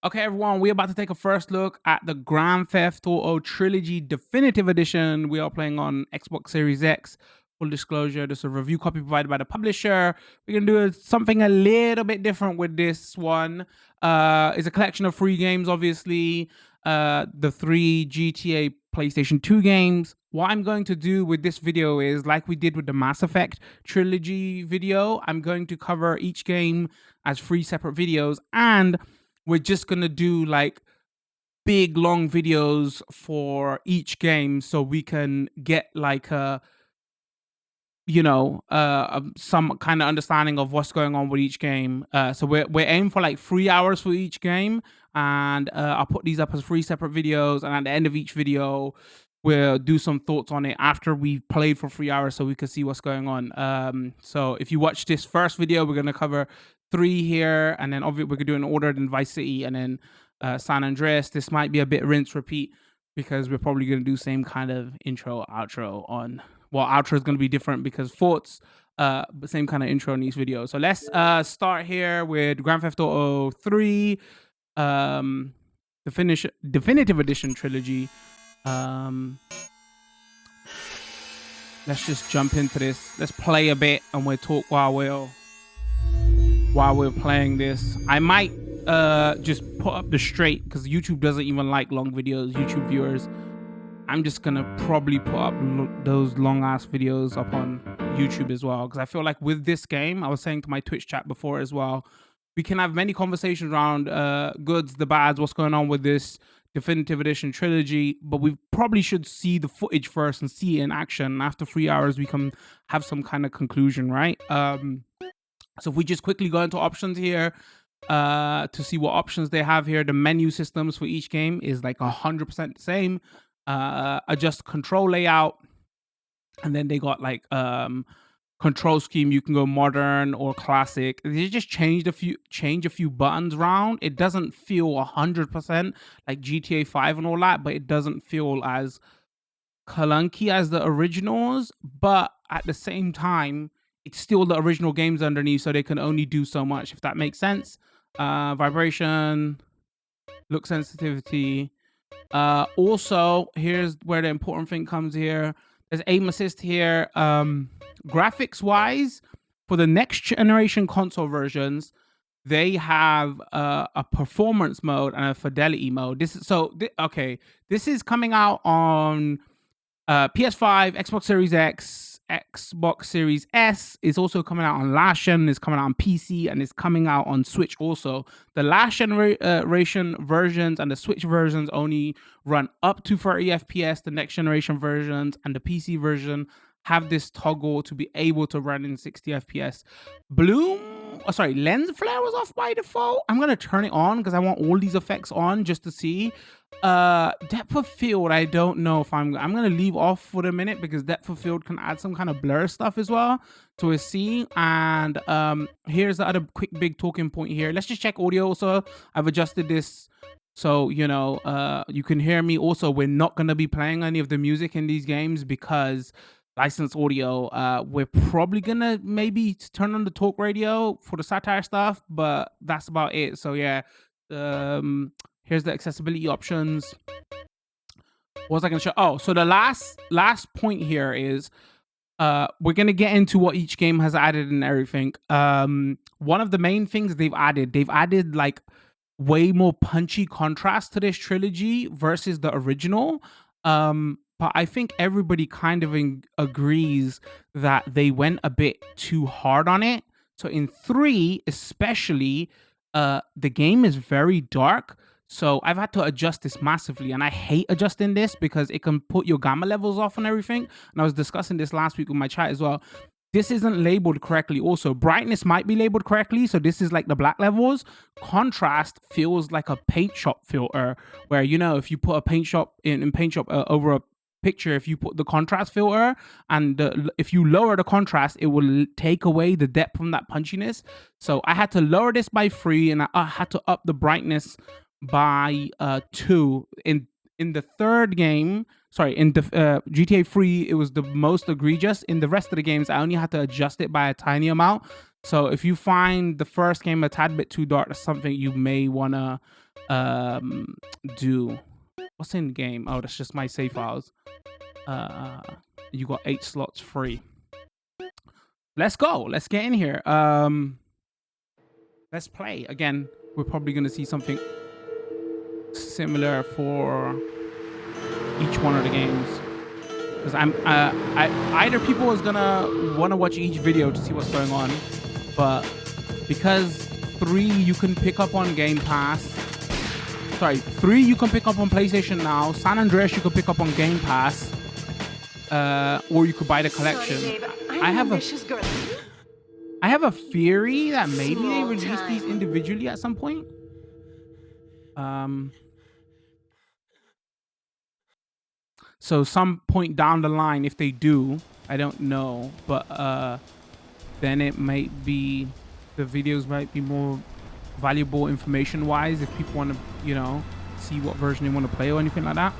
Okay, everyone, we're about to take a first look at the Grand Theft Auto Trilogy Definitive Edition. We are playing on Xbox Series X. Full disclosure, this is a review copy provided by the publisher. We're going to do something a little bit different with this one. It's a collection of free games, obviously. The three GTA PlayStation 2 games. What I'm going to do with this video is, like we did with the Mass Effect Trilogy video, I'm going to cover each game as three separate videos, and we're just gonna do like big long videos for each game so we can get like a some kind of understanding of what's going on with each game. So we're aiming for like 3 hours for each game, and I'll put these up as three separate videos, and at the end of each video we'll do some thoughts on it after we've played for 3 hours so we can see what's going on. So if you watch this first video, we're going to cover three here, and then obviously we're going to do an order in Vice City and then San Andreas. This might be a bit rinse repeat because we're probably going to do same kind of intro outro on, well, outro is going to be different because thoughts, but same kind of intro in these videos. So let's start here with Grand Theft Auto 3, Definitive Edition Trilogy. Let's just jump into this. Let's play a bit and we'll talk while we're playing this. I might just put up the straight because YouTube doesn't even like long videos, YouTube viewers. I'm just gonna probably put up those long ass videos up on YouTube as well, because I feel like with this game, I was saying to my Twitch chat before as well, we can have many conversations around goods, the bads, what's going on with this Definitive Edition Trilogy, but we probably should see the footage first and see it in action. And after 3 hours, we can have some kind of conclusion, right? So if we just quickly go into options here, to see what options they have here, the menu systems for each game is like 100% the same. Adjust control layout, and then they got like control scheme. You can go modern or classic. They just change a few buttons around. It doesn't feel 100% like GTA 5 and all that, but it doesn't feel as clunky as the originals. But at the same time, it's still the original games underneath, so they can only do so much, if that makes sense. Vibration, look sensitivity. Also, here's where the important thing comes here. There's aim assist here. Graphics wise, for the next generation console versions, they have a performance mode and a fidelity mode. This is coming out on PS5, Xbox Series X, Xbox Series S. Is also coming out on last gen, is coming out on PC, and is coming out on Switch also. The last generation versions and the Switch versions only run up to 30 FPS. The next generation versions and the PC version have this toggle to be able to run in 60 FPS. Lens flare was off by default. I'm gonna turn it on because I want all these effects on just to see. Depth of field, I don't know if I'm gonna leave off for a minute because depth of field can add some kind of blur stuff as well. So we'll see. And here's the other quick big talking point here. Let's just check audio. Also, I've adjusted this so you can hear me. Also, we're not gonna be playing any of the music in these games because licensed audio. We're probably gonna maybe turn on the talk radio for the satire stuff, but that's about it. So yeah, here's the accessibility options. What was I gonna show? Oh, so the last point here is we're gonna get into what each game has added and everything. One of the main things they've added like way more punchy contrast to this trilogy versus the original. But I think everybody kind of agrees that they went a bit too hard on it. So in 3, especially, the game is very dark. So I've had to adjust this massively, and I hate adjusting this because it can put your gamma levels off and everything. And I was discussing this last week with my chat as well. This isn't labeled correctly. Also, brightness might be labeled correctly. So this is like the black levels. Contrast feels like a paint shop filter, where if you put a paint shop in paint shop over a picture, if you put the contrast filter and if you lower the contrast, it will take away the depth from that punchiness. So I had to lower this by 3, and I had to up the brightness by 2. In the third game, in the GTA 3, it was the most egregious. In the rest of the games, I only had to adjust it by a tiny amount. So if you find the first game a tad bit too dark, that's something you may wanna um, do. What's in game? Oh, that's just my save files. You got 8 slots free. Let's go. Let's get in here. Let's play. Again, we're probably gonna see something similar for each one of the games. Because either people is gonna want to watch each video to see what's going on, but because 3 you can pick up on Game Pass. Sorry, 3 you can pick up on PlayStation Now. San Andreas you can pick up on Game Pass, or you could buy the collection. Sorry, babe. I have a ambitious girl. I have a theory that maybe they Small release these time. individually at some point. So some point down the line, if they do, I don't know, but then it might be, the videos might be more valuable information wise if people want to, you know, see what version they want to play or anything like that.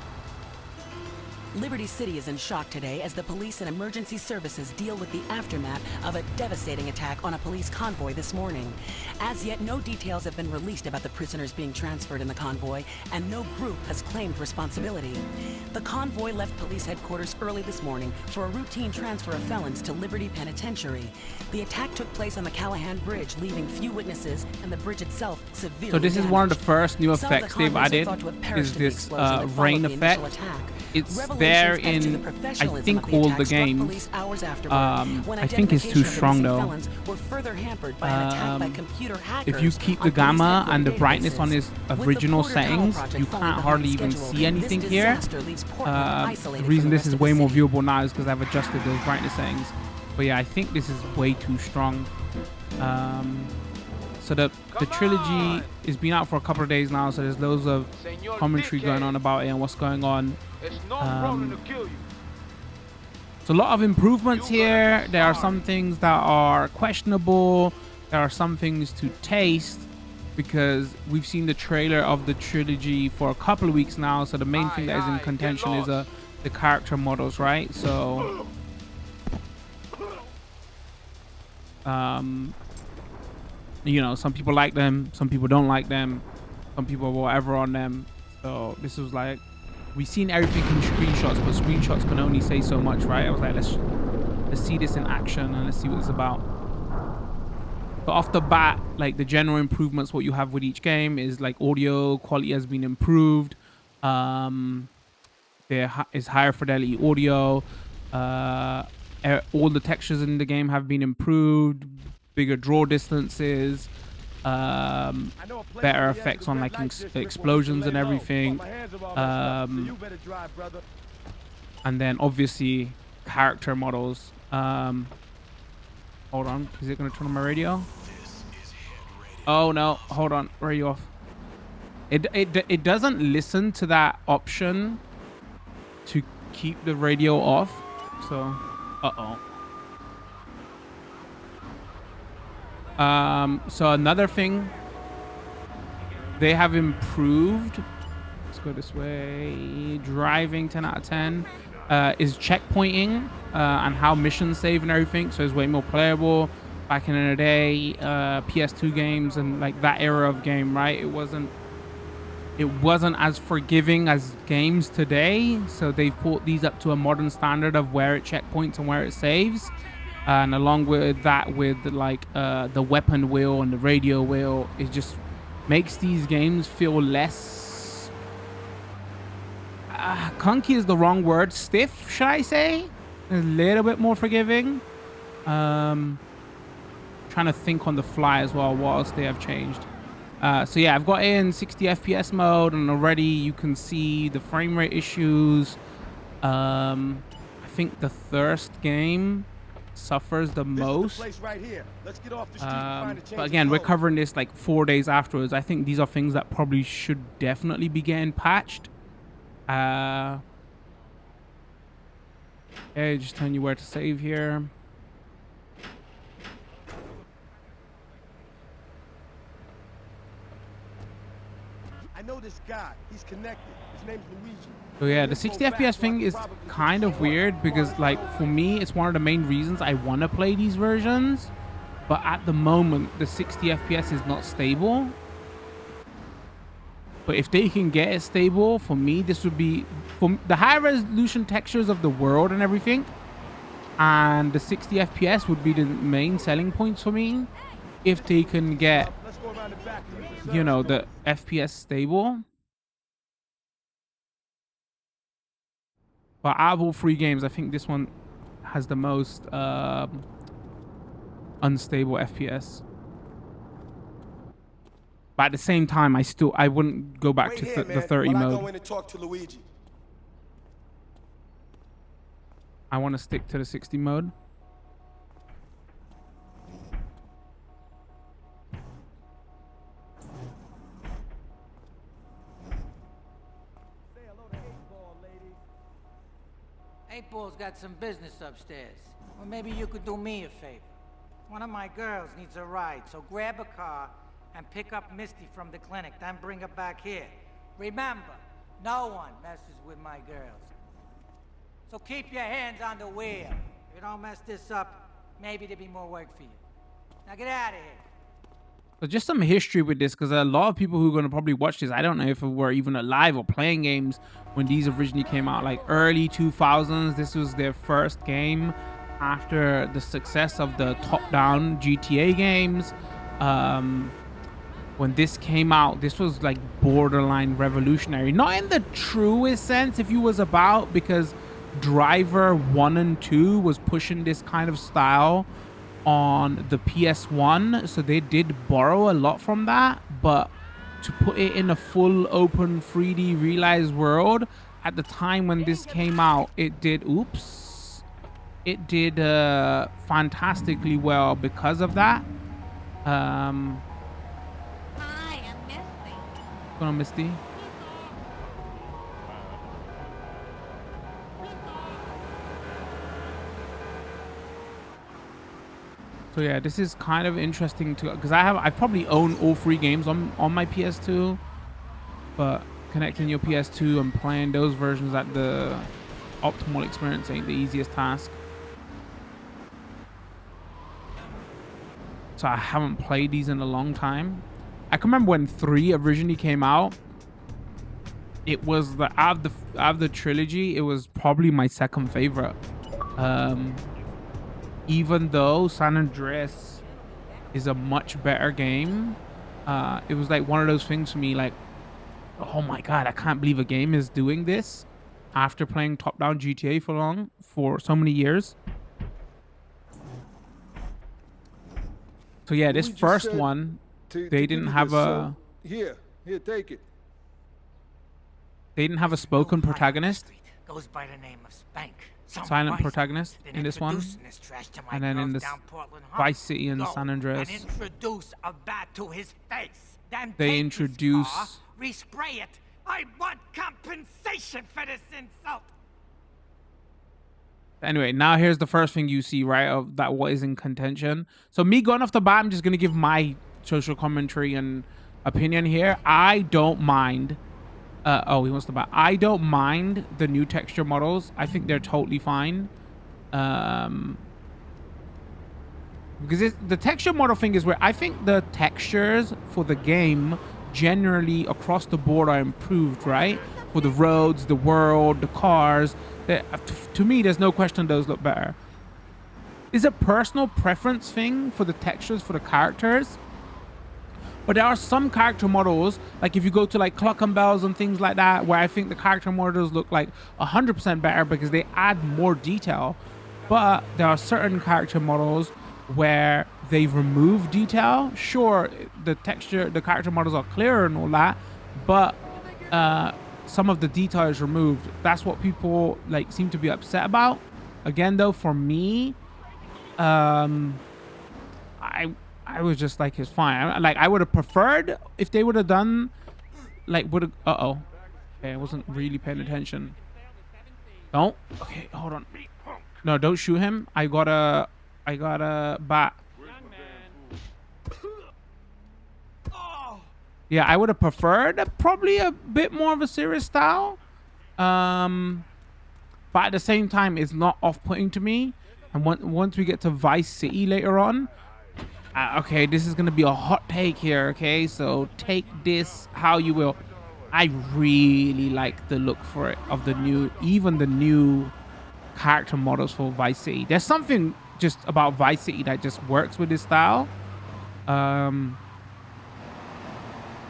Liberty City is in shock today as the police and emergency services deal with the aftermath of a devastating attack on a police convoy this morning. As yet, no details have been released about the prisoners being transferred in the convoy, and no group has claimed responsibility. The convoy left police headquarters early this morning for a routine transfer of felons to Liberty Penitentiary. The attack took place on the Callahan Bridge, leaving few witnesses and the bridge itself severely So this is one of the damaged. first new Some of the effects they've convicts are added, thought to have is perished in the this explosion that rain followed the effect. initial attack. It's there Revelations as to the in, I professionalism think, of the all attack the struck games. police hours afterward, when I think it's too identification of the strong missing though. felons were further hampered by an attack by computer hackers If you keep on the police gamma headquarters and the brightness on databases. its With the original Porter Tunnel settings, project you falling can't behind hardly even schedule, see anything this here. disaster leaves Portland isolated The reason from the this rest is of way the more city. viewable now is because I've adjusted those brightness settings. But yeah, I think this is way too strong. So the trilogy has been out for a couple of days now, so there's loads of commentary going on about it and what's going on. So a lot of improvements here. There are some things that are questionable. There are some things to taste, because we've seen the trailer of the trilogy for a couple of weeks now. So the main thing that is in contention is the character models, right? So you know, some people like them, some people don't like them, some people are whatever on them. So this was like, we've seen everything in screenshots, but screenshots can only say so much, right? I was like, let's see this in action and let's see what it's about. But off the bat, like the general improvements, what you have with each game is like audio quality has been improved. There is higher fidelity audio. All the textures in the game have been improved. Bigger draw distances. Better effects on like explosions and everything. And then obviously character models. Hold on, is it gonna turn on my radio? Oh no, hold on, radio off. It doesn't listen to that option to keep the radio off. So so another thing they have improved, let's go this way, driving 10 out of 10, is checkpointing and how missions save and everything. So it's way more playable. Back in the day, PS2 games and like that era of game, right, it wasn't as forgiving as games today. So they've put these up to a modern standard of where it checkpoints and where it saves. And along with that, with like the weapon wheel and the radio wheel, it just makes these games feel less clunky is the wrong word, stiff, should I say? A little bit more forgiving. Trying to think on the fly as well what else they have changed. So yeah, I've got in 60 FPS mode, and already you can see the frame rate issues. I think the Thirst game suffers the most. But again, we're covering this like 4 days afterwards. I think these are things that probably should definitely be getting patched. Okay, just telling you where to save here. I know this guy. He's connected. His name's Luigi. So yeah, the 60 FPS thing is kind of weird because like for me, it's one of the main reasons I want to play these versions. But at the moment, the 60 FPS is not stable. But if they can get it stable, for me, this would be for the high resolution textures of the world and everything. And the 60 FPS would be the main selling points for me. If they can get, you know, the FPS stable. But out of all three games, I think this one has the most unstable FPS. But at the same time, I wouldn't go back to the 30 mode. I go in and talk to Luigi. I want to stick to the 60 mode. Say hello to 8-Ball, ladies. 8-Ball's got some business upstairs. Or maybe you could do me a favor. One of my girls needs a ride, so grab a car and pick up Misty from the clinic, then bring her back here. Remember, no one messes with my girls. So keep your hands on the wheel. If you don't mess this up, maybe there'll be more work for you. Now get out of here. So just some history with this, because a lot of people who are going to probably watch this, I don't know if we're even alive or playing games when these originally came out, like early 2000s. This was their first game after the success of the top-down GTA games. When this came out, this was like borderline revolutionary. Not in the truest sense, if you was about, because Driver 1 and 2 was pushing this kind of style on the PS1, so they did borrow a lot from that. But to put it in a full open 3D realized world, at the time when this came out, it did fantastically well because of that. Hi, I'm Misty. What's going on, Misty? So yeah, this is kind of interesting to, because I probably own all three games on my PS2, but connecting your PS2 and playing those versions at the optimal experience ain't the easiest task. So I haven't played these in a long time. I can remember when 3 originally came out. It was out of the trilogy, it was probably my second favorite. Even though San Andreas is a much better game, it was like one of those things for me, like, oh my god, I can't believe a game is doing this after playing top-down GTA for so many years. So yeah, this first one, they didn't have a... Here, take it. They didn't have a spoken protagonist. Goes by the name of Spank. Silent protagonist in this one, and then in this Vice City and San Andreas, and introduce a bat to his face. Then they introduce. Respray it. I want compensation for this insult. Anyway, now here's the first thing you see, right, of that what is in contention. So me going off the bat, I'm just gonna give my social commentary and opinion here. I don't mind. Oh, he wants to buy. I don't mind the new texture models. I think they're totally fine. Because the texture model thing is where I think the textures for the game generally across the board are improved, right? For the roads, the world, the cars. To me, there's no question those look better. It's a personal preference thing for the textures for the characters. But there are some character models, like if you go to like Clock and Bells and things like that, where I think the character models look like 100% better because they add more detail. But there are certain character models where they remove detail. Sure, the character models are clearer and all that, but some of the detail is removed. That's what people like seem to be upset about. Again, though, for me, I was just like, it's fine. I would have preferred if they would have done, like, okay, I wasn't really paying attention. Don't. Okay, hold on. No, don't shoot him. I got a bat. Yeah, I would have preferred probably a bit more of a serious style. But at the same time, it's not off-putting to me. And once we get to Vice City later on, Okay, this is gonna be a hot take here. Okay, so take this how you will. I really like the look for it of the new, even the new character models for Vice City. There's something just about Vice City that just works with this style. Um,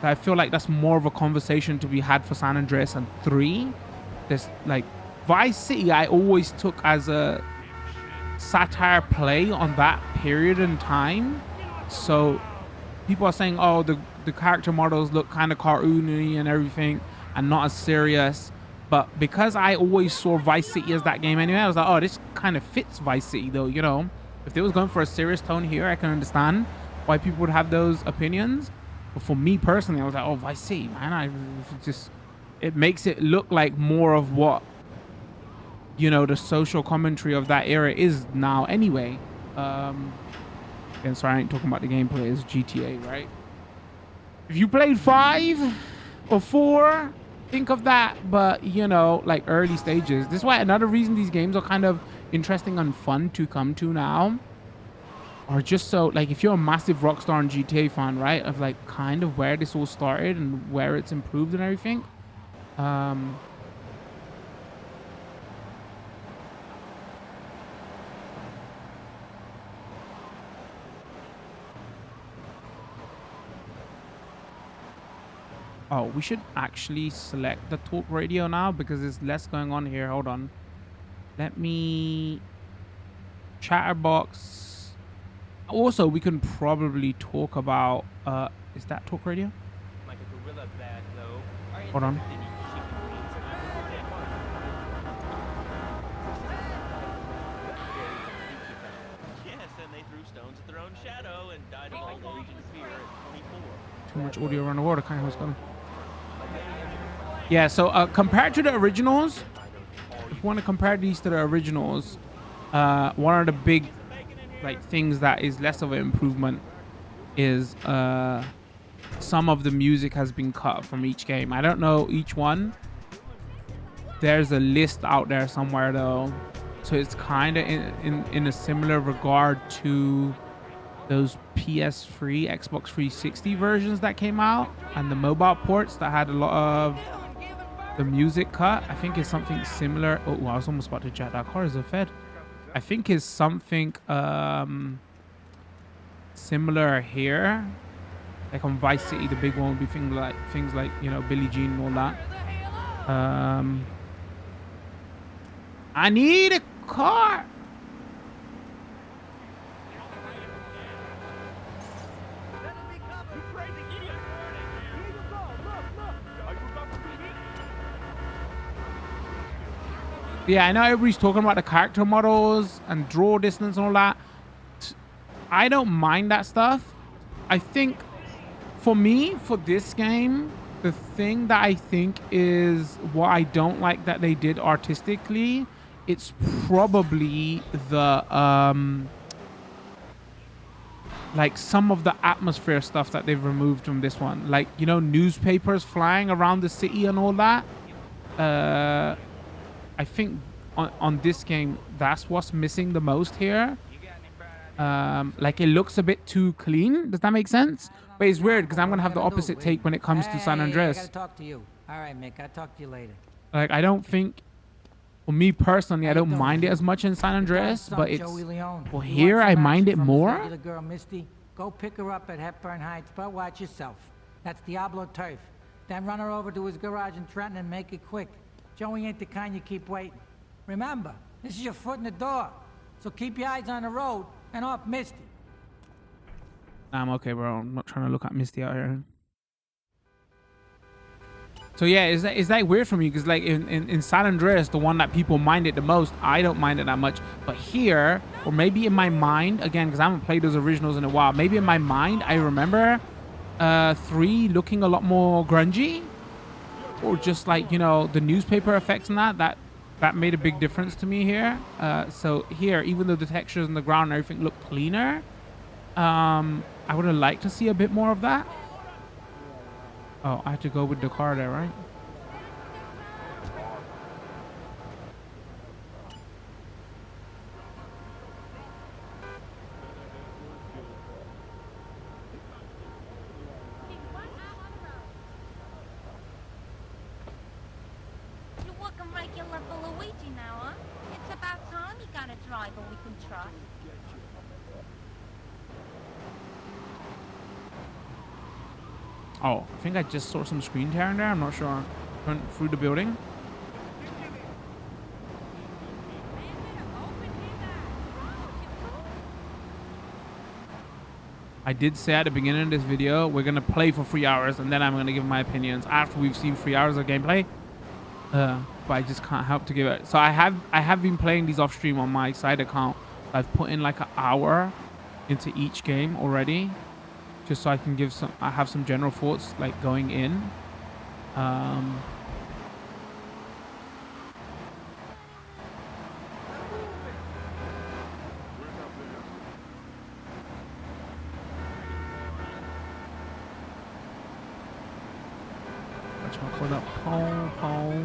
I feel like that's more of a conversation to be had for San Andreas and 3. There's like Vice City, I always took as a satire play on that period in time. So people are saying, oh, the character models look kind of cartoony and everything and not as serious. But because I always saw Vice City as that game anyway, I was like, oh, this kind of fits Vice City though, you know. If they was going for a serious tone here, I can understand why people would have those opinions. But for me personally, I was like, oh, Vice City, man, it makes it look like more of what, you know, the social commentary of that era is now anyway. And sorry, I ain't talking about the gameplay. It's GTA, right? If you played 5 or 4, think of that. But, you know, like early stages. This is why another reason these games are kind of interesting and fun to come to now. Or just so, like, if you're a massive Rockstar and GTA fan, right? Of, like, kind of where this all started and where it's improved and everything. Oh, we should actually select the talk radio now because there's less going on here. Hold on. Let me... Chatterbox. Also, we can probably talk about... is that talk radio? Like a gorilla bag, though. Hold on. Yes, and they threw stones at their own shadow and died of old age and fear at 24. Too much audio around the water. Kind of what's going on. Yeah, so compared to the originals, if you want to compare these to the originals, one of the big like things that is less of an improvement is some of the music has been cut from each game. I don't know each one. There's a list out there somewhere though, so it's kind of in a similar regard to those PS3, Xbox 360 versions that came out and the mobile ports that had a lot of the music cut. I think it's something similar. Oh, I was almost about to jack that car as a Fed. I think it's something similar here. Like on Vice City, the big one would be things like you know, Billie Jean and all that. I need a car. Yeah, I know everybody's talking about the character models and draw distance and all that. I don't mind that stuff. I think for me, for this game, the thing that I think is what I don't like that they did artistically, it's probably the like some of the atmosphere stuff that they've removed from this one. Like, you know, newspapers flying around the city and all that. I think on this game, that's what's missing the most here. Like, it looks a bit too clean. Does that make sense? But it's weird because I'm going to have the opposite take when it comes to San Andreas. I gotta talk to you. All right, Mick, I'll talk to you later. Like, I don't think, for me personally, I don't mind it as much in San Andreas, but it's, well, here I mind it more. The girl Misty, go pick her up at Hepburn Heights, but watch yourself. That's Diablo turf. Then run her over to his garage in Trenton and make it quick. Joey ain't the kind you keep waiting. Remember, this is your foot in the door, so keep your eyes on the road and off Misty. I'm okay, bro. I'm not trying to look at Misty out here. So yeah, is that weird for me? Because like in San Andreas, the one that people mind it the most, I don't mind it that much. But here, or maybe in my mind, again, because I haven't played those originals in a while, maybe in my mind, I remember 3 looking a lot more grungy. Or just like, you know, the newspaper effects and that made a big difference to me here. So here, even though the textures on the ground and everything look cleaner, I would have liked to see a bit more of that. Oh, I have to go with the car there, right? some regular for Luigi now, huh? It's about time you got a driver we can trust. Oh, I think I just saw some screen tearing there. I'm not sure. Went through the building. I did say at the beginning of this video, we're going to play for 3 hours and then I'm going to give my opinions after we've seen 3 hours of gameplay. But I just can't help to give it. So I have been playing these off stream on my side account. I've put in like an hour into each game already, just so I can I have some general thoughts like going in. Watch out for that pole.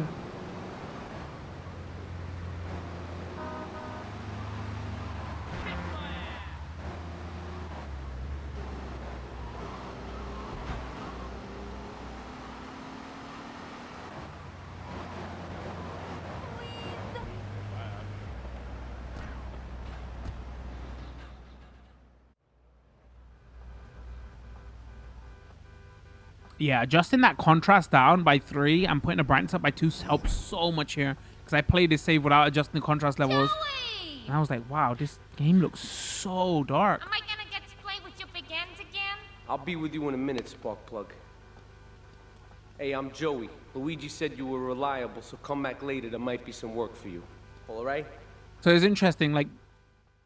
Yeah, adjusting that contrast down by 3 and putting the brightness up by 2 helps so much here. Because I played this save without adjusting the contrast levels. Joey! And I was like, wow, this game looks so dark. Am I gonna get to play with your big ends again? I'll be with you in a minute, Sparkplug. Hey, I'm Joey. Luigi said you were reliable, so come back later. There might be some work for you. All right? So it's interesting, like,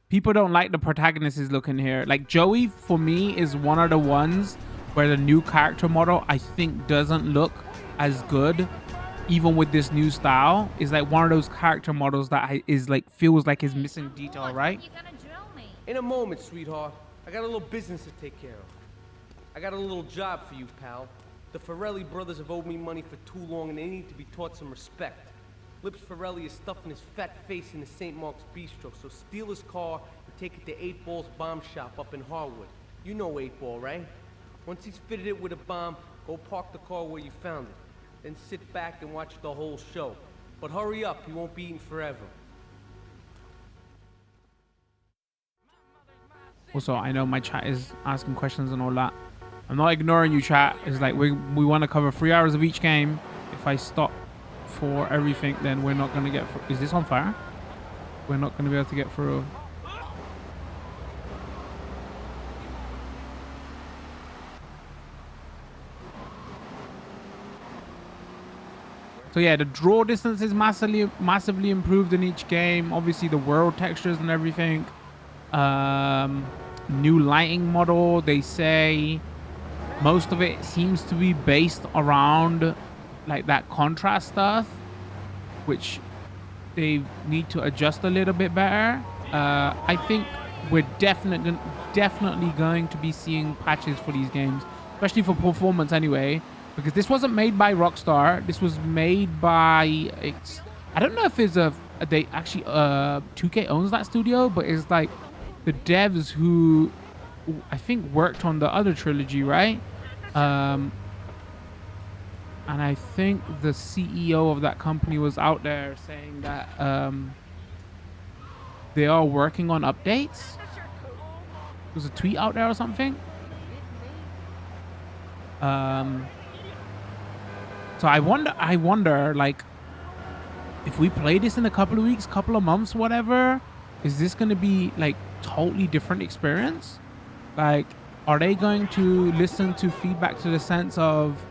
people don't like the protagonist is looking here. Like, Joey, for me, is one of the ones where the new character model, I think, doesn't look as good. Even with this new style, is like one of those character models that is like, feels like is missing detail, right? You gonna drill me? In a moment, sweetheart. I got a little business to take care of. I got a little job for you, pal. The Fidelity brothers have owed me money for too long, and they need to be taught some respect. Lips Fidelity is stuffing his fat face in the St. Mark's Bistro, so steal his car and take it to 8 Ball's bomb shop up in Harwood. You know 8 Ball, right? Once he's fitted it with a bomb, go park the car where you found it. Then sit back and watch the whole show. But hurry up, he won't be eating forever. Also, I know my chat is asking questions and all that. I'm not ignoring you, chat. It's like we want to cover 3 hours of each game. If I stop for everything, then we're not going to get through. Is this on fire? We're not going to be able to get through. So yeah, the draw distance is massively improved in each game. Obviously the world textures and everything. New lighting model, they say. Most of it seems to be based around like that contrast stuff, which they need to adjust a little bit better. I think we're definitely going to be seeing patches for these games, especially for performance anyway. Because this wasn't made by Rockstar. This was made by... I don't know if it's they actually... 2K owns that studio, but it's like the devs who I think worked on the other trilogy, right? And I think the CEO of that company was out there saying that they are working on updates. There's a tweet out there or something. So I wonder, like, if we play this in a couple of weeks, couple of months, whatever, is this going to be like totally different experience? Like, are they going to listen to feedback to the sense of,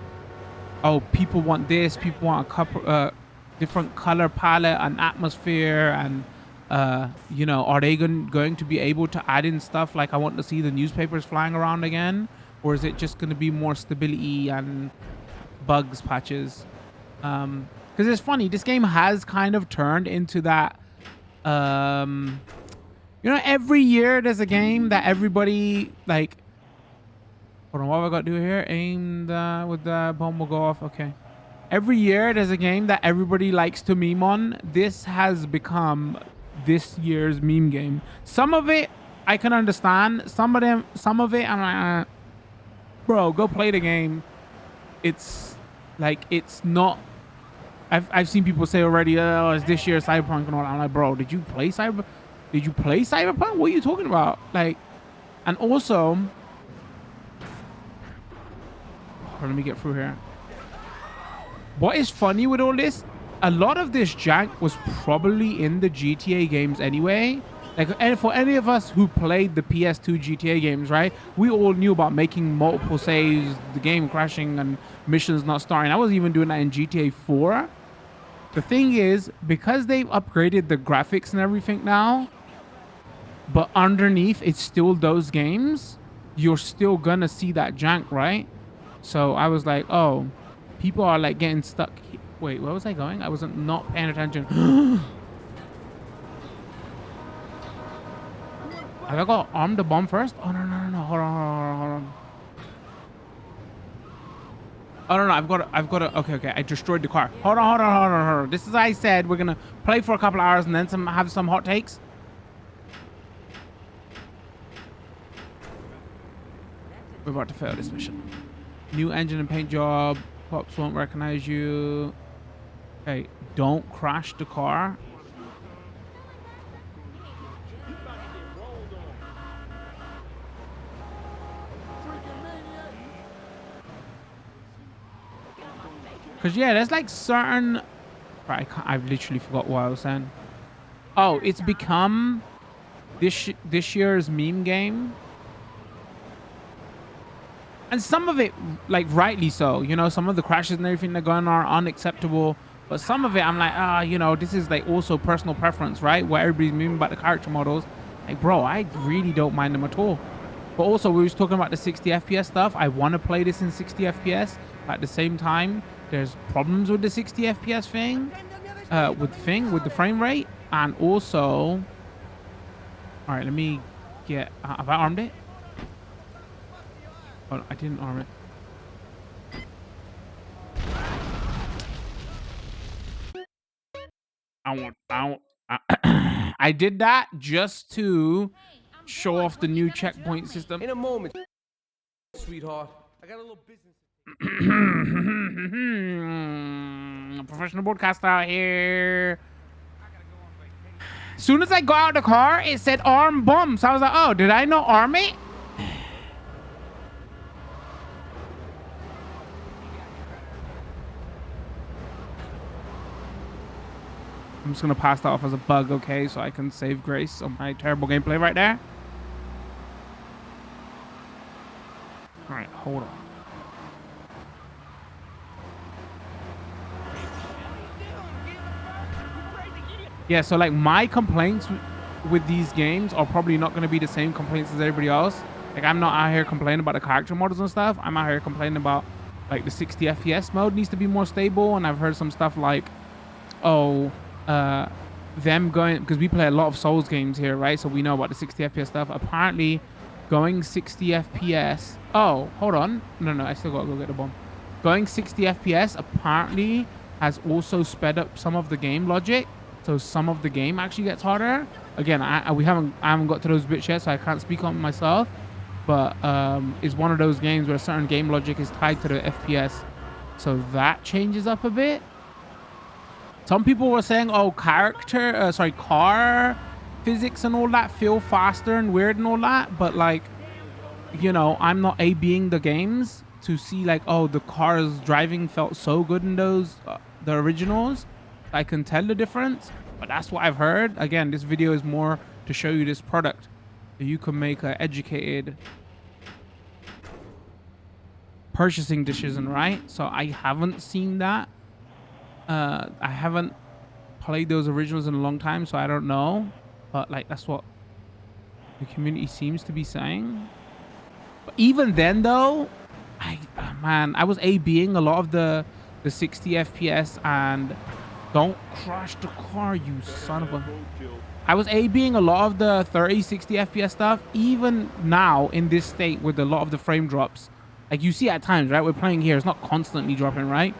oh, people want this, people want a couple, different color palette and atmosphere, and you know, are they going to be able to add in stuff like I want to see the newspapers flying around again, or is it just going to be more stability and bugs patches? Because it's funny, this game has kind of turned into that you know, every year there's a game that everybody like, hold on, what have I got to do here? Aim with the bomb will go off. Okay, every year there's a game that everybody likes to meme on. This has become this year's meme game. Some of it I can understand, some of it I'm like, bro, go play the game. It's like, it's not I've seen people say already, oh, it's this year Cyberpunk and all. I'm like, bro, did you play Cyberpunk? What are you talking about? Like, and also, let me get through here. What is funny with all this? A lot of this jank was probably in the GTA games anyway. Like, and for any of us who played the PS2 GTA games, right? We all knew about making multiple saves, the game crashing, and missions not starting. I was even doing that in GTA 4. The thing is, because they've upgraded the graphics and everything now, but underneath it's still those games, you're still gonna see that jank, right? So I was like, oh, people are like getting stuck. Wait, where was I going? I wasn't not paying attention. Have I got to arm the bomb first? Oh, no. Hold on. Oh, no. I've got to. Okay. I destroyed the car. Hold on. This is what I said. We're going to play for a couple hours and then have some hot takes. We're about to fail this mission. New engine and paint job. Cops won't recognize you. Okay. Don't crash the car. Because, yeah, there's like certain... Right, I've literally forgot what I was saying. Oh, it's become this year's meme game. And some of it, like, rightly so. You know, some of the crashes and everything that are going on are unacceptable. But some of it, I'm like, you know, this is, like, also personal preference, right? Where everybody's memeing about the character models. Like, bro, I really don't mind them at all. But also, we was talking about the 60 FPS stuff. I want to play this in 60 FPS. But at the same time, there's problems with the 60 FPS thing, with the frame rate, and also, all right, let me get. Have I armed it? Oh, I didn't arm it. I did that just to show off the new checkpoint system. In a moment, sweetheart. I got a little business. Professional broadcaster out here. As soon as I got out of the car, it said arm bomb. So I was like, oh, did I not arm it? I'm just gonna pass that off as a bug, okay, so I can save grace on my terrible gameplay right there. All right, hold on. Yeah, so like my complaints with these games are probably not going to be the same complaints as everybody else. Like, I'm not out here complaining about the character models and stuff. I'm out here complaining about like the 60 FPS mode needs to be more stable. And I've heard some stuff like, oh, them going, because we play a lot of Souls games here, right? So we know about the 60 FPS stuff. Apparently going 60 FPS. Oh, hold on. No, I still got to go get the bomb. Going 60 FPS apparently has also sped up some of the game logic. So some of the game actually gets harder. Again, I haven't got to those bits yet, so I can't speak on myself. But it's one of those games where certain game logic is tied to the FPS, so that changes up a bit. Some people were saying, oh, car physics and all that feel faster and weird and all that. But like, you know, I'm not A/Bing the games to see like, oh, the cars driving felt so good in those the originals. I can tell the difference, but that's what I've heard. Again, this video is more to show you this product so you can make an educated purchasing decision, right? So I haven't seen that. I haven't played those originals in a long time, so I don't know. But like, that's what the community seems to be saying. But even then, though, I was A/Bing a lot of the 60 FPS and. Don't crash the car, you son of a... I was A/Bing a lot of the 30, 60 FPS stuff. Even now, in this state, with a lot of the frame drops. Like, you see at times, right? We're playing here. It's not constantly dropping, right?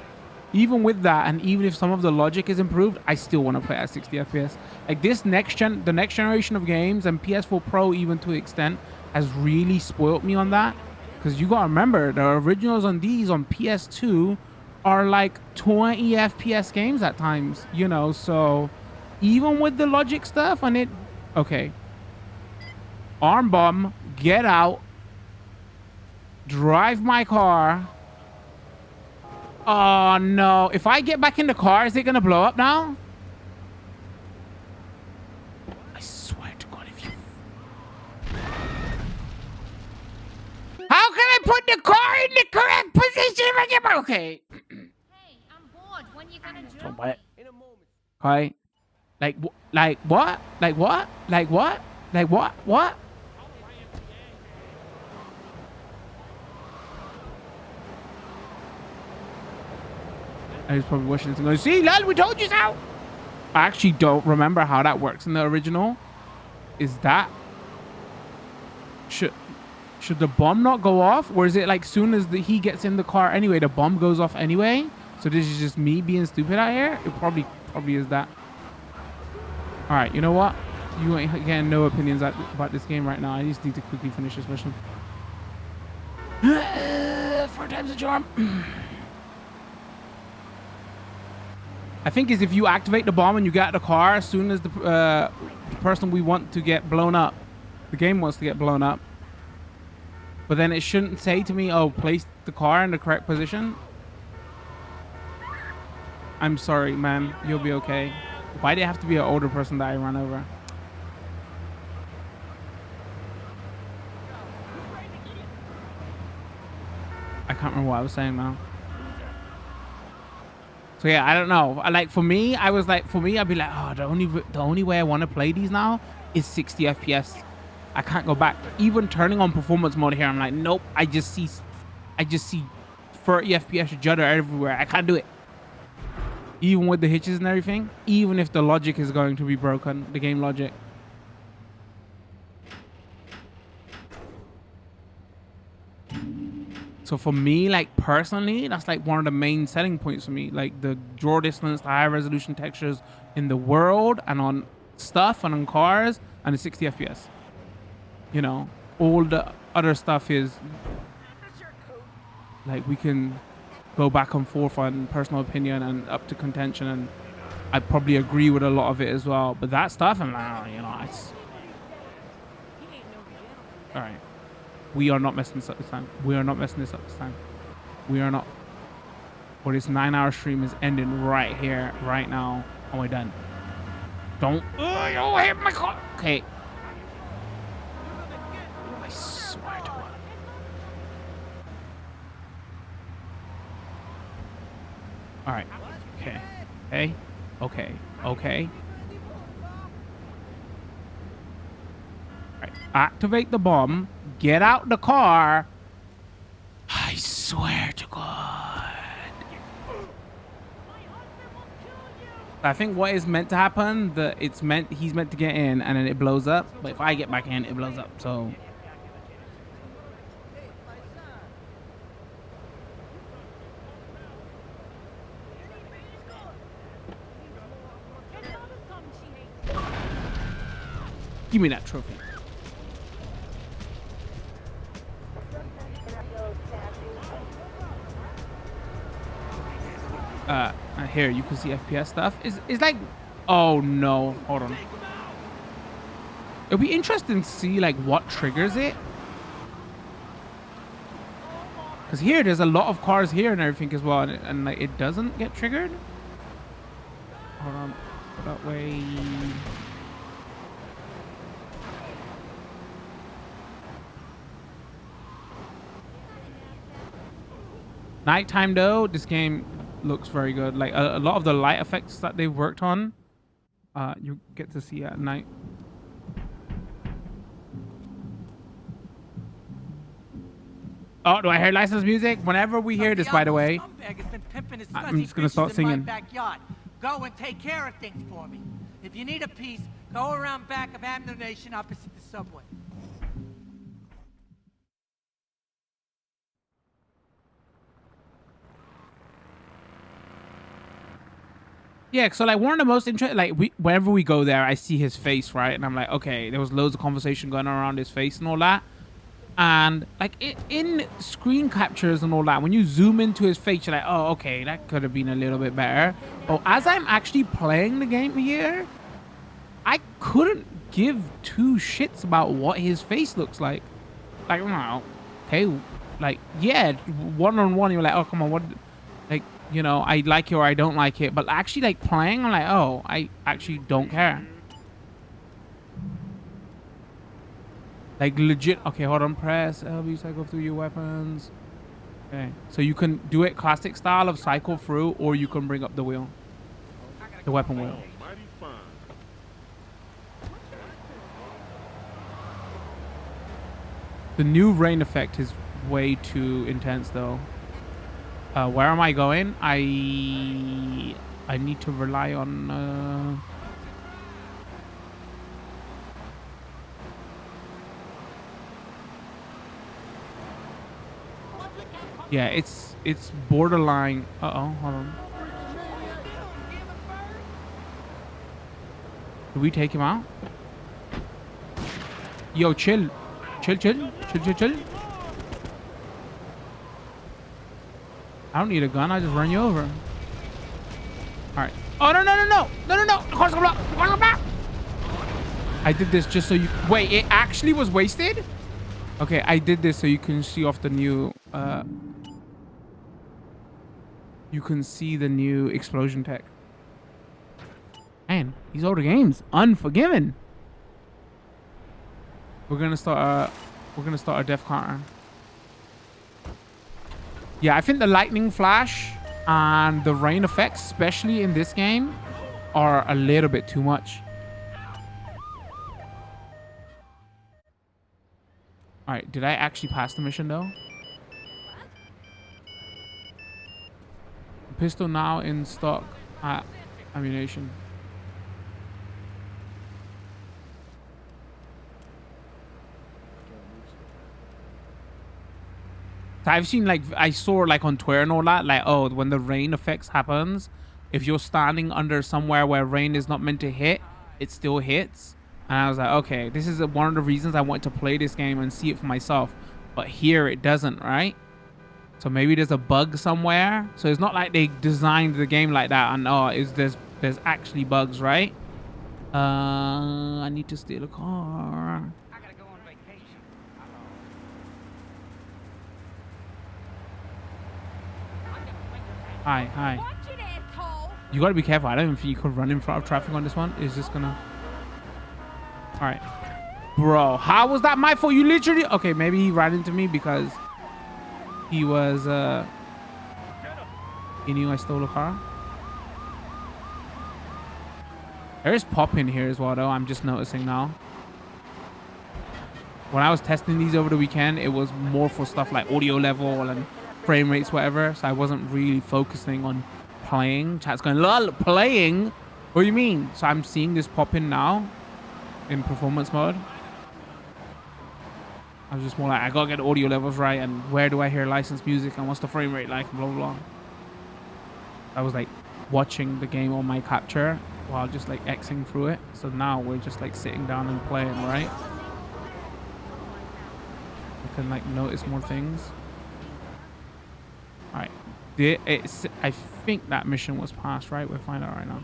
Even with that, and even if some of the logic is improved, I still want to play at 60 FPS. Like, the next generation of games, and PS4 Pro even to an extent, has really spoiled me on that. Because you got to remember, the originals on these on PS2 are like 20 FPS games at times, you know, so even with the logic stuff and it, okay. Arm bomb, get out, drive my car. Oh no, if I get back in the car, is it gonna blow up now? I swear to God, if you... How can I put the car in the correct position if I get my... Okay. Hey, I'm bored. When you gonna So drill what? me? In a moment. Okay. Like what? Like what? Like what? Like what? Like what? What? I was probably watching this and going, see, lol, we told you so. I actually don't remember how that works in the original. Is that... Should the bomb not go off? Or is it like soon as he gets in the car anyway, the bomb goes off anyway? So this is just me being stupid out here? It probably is that. All right, you know what? You ain't getting no opinions about this game right now. I just need to quickly finish this mission. 4 times the charm. I think is if you activate the bomb and you get out of the car as soon as the person we want to get blown up, the game wants to get blown up. But then it shouldn't say to me, oh, place the car in the correct position. I'm sorry, man. You'll be okay. Why did it have to be an older person that I run over? I can't remember what I was saying now. So yeah, I don't know. Like for me, I was like, I'd be like, oh, the only way I want to play these now is 60 FPS. I can't go back. Even turning on performance mode here, I'm like, nope. I just see 30 FPS judder everywhere. I can't do it. Even with the hitches and everything, even if the logic is going to be broken, the game logic. So for me, like personally, that's like one of the main selling points for me. Like the draw distance, the high resolution textures in the world and on stuff and on cars and the 60 FPS. You know, all the other stuff is like we can go back and forth on personal opinion and up to contention, and I probably agree with a lot of it as well. But that stuff, I'm like, oh, you know, it's all right. We are not messing this up this time. We are not messing this up this time. We are not. Or this 9-hour stream is ending right here, right now, and we're done. Don't. Oh, you hit my car. Okay. I swear to God. All right. Okay. Okay. Okay. Okay. All right. Activate the bomb. Get out the car. I swear to God. I think what is meant to happen, he's meant to get in and then it blows up. But if I get back in, it blows up. So give me that trophy. Here you can see FPS stuff. Is like, oh no, hold on. It'll be interesting to see like what triggers it. Because here there's a lot of cars here and everything as well, and like it doesn't get triggered. Hold on, that way. Nighttime though, this game looks very good. Like a lot of the light effects that they've worked on, you get to see at night. Oh, do I hear licensed music? Whenever we hear this, by the way, I'm just gonna start singing. Go and take care of things for me. If you need a piece, go around back of ammunition opposite the subway. Yeah, so like one of the most interesting, like whenever we go there, I see his face, right? And I'm like, okay, there was loads of conversation going on around his face and all that. And like in screen captures and all that, when you zoom into his face, you're like, oh, okay, that could have been a little bit better. But as I'm actually playing the game here, I couldn't give two shits about what his face looks like. Like, no, okay, like, yeah, one-on-one, you're like, oh, come on, what, like, you know, I like it or I don't like it. But actually, like, playing, I'm like, oh, I actually don't care. Like, legit. Okay, hold on, press LB, cycle through your weapons. Okay, so you can do it classic style of cycle through, or you can bring up the wheel, the weapon wheel. The new rain effect is way too intense, though. Where am I going? I need to rely on... Yeah, it's borderline. Uh-oh, hold on. Do we take him out? Yo, chill. Chill. I don't need a gun. I just run you over. All right. Oh, no. I did this just so you... Wait, it actually was wasted? Okay, I did this so you can see off the new... You can see the new explosion tech. Man, these older games, Unforgiven. We're gonna start a death counter. Yeah, I think the lightning flash and the rain effects, especially in this game, are a little bit too much. All right, did I actually pass the mission though? Pistol now in stock. Ammunition. I've seen, like, I saw like on Twitter and all that, like, oh, when the rain effects happens, if you're standing under somewhere where rain is not meant to hit, it still hits. And I was like, okay, this is one of the reasons I want to play this game and see it for myself. But here it doesn't, right? So maybe there's a bug somewhere. So it's not like they designed the game like that. And oh, there's actually bugs, right? I need to steal a car. I gotta go on vacation. Hi. Watch it, asshole! You gotta be careful. I don't even think you could run in front of traffic on this one. It's just gonna... All right. Bro, how was that my fault? You literally... Okay, maybe he ran into me because he was... He knew I stole a car. There is pop in here as well, though. I'm just noticing now. When I was testing these over the weekend, it was more for stuff like audio level and frame rates, whatever. So I wasn't really focusing on playing. Chat's going, lol, playing? What do you mean? So I'm seeing this pop in now in performance mode. I was just more like, I gotta get the audio levels right, and where do I hear licensed music, and what's the frame rate like, blah, blah, blah. I was like watching the game on my capture while just like Xing through it. So now we're just like sitting down and playing, right? You can like notice more things. All right. I think that mission was passed, right? We'll find out right now.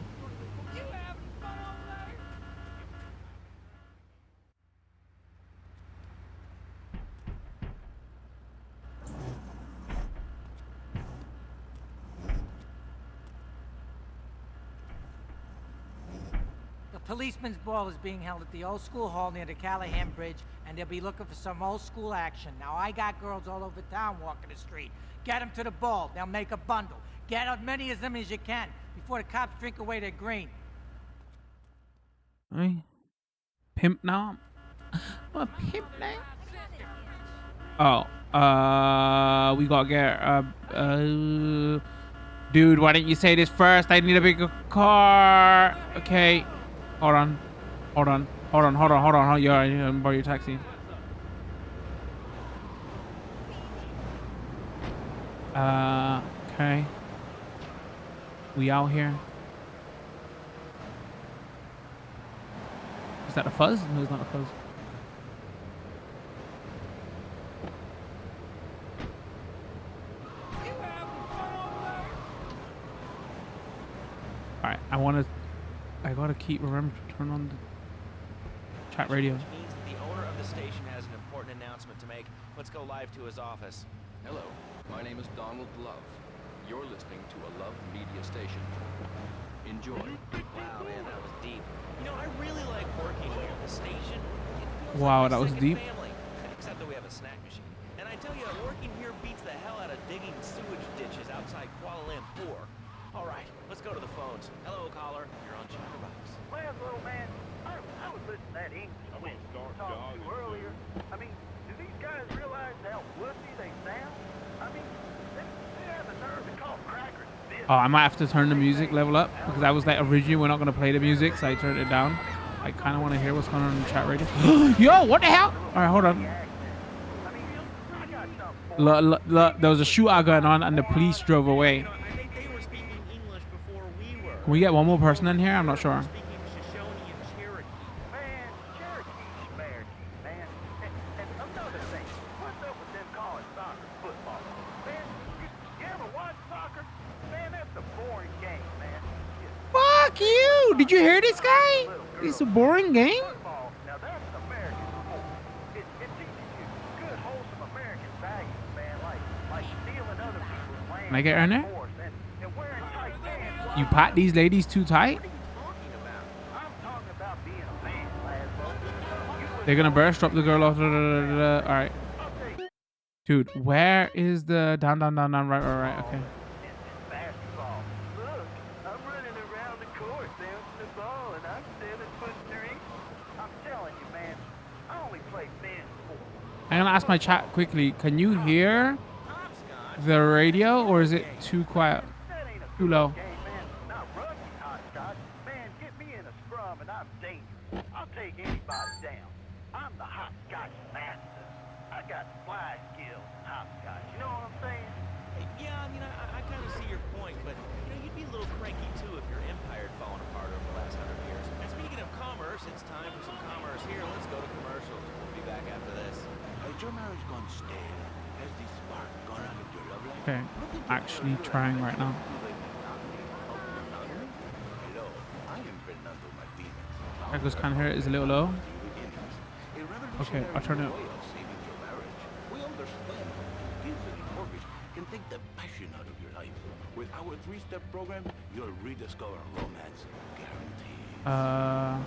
Policeman's ball is being held at the old school hall near the Callahan Bridge, and they'll be looking for some old school action. Now, I got girls all over town walking the street. Get them to the ball. They'll make a bundle. Get as many of them as you can before the cops drink away their green. Hey, pimp now? I'm a pimp now? Oh, we gotta get, dude, why didn't you say this first? I need a bigger car. Okay. Hold on. Yeah, I need to borrow your taxi. Okay. We out here. Is that a fuzz? No, it's not a fuzz. All right, I gotta keep remember to turn on the chat radio. Which means that the owner of the station has an important announcement to make. Let's go live to his office. Hello, my name is Donald Love. You're listening to a Love Media station. Enjoy. Wow, man, that was deep. You know, I really like working here at the station. It feels Wow, like my that was second deep. Family. Except that we have a snack machine. And I tell you, working here beats the hell out of digging sewage ditches outside Kuala Lumpur. All right, let's go to the phones. Hello, caller. You're on Chatterbox. Well, little man, I was listening to that English when you were talking to earlier. I mean, do these guys realize how wussy they sound? I mean, they have the nerve to call crackers biscuits. Oh, I might have to turn the music level up because I was like originally we're not gonna play the music, so I turned it down. I kind of want to hear what's going on in the chat radio. Yo, what the hell? All right, hold on. Look, there was a shootout going on and the police drove away. I think they were speaking English before we were. Can we get one more person in here? I'm not sure. Speaking Shoshone and Cherokee. Man, Cherokee, man. And another thing, what's up with them calling soccer football? Man, you ever watch soccer? Man, that's a boring game, man. Fuck you! Did you hear this guy? It's a boring game. Football, now that's American sport. It teaches you good, wholesome American values, man, like stealing other people's land. Can I get her in there? And wearing tight pants. You pat these ladies too tight? What are you talking about? I'm talking about being a man, Laszlo. They're gonna burst, drop the girl off. All right, dude. Where is the down? Right. Okay. Basketball. Look, I'm running around the court, bouncing the ball, and I'm 7'3". I'm telling you, man, I only play men's sports. I'm gonna ask my chat quickly. Can you hear the radio, or is it too quiet? That ain't a Too low. game, man. Not rugby, hotshot. Man, get me in a scrum, and I'm dangerous. I'll take anybody down. I'm the hopscotch master. I got fly skills and hopscotch. You know what I'm saying? Yeah, I mean, I kind of see your point, but you know, you'd be a little cranky too if your empire had fallen apart over the last 100 years. And speaking of commerce, it's time for some commerce here. Let's go to commercials. We'll be back after this. Has your marriage gone stale? Has the spark gone out of your love life? Okay, actually trying right now. Hello, I am Fernando Martinez. Echoes can't hear it. Is a little low. Okay, I'll turn it up. We understand kids and mortgage can take the passion out of your life. With our 3-step program, you'll rediscover romance guaranteed. Hi,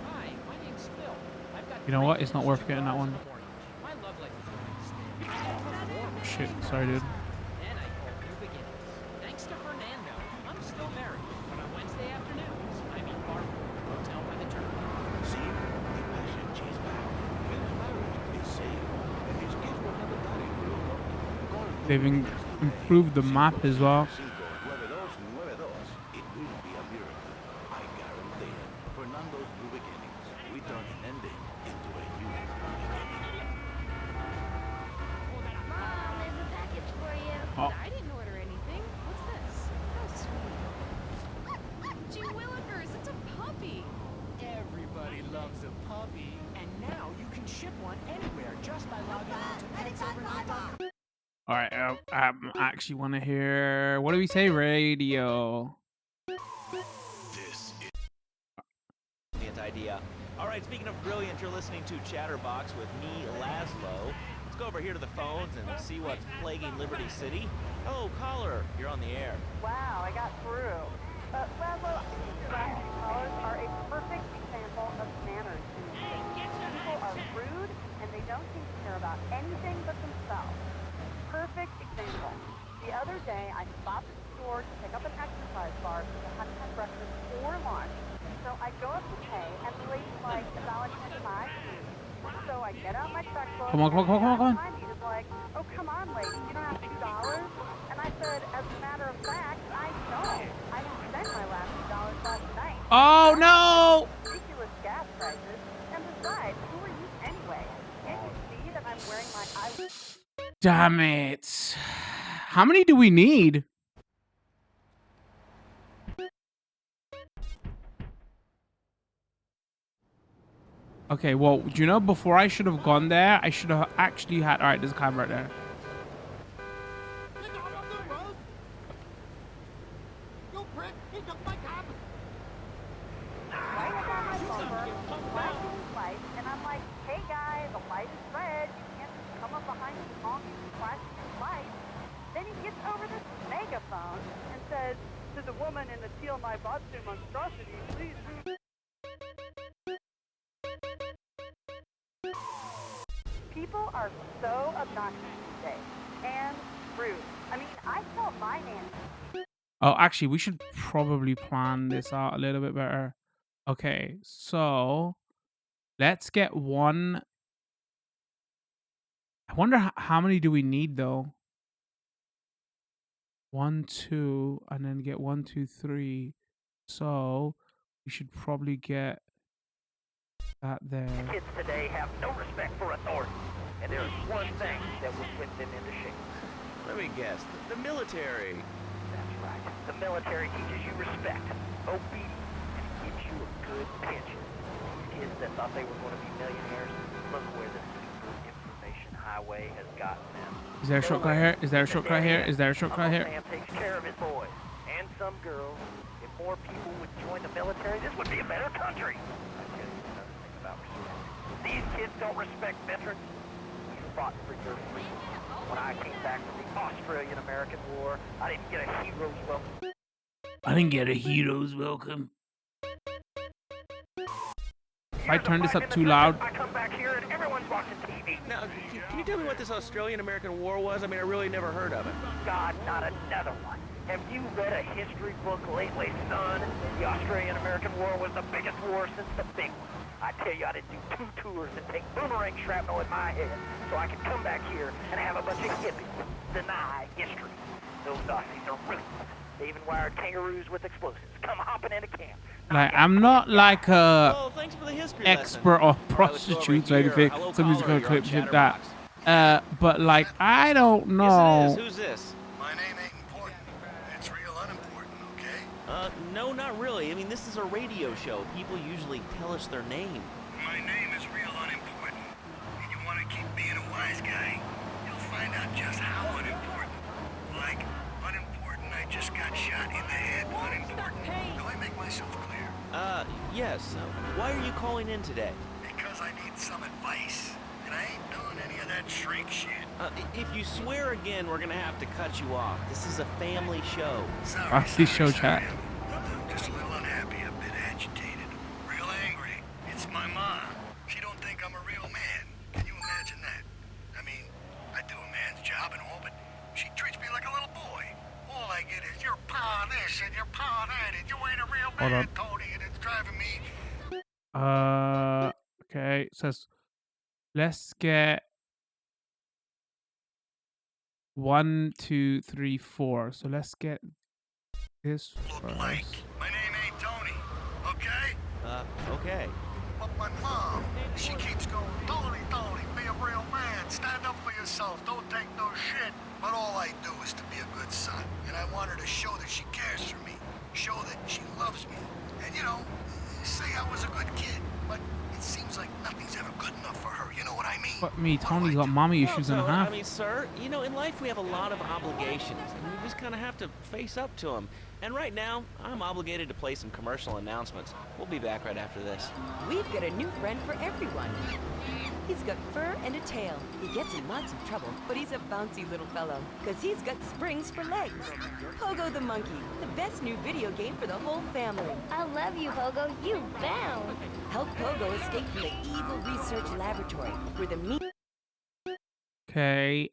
my name's Phil. I've got You know what? It's not worth getting that one. my love life is Shit, sorry, dude. Then I called New Beginnings. Thanks to Fernando, I'm still married. But on Wednesday afternoons, I meet Barbara, hotel by the Turk. See, the passion chased back. Phil's marriage is safe, and his kids will never die for your love. They've improved the map as well. 59292. It will be a miracle. I guarantee it. Fernando's New Beginnings. We turn an ending into a new beginning. Mom, there's a package for you. Oh. I didn't order anything. What's this? How sweet. Gee Willikers, it's a puppy. Everybody loves a puppy. And now you can ship one anywhere just by logging on to petsovernight.com. All right, I actually want to hear. What do we say? Radio. This is Brilliant idea. All right, speaking of brilliant, you're listening to Chatterbox with me, Laszlo. Let's go over here to the phones and see what's plaguing Liberty City. Hello, caller. You're on the air. Wow, I got through. Laszlo, I think your last two callers are a perfect example of manners in the city. People are rude, and they don't seem to care about anything but themselves. Perfect example. The other day, I stopped at the store to pick up an exercise bar because I hadn't had breakfast or lunch. So I go up to pay, and the lady's like, $1.25, please. So I get out my checkbook. Come on. And the is like, oh, come on, lady, you don't have $2? And I said, as a matter of fact, I don't. I didn't spend my last $2 last night. Oh no! Ridiculous gas prices. And besides, who are you anyway? Can't you see that I'm wearing my eyes? Damn it! How many do we need? Okay, well, do you know, before I should have gone there, I should have actually had... Alright, there's a cab right there. You prick! He took my cab! right up on my bumper, flashing his lights, and I'm like, hey guy, the light is red. You can't just come up behind me honking and flashing his lights. Then he gets over this megaphone and says, to the woman in the teal my botsu monstrosity, please move. People are so obnoxious these days and rude. I mean, I tell my nanny. Oh, actually, we should probably plan this out a little bit better. Okay, so let's get one. I wonder how many do we need though? 1, 2, and then get 1, 2, 3. So we should probably get that there. Kids today have no respect for authority, and there is one thing that will whip them into shape. Let me guess, the military. That's right. The military teaches you respect, obedience, and it gives you a good pension. These kids that thought they were going to be millionaires, look where the super information highway has gotten them. Is there a shortcut here? Is there a shortcut here? Is there a shortcut here? Sam takes care of his boys and some girls. If more people would join the military, this would be a better country. I tell you another thing about respect. These kids don't respect veterans. You fought for your freedom. When I came back from the Australian-American War, I didn't get a hero's welcome. I didn't get a hero's welcome. If I turn this up too loud. I come back here and everyone's watching TV. Now, can you tell me what this Australian-American War was? I mean, I really never heard of it. God, not another one. Have you read a history book lately, son? The Australian-American War was the biggest war since the big one. I tell you, I didn't do 2 tours and take boomerang shrapnel in my head so I could come back here and have a bunch of hippies deny history. Those Aussies are ruthless. They even wired kangaroos with explosives. Come hopping into camp. Like, I'm not like a Oh, thanks for the history expert on prostitutes or anything. Somebody's gonna clip shit that. But like, I don't Yes, it know. is. Who's this? My name ain't important. It's real unimportant, okay? No, not really. I mean, this is a radio show. People usually tell us their name. My name is real unimportant. And you want to keep being a wise guy, you'll find out just how unimportant. Like, unimportant, I just got shot in the head. Unimportant. Do I make myself clear? Yes. Why are you calling in today? Because I need some advice. And I ain't doing any of that shrink shit. If you swear again, we're gonna have to cut you off. This is a family show. I see show chat. I'm just a little unhappy, a bit agitated, real angry. It's my mom. She don't think I'm a real man. Can you imagine that? I mean, I do a man's job and all, but she treats me like a little boy. All I get is your pa this and your pa that, and you ain't a real man, Tony, and it's driving me. Okay. It says, let's get 1, 2, 3, 4. So let's get this first. My name ain't Tony, okay? Okay. But my mom, she keeps going, Tony, Tony, be a real man. Stand up for yourself. Don't take no shit. But all I do is to be a good son. And I want her to show that she cares for me. Show that she loves me. And, you know, say I was a good kid. But it seems like nothing's ever good enough for her. You know what I mean? But me, Tony's got mommy issues and a half. I mean, sir, you know, in life we have a lot of obligations, and we just kind of have to face up to them. And right now, I'm obligated to play some commercial announcements. We'll be back right after this. We've got a new friend for everyone. He's got fur and a tail. He gets in lots of trouble, but he's a bouncy little fellow, because he's got springs for legs. Pogo the Monkey, the best new video game for the whole family. I love you, Pogo. You bounce. Help Pogo escape from the evil research laboratory, where the meat... Okay,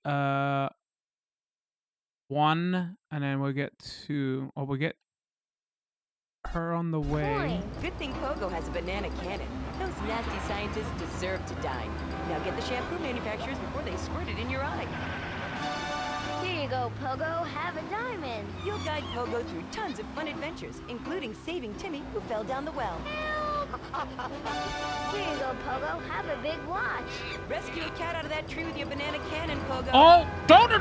1, and then we'll get 2. Or we'll get her on the way. Good thing Pogo has a banana cannon. Those nasty scientists deserve to die. Now get the shampoo manufacturers before they squirt it in your eye. Here you go, Pogo. Have a diamond. You'll guide Pogo through tons of fun adventures, including saving Timmy, who fell down the well. Here you go, Pogo. Have a big watch. Rescue a cat out of that tree with your banana cannon, Pogo. Oh, don't.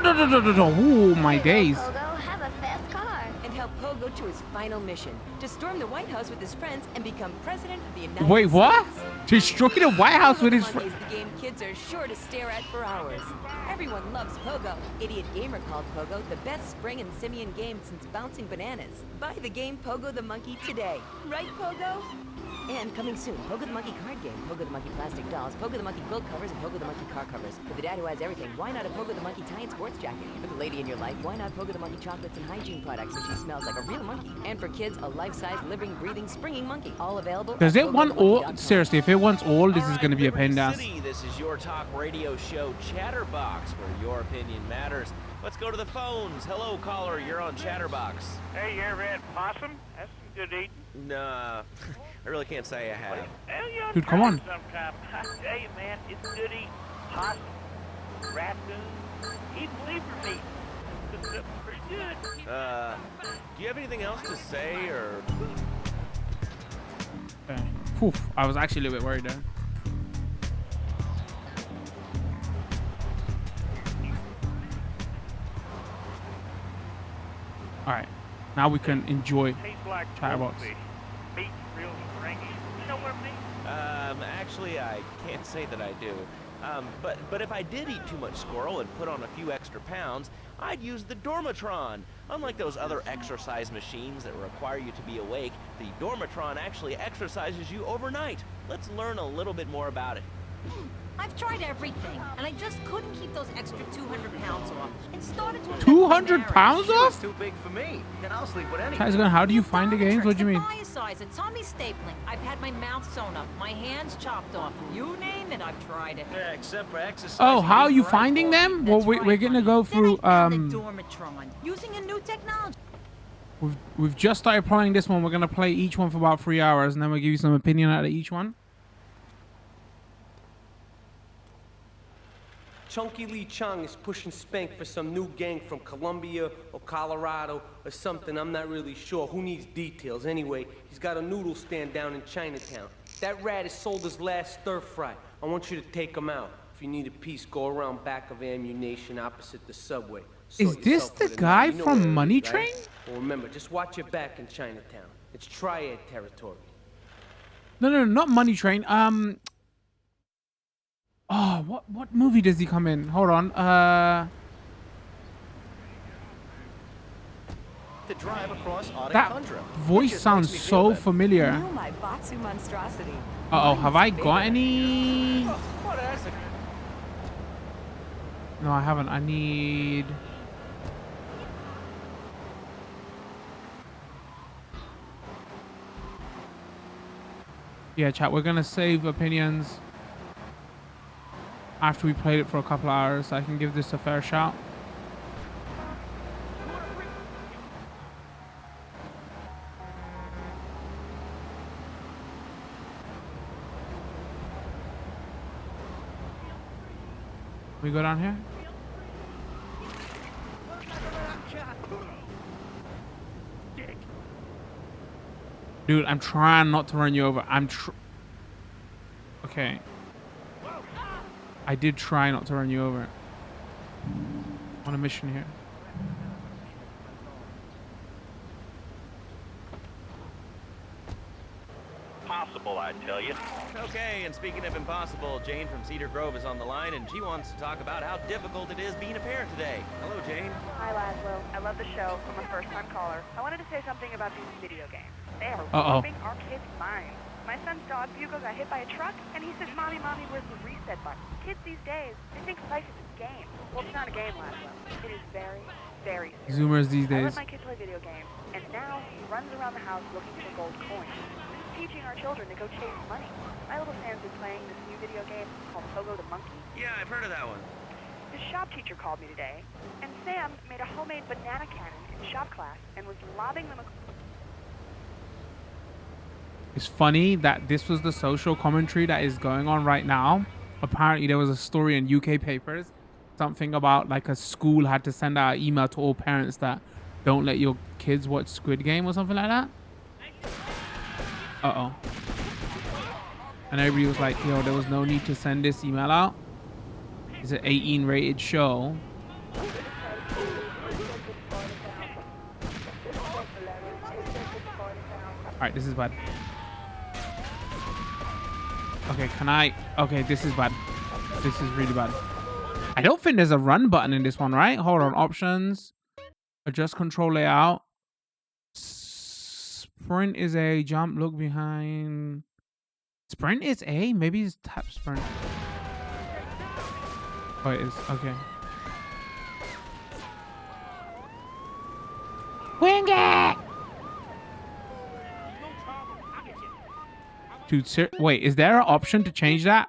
Ooh, my days. Pogo, have a fast car. And help Pogo to his final mission, to storm the White House with his friends and become president of the United States. Wait, what? Destroy the White House with his friends. The game kids are sure to stare at for hours. Everyone loves Pogo. Idiot Gamer called Pogo the best spring and simian game since bouncing bananas. Buy the game Pogo the Monkey today. Right, Pogo? And coming soon, Pogo the Monkey card game, Pogo the Monkey plastic dolls, Pogo the Monkey quilt covers, and Pogo the Monkey car covers. For the dad who has everything, why not a Pogo the Monkey tie and sports jacket? For the lady in your life, why not Pogo the Monkey chocolates and hygiene products so she smells like a real monkey? And for kids, a life-size, living, breathing, springing monkey. All available. Does it want all? Seriously, if it wants all, this is going to be a pain in the ass. This is your talk radio show Chatterbox, where your opinion matters. Let's go to the phones. Hello, caller. You're on Chatterbox. Hey, you ever had possum? That's some good eating. Nah, I really can't say I have. Hell, you ought to Dude, come try on. it sometime. I tell you, man, it's good eating. Possum, raccoon, even lever meat. It's pretty good. Do you have anything else to say, or? Okay. Whew, I was actually a little bit worried there. All right, now we can enjoy Tastes like Chatterbox. goldfish. Meat's real stringy. You know what I mean? Actually, I can't say that I do. But if I did eat too much squirrel and put on a few extra pounds, I'd use the Dormatron. Unlike those other exercise machines that require you to be awake, the Dormatron actually exercises you overnight. Let's learn a little bit more about it. I've tried everything, and I just couldn't keep those extra 200 pounds off. It started to affect 200 my pounds marriage. off? Too big for me. Then I'll sleep with anyone. Guys, how do you find the games? What do you mean? Size, a tummy stapling. I've had my mouth sewn up, my hands chopped off. You name it, I've tried it. Yeah, except for exercise. Oh, how are you finding them? Well, we're gonna go through. The Dormatron, using a new technology. We've just started playing this one. We're gonna play each one for about 3 hours, and then we'll give you some opinion out of each one. Chunky Lee Chong is pushing Spank for some new gang from Colombia or Colorado or something. I'm not really sure. Who needs details? Anyway, he's got a noodle stand down in Chinatown. That rat has sold his last stir fry. I want you to take him out. If you need a piece, go around back of ammunition opposite the subway. Is this the guy from Money Train? Well, remember, just watch your back in Chinatown. It's triad territory. No, not Money Train. Oh, what movie does he come in? Hold on. To drive across That voice sounds so familiar. You know my Batsu monstrosity. Uh oh, have I got any? No, I haven't. I need. Yeah, chat. We're gonna save opinions after we played it for a couple of hours, so I can give this a fair shot. We go down here? Dude, I'm trying not to run you over. Okay. I did try not to run you over. On a mission here. Possible, I tell you. Okay, and speaking of impossible, Jane from Cedar Grove is on the line, and she wants to talk about how difficult it is being a parent today. Hello, Jane. Hi, Laszlo. I love the show. I'm a first-time caller. I wanted to say something about these video games. They are warping our kids' minds. My son's dog, Hugo, got hit by a truck, and he says, Mommy, where's the reset button? Kids these days, they think life is a game. Well, it's not a game, Laszlo. It is very, very serious. Zoomers these I days. let my kid play video games, and now he runs around the house looking for gold coins. This is teaching our children to go chase money. My little Sam's been playing this new video game called Pogo the Monkey. Yeah, I've heard of that one. His shop teacher called me today, and Sam made a homemade banana cannon in shop class and was lobbing them. It's funny that this was the social commentary that is going on right now. Apparently, there was a story in UK papers, something about like a school had to send out an email to all parents that don't let your kids watch Squid Game or something like that. Uh-oh. And everybody was like, yo, there was no need to send this email out. It's an 18 rated show. All right, this is bad. Okay, okay, this is bad. This is really bad. I don't think there's a run button in this one, right? Hold on, options. Adjust control layout. Sprint is a jump, look behind. Sprint is A? Maybe it's tap sprint. Oh, it is. Okay. Wing it! Dude, wait, is there an option to change that?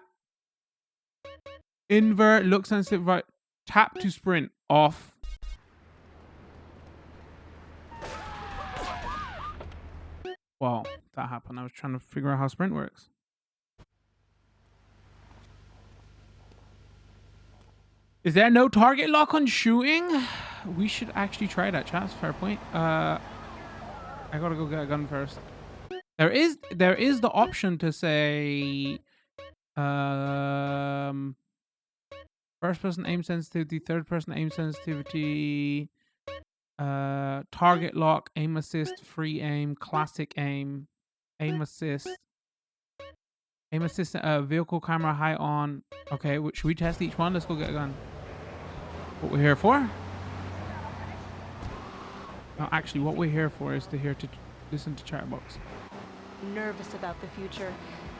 Invert, look sensitive, right? Tap to sprint, off. Well, that happened. I was trying to figure out how sprint works. Is there no target lock on shooting? We should actually try that, chat. Fair point. I gotta go get a gun first. There is the option to say first person aim sensitivity, third person aim sensitivity, target lock, aim assist, free aim, classic aim, aim assist, vehicle camera high on. Okay, should we test each one? Let's go get a gun. What we're here for? No, actually, what we're here for is to listen to Chatterbox. Nervous about the future.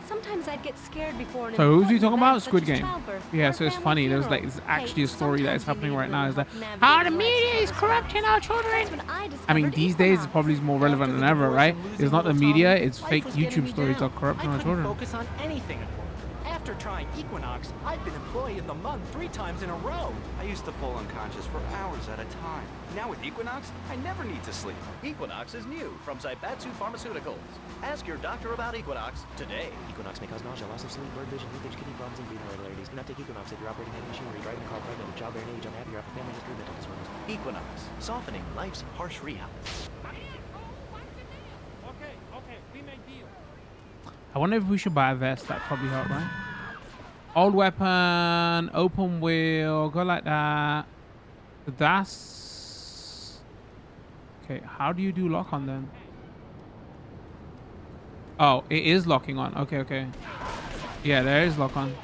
Sometimes I'd get scared before. So who's he talking about? Squid Game. Yeah, so it's funny. There's like it's actually a story that is happening right now. Is that how the media is corrupting our children? I mean, these days it's probably more relevant than ever, right? It's not the media; it's fake YouTube stories that are corrupting our children. Focus on anything at work. After trying Equinox, I've been Employee of the Month 3 times in a row. I used to fall unconscious for hours at a time. Now with Equinox, I never need to sleep. Equinox is new from Zaibatsu Pharmaceuticals. Ask your doctor about Equinox today. Equinox may cause nausea, loss of sleep, blurred vision, leakage, kidney problems, and breathing irregularities. Do not take Equinox if you're operating heavy machinery, driving a car pregnant, with childbearing age, unhappy, or have a family history of mental disorders. Equinox, softening life's harsh reality. Okay, we make deal. I wonder if we should buy a vest. That probably help, right? Old weapon, open wheel, go like that. That's okay. How do you do lock on then? Oh, it is locking on. Okay. Yeah, there is lock on.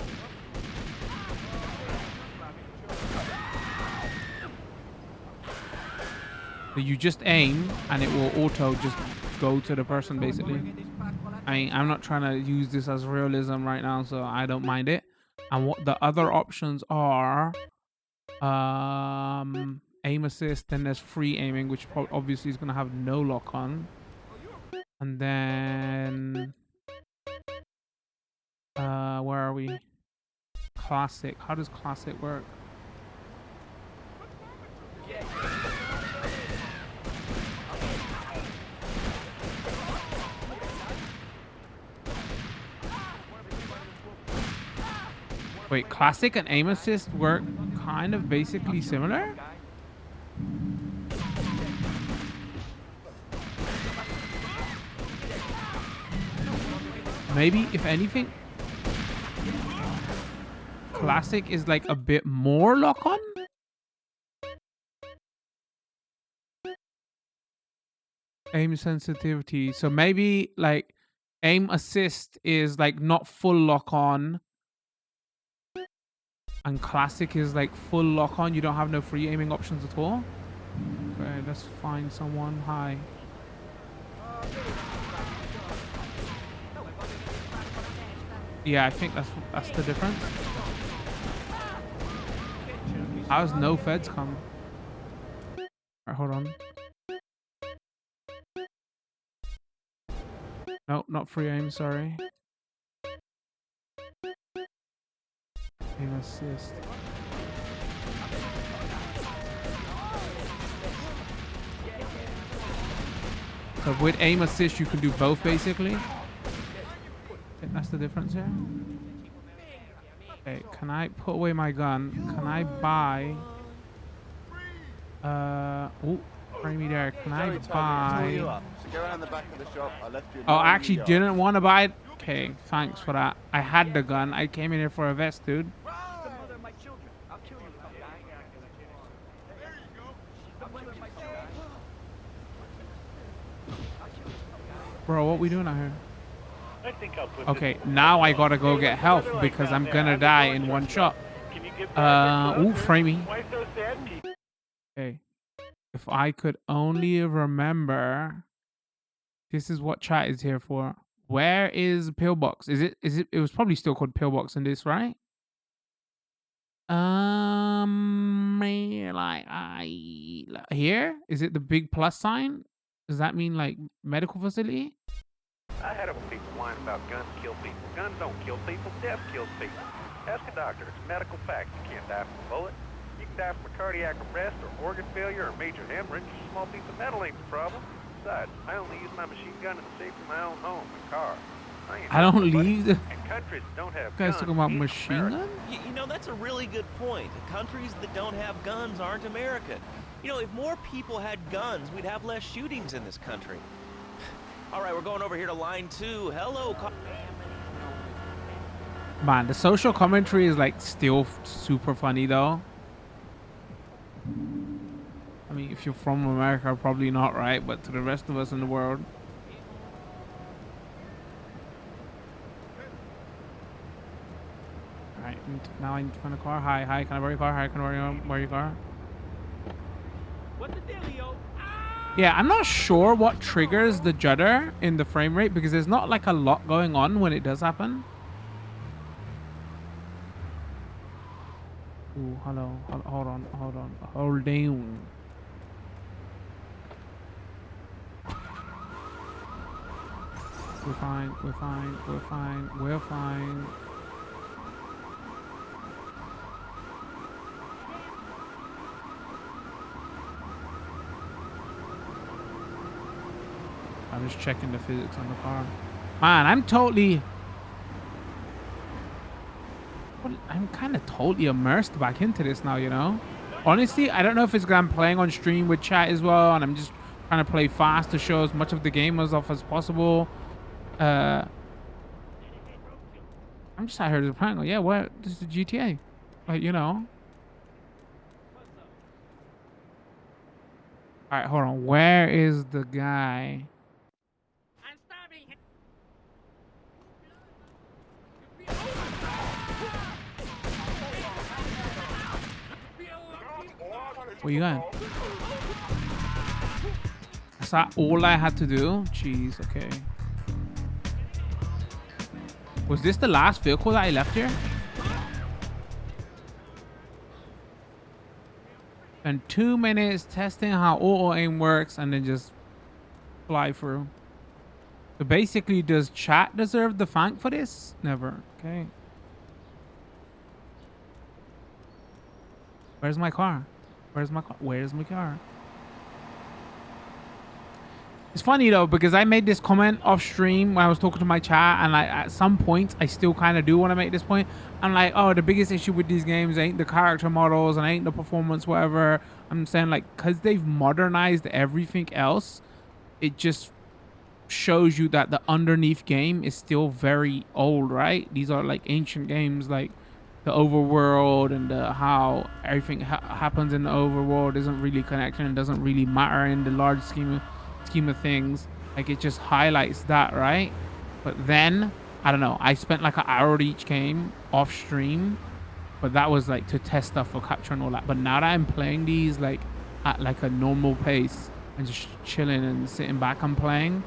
So you just aim and it will auto just go to the person basically. I mean, I'm not trying to use this as realism right now, so I don't mind it. And what the other options are, aim assist, then there's free aiming, which obviously is going to have no lock on. And then, where are we? Classic. How does classic work? Wait, classic and aim assist work kind of basically similar? Maybe, if anything, classic is like a bit more lock on? Aim sensitivity. So maybe like aim assist is like not full lock on. And classic is like full lock on. You don't have no free aiming options at all. Okay, let's find someone. Hi. Yeah, I think that's the difference. How's no feds come? Alright, hold on. No, not free aim, sorry. Aim assist. So with aim assist you can do both basically. That's the difference here. Okay, can I put away my gun? Can I buy oh, bring me there. Can I buy oh, I actually didn't want to buy it. Okay, thanks for that. I had the gun. I came in here for a vest, dude. Bro, what we doing out here? Okay, now I gotta go get health because I'm gonna die in one shot. Ooh, framey. Okay. If I could only remember. This is what chat is here for. Where is Pillbox? It was probably still called Pillbox in this, right? Here? Is it the big plus sign? Does that mean like medical facility? I had it when people whine about guns kill people. Guns don't kill people, death kills people. Ask a doctor, it's a medical fact. You can't die from a bullet. You can die from a cardiac arrest or organ failure or major hemorrhage. A small piece of metal ain't the problem. Besides, I only use my machine gun in the safety of my own home and car. I don't leave the... And countries that don't have You guys guns talking about ain't machine America. gun? You know, that's a really good point. Countries that don't have guns aren't America. You know, if more people had guns, we'd have less shootings in this country. All right, we're going over here to line 2. Hello. Man, the social commentary is like still super funny though. I mean, if you're from America, probably not, right? But to the rest of us in the world. Alright, now I need to find a car. Hi, can I borrow your car? Hi, can I borrow your car? What the dealio? Yeah, I'm not sure what triggers the judder in the frame rate because there's not like a lot going on when it does happen. Ooh, hello. Hold on. Hold down. We're fine. I'm just checking the physics on the car. Man, I'm kind of totally immersed back into this now, you know? Honestly, I don't know if it's because I'm playing on stream with chat as well, and I'm just trying to play fast to show as much of the game as possible. I'm just out here to playing. Yeah, what? This is GTA. Like, you know. Alright, hold on. Where is the guy? Where you going? Is that all I had to do? Jeez, okay. Was this the last vehicle that I left here? And 2 minutes testing how auto aim works and then just fly through. So basically, does chat deserve the thank for this? Never. Okay. Where's my car? Where's my car? It's funny though, because I made this comment off stream when I was talking to my chat, and like at some points I still kind of do want to make this point. I'm like, oh, the biggest issue with these games ain't the character models and ain't the performance, whatever. I'm saying like, because they've modernized everything else, it just shows you that the underneath game is still very old, right? These are like ancient games, like the overworld and how everything happens in the overworld isn't really connected and doesn't really matter in the large scheme of things. Like, it just highlights that, right? But then I don't know, I spent like an hour at each game off stream, but that was like to test stuff for capture and all that. But now that I'm playing these like at like a normal pace and just chilling and sitting back and playing,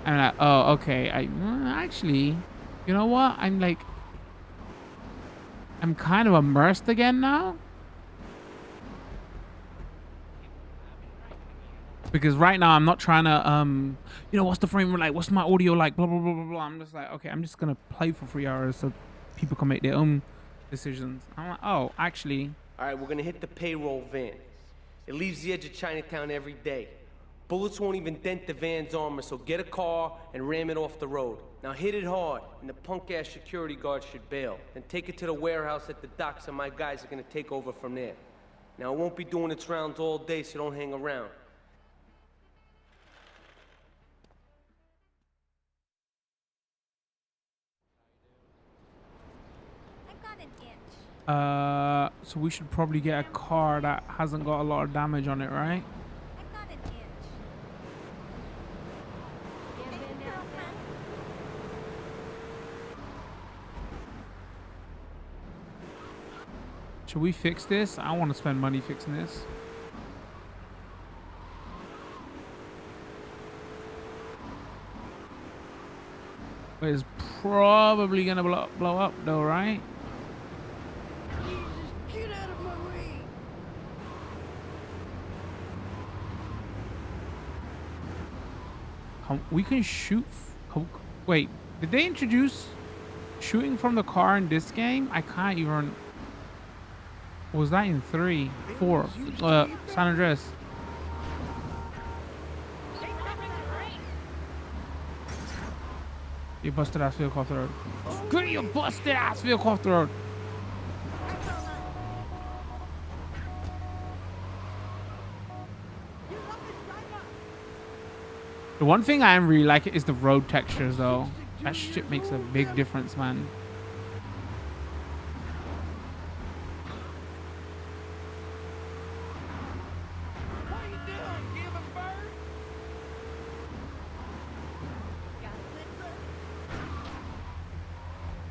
I'm like, oh, okay, actually, you know what, I'm kind of immersed again now. Because right now I'm not trying to, you know, what's the frame rate like? What's my audio like? Blah, blah, blah, blah, blah. I'm just like, okay, I'm just going to play for 3 hours so people can make their own decisions. I'm like, oh, actually. All right, we're going to hit the payroll van. It leaves the edge of Chinatown every day. Bullets won't even dent the van's armor, so get a car and ram it off the road. Now hit it hard, and the punk-ass security guard should bail. Then take it to the warehouse at the docks, and my guys are gonna take over from there. Now it won't be doing its rounds all day, so don't hang around. So we should probably get a car that hasn't got a lot of damage on it, right? Should we fix this? I want to spend money fixing this. But it's probably gonna blow up though, right? Get out of my way! We can shoot. Wait, did they introduce shooting from the car in this game? I can't even. Was that in 3, 4? San Andreas. You busted ass vehicle off the road. Good, you busted ass vehicle off the road. The one thing I am really liking is the road textures, though. That shit makes a big difference, man.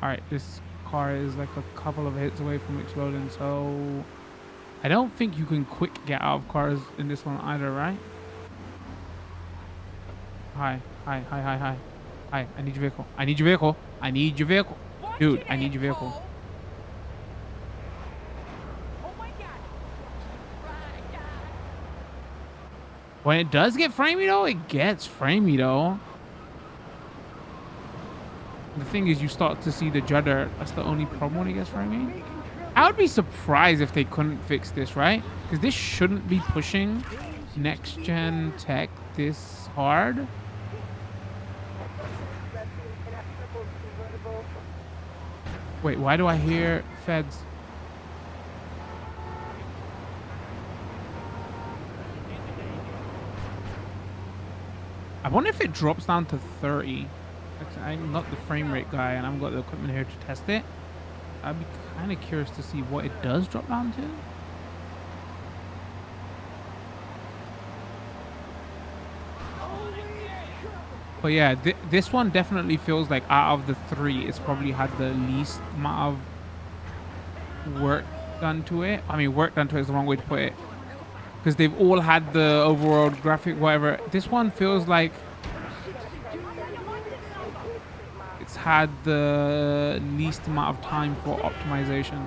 Alright, this car is like a couple of hits away from exploding, so I don't think you can quick get out of cars in this one either, right? Hi, I need your vehicle. I need your vehicle. I need your vehicle. Dude, I need your vehicle. When it does get framey though, it gets framey though. The thing is, you start to see the judder. That's the only problem when it gets framey. I would be surprised if they couldn't fix this, right? Because this shouldn't be pushing next gen tech this hard. Wait, why do I hear feds? I wonder if it drops down to 30. I'm not the frame rate guy, and I've got the equipment here to test it. I'd be kind of curious to see what it does drop down to. But yeah, this one definitely feels like out of the 3, it's probably had the least amount of work done to it. I mean, work done to it is the wrong way to put it, because they've all had the overall graphic, whatever. This one feels like it's had the least amount of time for optimization.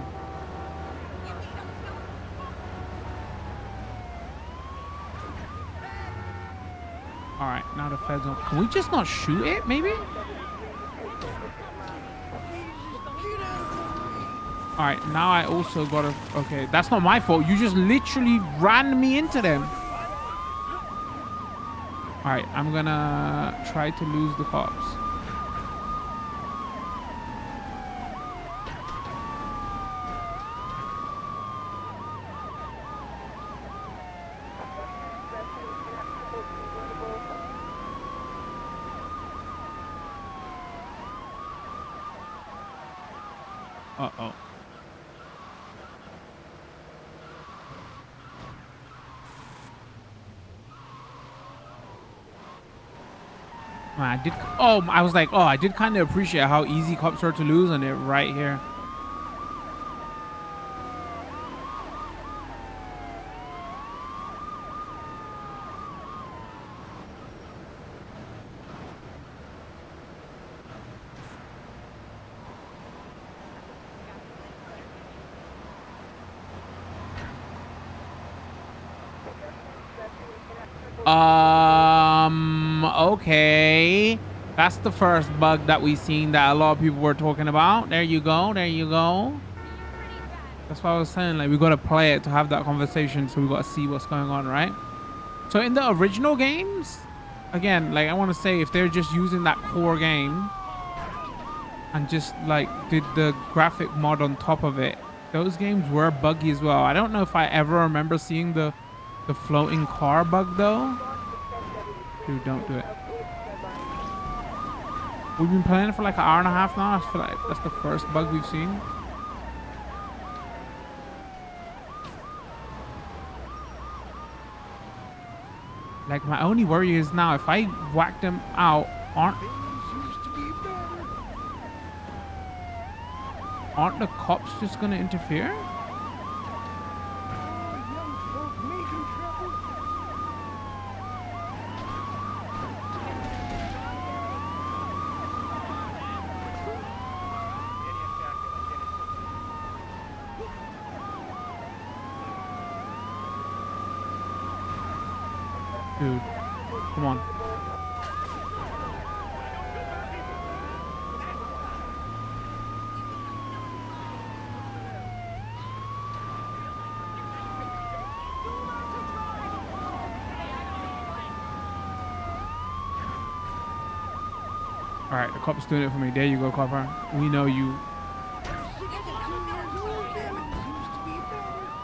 All right, now the feds on. Can we just not shoot it, maybe? All right, now I also gotta. Okay, that's not my fault. You just literally ran me into them. All right, I'm gonna try to lose the cops. Uh-oh. I did. Oh, I was like, oh, I did kind of appreciate how easy cops are to lose on it right here. Okay. That's the first bug that we've seen that a lot of people were talking about. There you go. There you go. That's what I was saying. Like, we got to play it to have that conversation. So we got to see what's going on, right? So in the original games, again, like, I want to say if they're just using that core game and just like did the graphic mod on top of it, those games were buggy as well. I don't know if I ever remember seeing the floating car bug though. Dude, don't do it. We've been playing it for like an hour and a half now. I feel like that's the first bug we've seen. Like, my only worry is now if I whack them out, aren't the cops just gonna interfere? Dude, come on. All right, the cop's doing it for me. There you go, copper. We know you.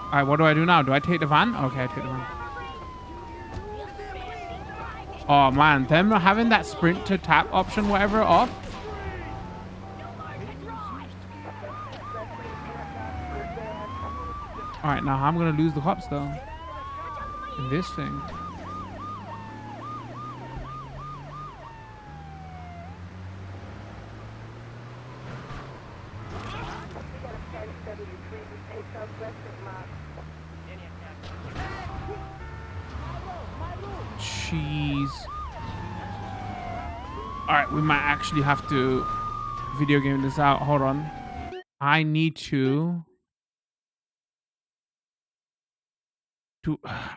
All right, what do I do now? Do I take the van? Okay, I take the van. Oh man, them not having that sprint to tap option, whatever, off. All right, now I'm gonna lose the cops though. In this thing. Jeez. Alright, we might actually have to video game this out. Hold on. I need to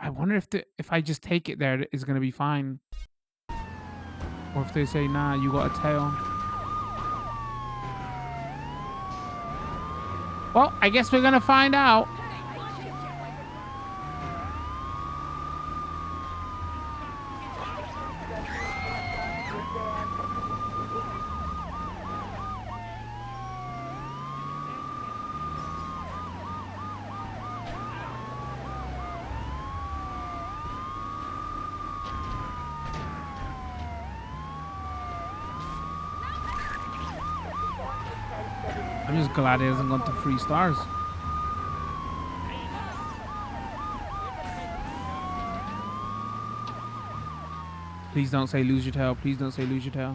I wonder if I just take it there, it's gonna be fine. Or if they say, nah, you got a tail. Well, I guess we're gonna find out. I'm just glad he hasn't gone to 3 stars. Please don't say lose your tail. Please don't say lose your tail.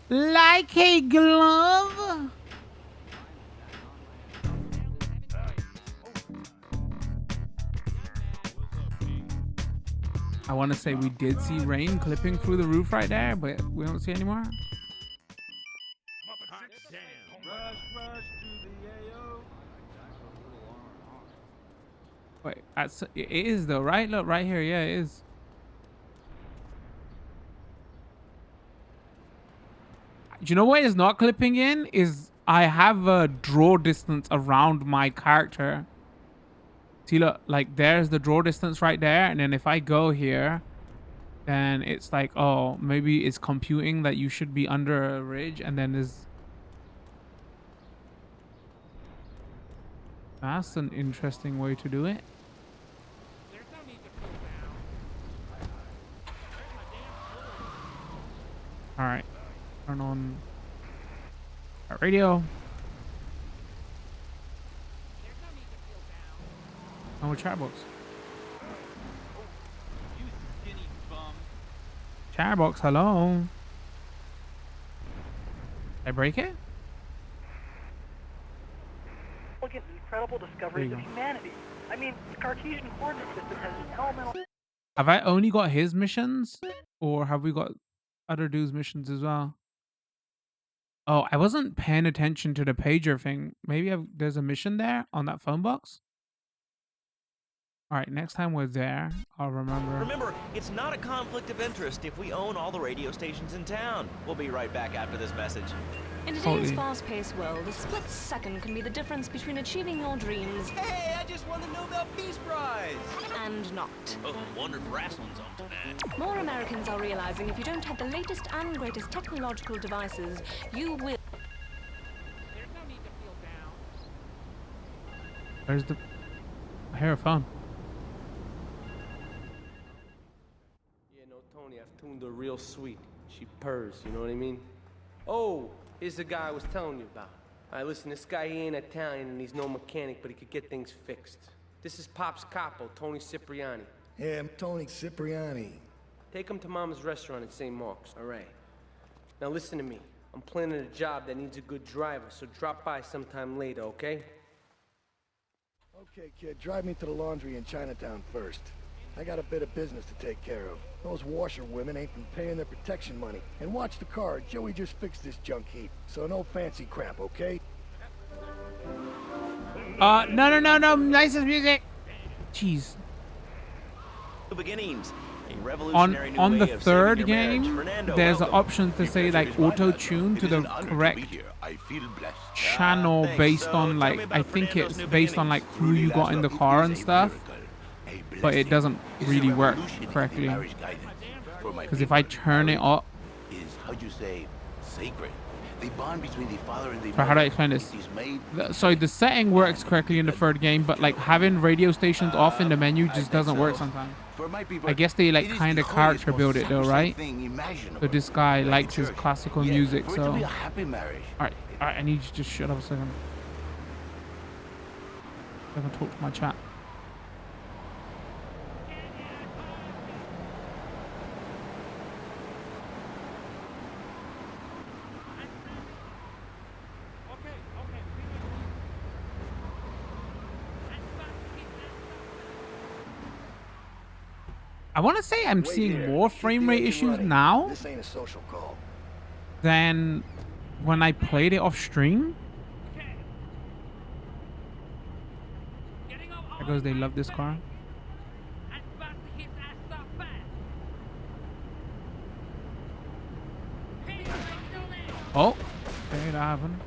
Like a glove. I want to say we did see rain clipping through the roof right there, but we don't see anymore. Wait, it is though, right? Look, right here. Yeah, it is. Do you know what is not clipping in? Is I have a draw distance around my character. See, look, like there's the draw distance right there. And then if I go here, then it's like, oh, maybe it's computing that you should be under a ridge. And then there's... That's an interesting way to do it. All right. Turn on our radio. Oh, Chatterbox. Chatterbox, hello. Did I break it? Look at incredible discoveries of humanity. I mean, the Cartesian coordinate system has an elemental... Have I only got his missions? Or have we got other dudes' missions as well? Oh, I wasn't paying attention to the pager thing. Maybe there's a mission there on that phone box? All right, next time we're there, I'll remember. Remember, it's not a conflict of interest if we own all the radio stations in town. We'll be right back after this message. In today's fast-paced world, a split second can be the difference between achieving your dreams... Hey, I just won the Nobel Peace Prize! ...and not. Oh, wonder if wrestling's on tonight. More Americans are realizing if you don't have the latest and greatest technological devices, you will... There's no need to feel down. Where's the... I hear a phone. Yeah, no, Tony, I've tuned her real sweet. She purrs, you know what I mean? Oh, here's the guy I was telling you about. All right, listen, this guy, he ain't Italian and he's no mechanic, but he could get things fixed. This is Pop's capo, Tony Cipriani. Yeah, I'm Tony Cipriani. Take him to Mama's restaurant at St. Mark's, all right? Now listen to me. I'm planning a job that needs a good driver, so drop by sometime later, okay? Okay, kid, drive me to the laundry in Chinatown first. I got a bit of business to take care of. Those washerwomen ain't been paying their protection money. And watch the car, Joey just fixed this junk heap. So no fancy crap, okay? No, nicest music. Jeez. Beginnings. A revolutionary new On way the of third saving your marriage. game, Fernando, there's an welcome. option to say like auto tune to the correct channel based on like I think it's based on like who you got in the car and stuff, but it doesn't really work correctly. Because if I turn it up, is how you say sacred. The bond between the father and the or how do I explain this? Sorry, the setting works correctly in the third game, but like having radio stations off in the menu just doesn't work sometimes. I guess they like kind of character build it though, right? So this guy likes his classical music, so. Alright, I need you to just shut up a second. I haven't talked to my chat. I want to say I'm seeing more frame rate issues now than when I played it off stream. Because they love this car. Oh, okay, that happened.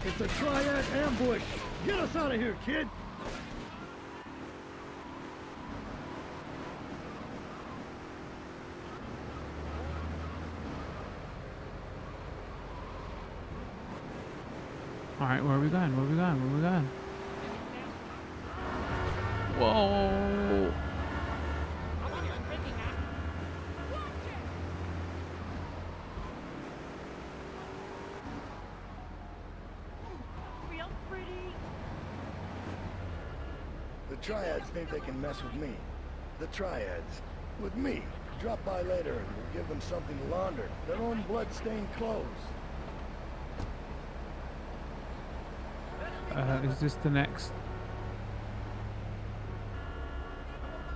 It's a triad ambush. Get us out of here, kid. All right, where are we going? Where are we going? Where are we going? Whoa. The Triads think they can mess with me. The Triads. With me. Drop by later and we'll give them something to launder. Their own blood-stained clothes. Is this the next?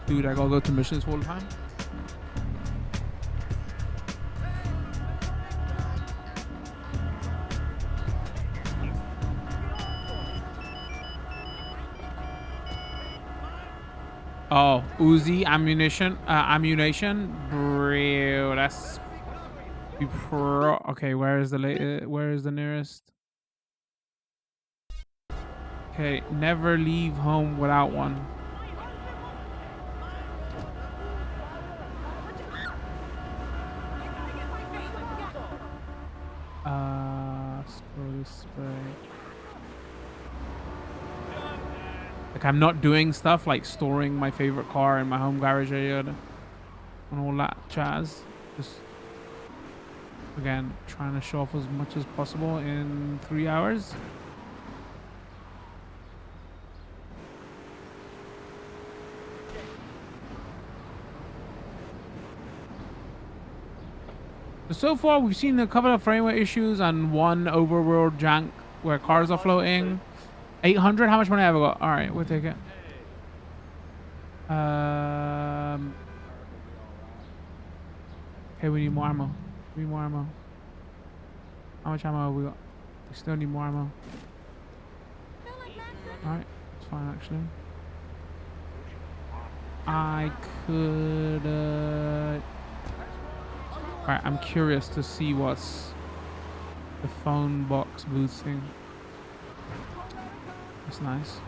Dude, I gotta go to missions all the time. Oh, Uzi ammunition, bro. That's okay. Where is the where is the nearest? Okay, never leave home without one. Scroll spray. Like I'm not doing stuff like storing my favorite car in my home garage area and all that jazz. Just again trying to show off as much as possible in 3 hours. So far, we've seen a couple of frame rate issues and one overworld jank where cars are floating. 800. How much money have I got? All right, we'll take it. Okay, we need more ammo. We need more ammo. How much ammo have we got? We still need more ammo. All right, it's fine actually. I could. Alright, I'm curious to see what's the phone box booth thing. That's nice.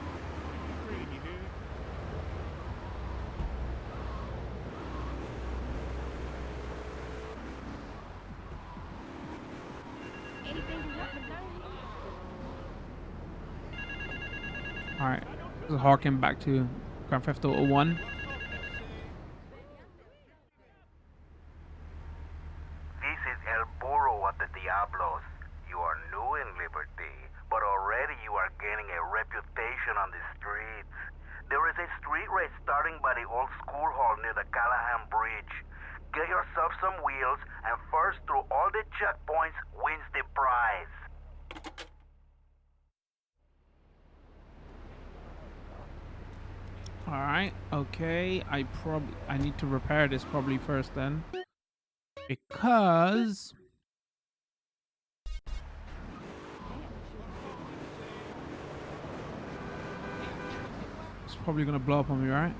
Alright, this is harking back to Grand Theft Auto 1. You are new in Liberty, but already you are gaining a reputation on the streets. There is a street race starting by the old school hall near the Callahan Bridge. Get yourself some wheels, and first through all the checkpoints wins the prize. right. Okay. I need to repair this probably first then, because it's probably gonna blow up on me, right?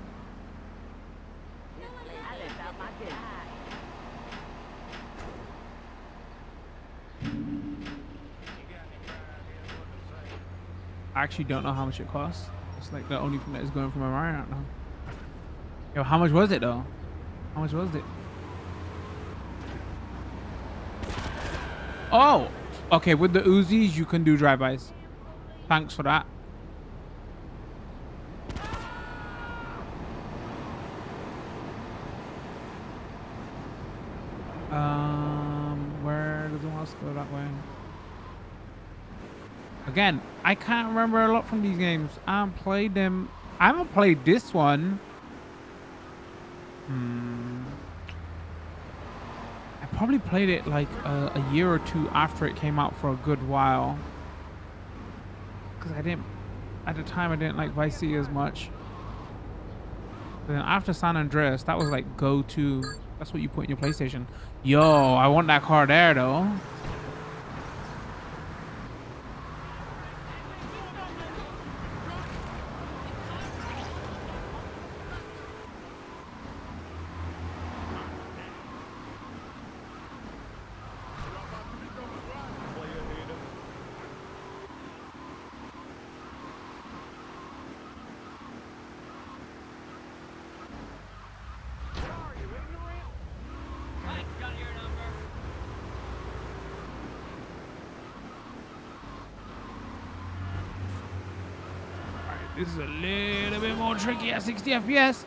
I actually don't know how much it costs. It's like the only thing that is going through my mind right now. Yo, how much was it though? How much was it? Oh, okay. With the Uzis, you can do drive-bys. Thanks for that. Where does it want us to go that way? Again, I can't remember a lot from these games. I haven't played them. I haven't played this one. I probably played it like a year or two after it came out for a good while. Because at the time, I didn't like Vice City as much. But then after San Andreas, that was like go-to. That's what you put in your PlayStation. Yo, I want that car there though. This is a little bit more tricky at 60 FPS.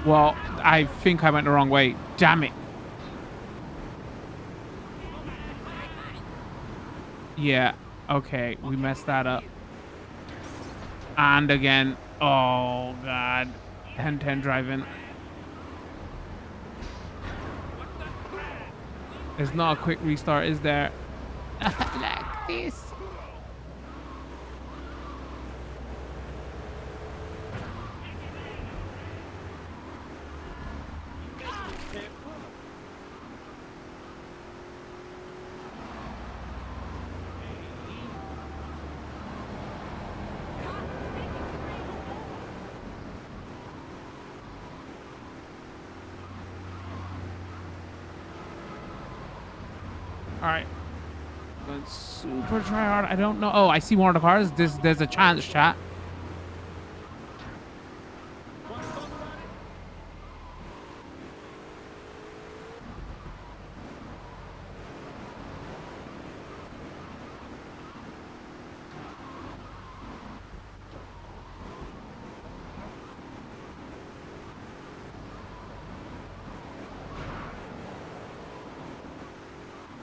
Well, I think I went the wrong way. Damn it. Yeah. Okay, we messed that up. And again. Oh, God. 10-10 driving. There's not a quick restart, is there? Like this. All right. Let's super try hard. I don't know. Oh, I see one of the cars. There's a chance, chat.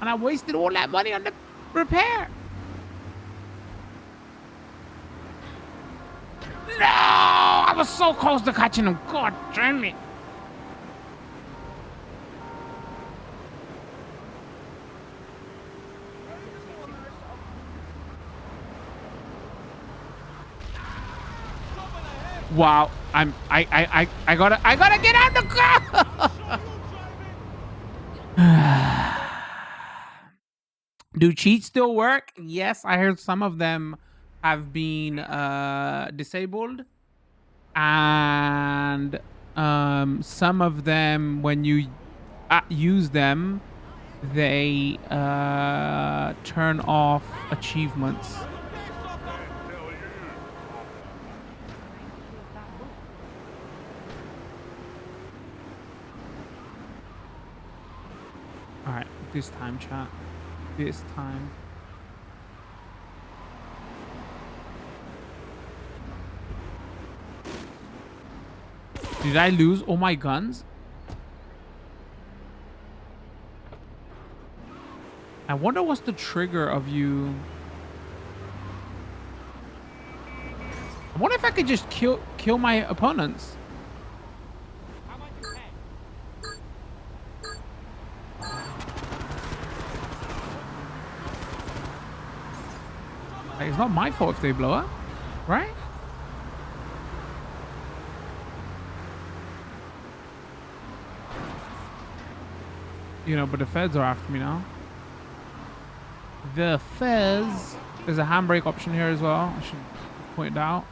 And I wasted all that money on the repair. No! I was so close to catching him. God damn it. Wow. I gotta get out the car. Do cheats still work? Yes, I heard some of them have been disabled, and some of them, when you use them, they turn off achievements. All right, this time, chat. This time. Did I lose all my guns? I wonder what's the trigger of you. I wonder if I could just kill my opponents. not my fault if they blow up, right? You know, but the feds are after me now. The feds. There's a handbrake option here as well. I should point it out.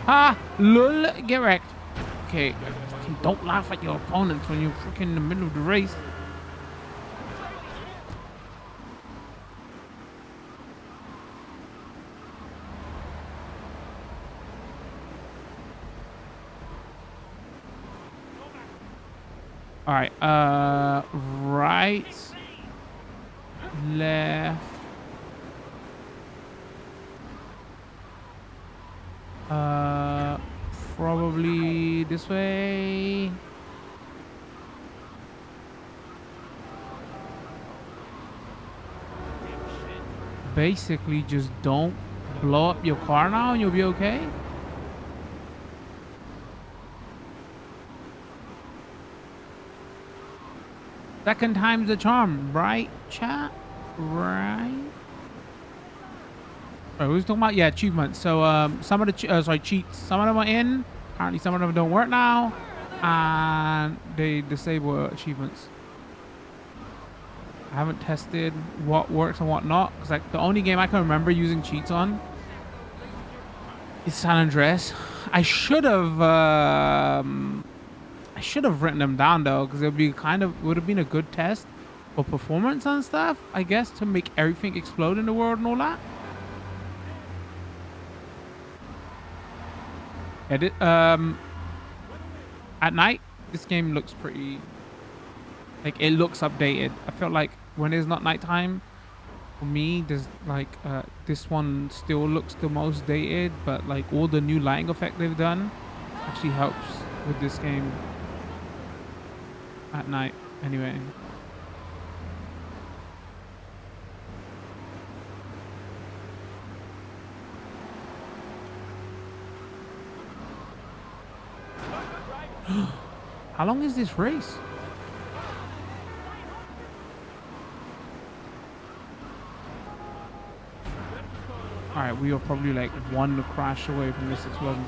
Ah, lol, get wrecked. Okay, fucking don't laugh at your opponents when you're freaking in the middle of the race. All right, right, left, probably this way. Basically, just don't blow up your car now and you'll be okay. Second time's the charm, right, chat? Right. Oh, who's talking about? Yeah, achievements. So, some of the cheats. Some of them are in. Apparently, some of them don't work now, and they disable achievements. I haven't tested what works and what not, because like the only game I can remember using cheats on is San Andreas. I should have written them down though, because it would have been a good test for performance and stuff, I guess, to make everything explode in the world and all that. Edit. At night, this game looks pretty. Like it looks updated. I feel like when it's not nighttime, for me, there's like this one still looks the most dated, but like all the new lighting effect they've done actually helps with this game at night. Anyway. How long is this race? Alright, we are probably like one crash away from this explosion.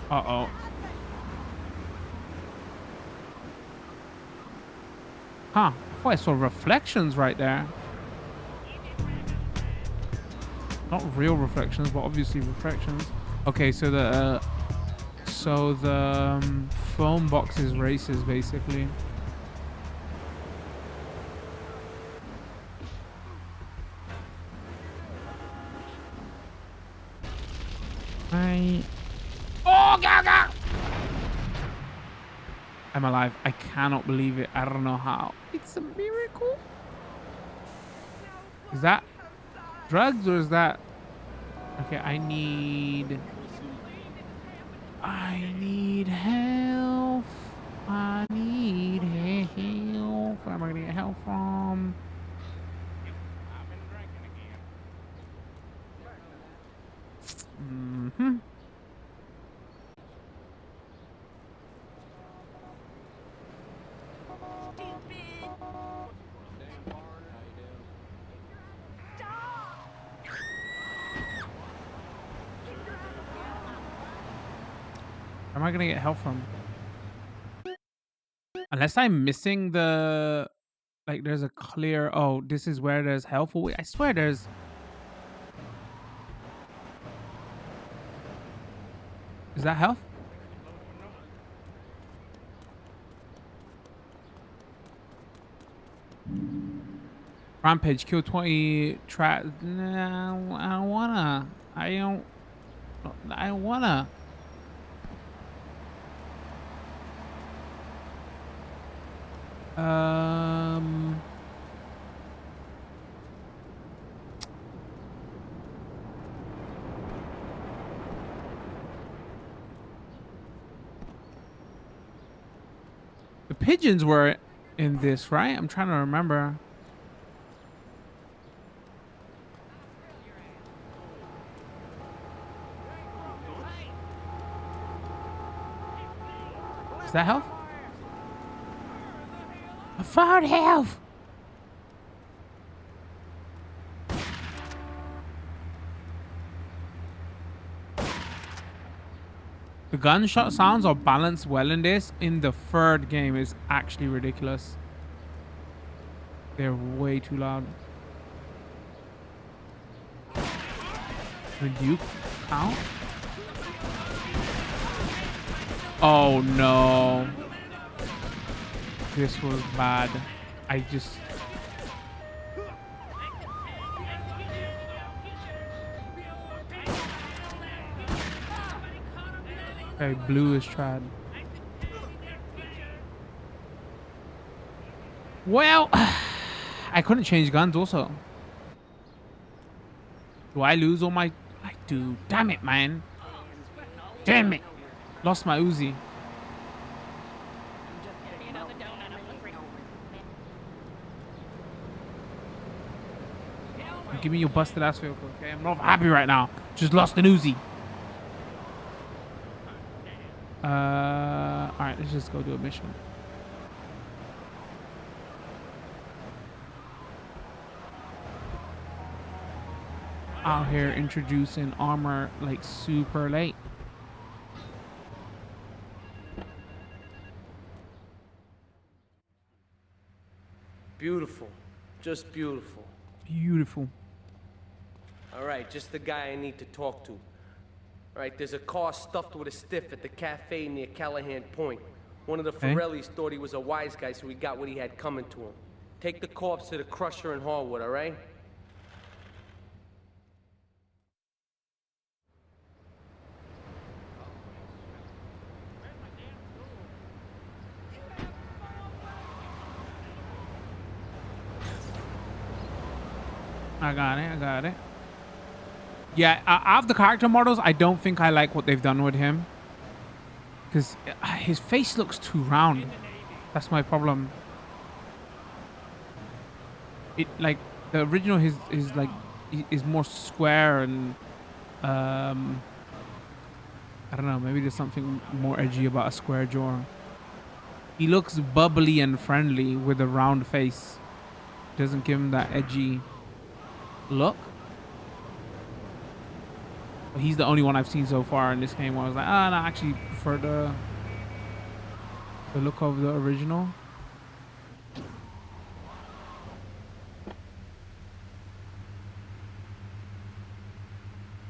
Uh-oh. Huh. I thought I saw reflections right there. Not real reflections, but obviously reflections. Okay, so the phone box is races, basically. Oh, God. I'm alive. I cannot believe it. I don't know how. It's a miracle. Is that drugs or is that... Okay, I need health. I need health. Where am I gonna get health from? Mm-hmm. Where am I gonna get help from? Unless I'm missing the... Like, there's a clear... Oh, this is where there's health. Oh, wait, I swear there's... Is that health? Rampage, kill 20 trap. No, I don't wanna. I don't wanna. The pigeons were in this, right? I'm trying to remember. Is that health? I found health. The gunshot sounds are balanced well in this. In the third game is actually ridiculous. They're way too loud. Did you count? Oh no. This was bad. I just... Okay, blue is tried. Well, I couldn't change guns also. Do I lose all my... I do. Damn it, man. Damn it. Lost my Uzi. Give me your busted ass vehicle, okay? I'm not happy right now. Just lost an Uzi. Alright, let's just go do a mission. Out here introducing armor like super late. Beautiful. Just beautiful. Beautiful. All right, just the guy I need to talk to. All right, there's a car stuffed with a stiff at the cafe near Callahan Point. One of the Forellis thought he was a wise guy, so he got what he had coming to him. Take the corpse to the crusher in Harwood, all right? I got it. Yeah, out of the character models, I don't think I like what they've done with him. Because his face looks too round. That's my problem. It, like, the original is more square and, I don't know, maybe there's something more edgy about a square jaw. He looks bubbly and friendly with a round face. Doesn't give him that edgy look. But he's the only one I've seen so far in this game where I was like, no, I actually prefer the look of the original.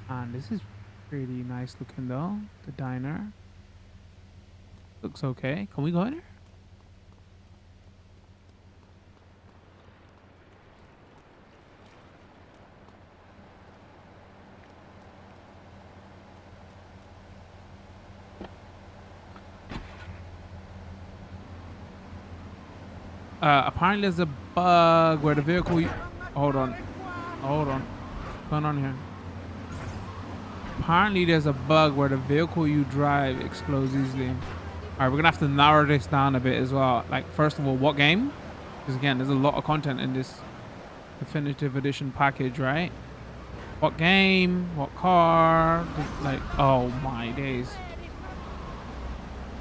And this is pretty nice looking though. The diner looks okay. Can we go in there? Apparently there's a bug where the vehicle... Hold on. What's going on here? Apparently there's a bug where the vehicle you drive explodes easily. Alright, we're gonna have to narrow this down a bit as well. Like, first of all, what game? Because again, there's a lot of content in this definitive edition package, right? What game? What car? Like, oh my days.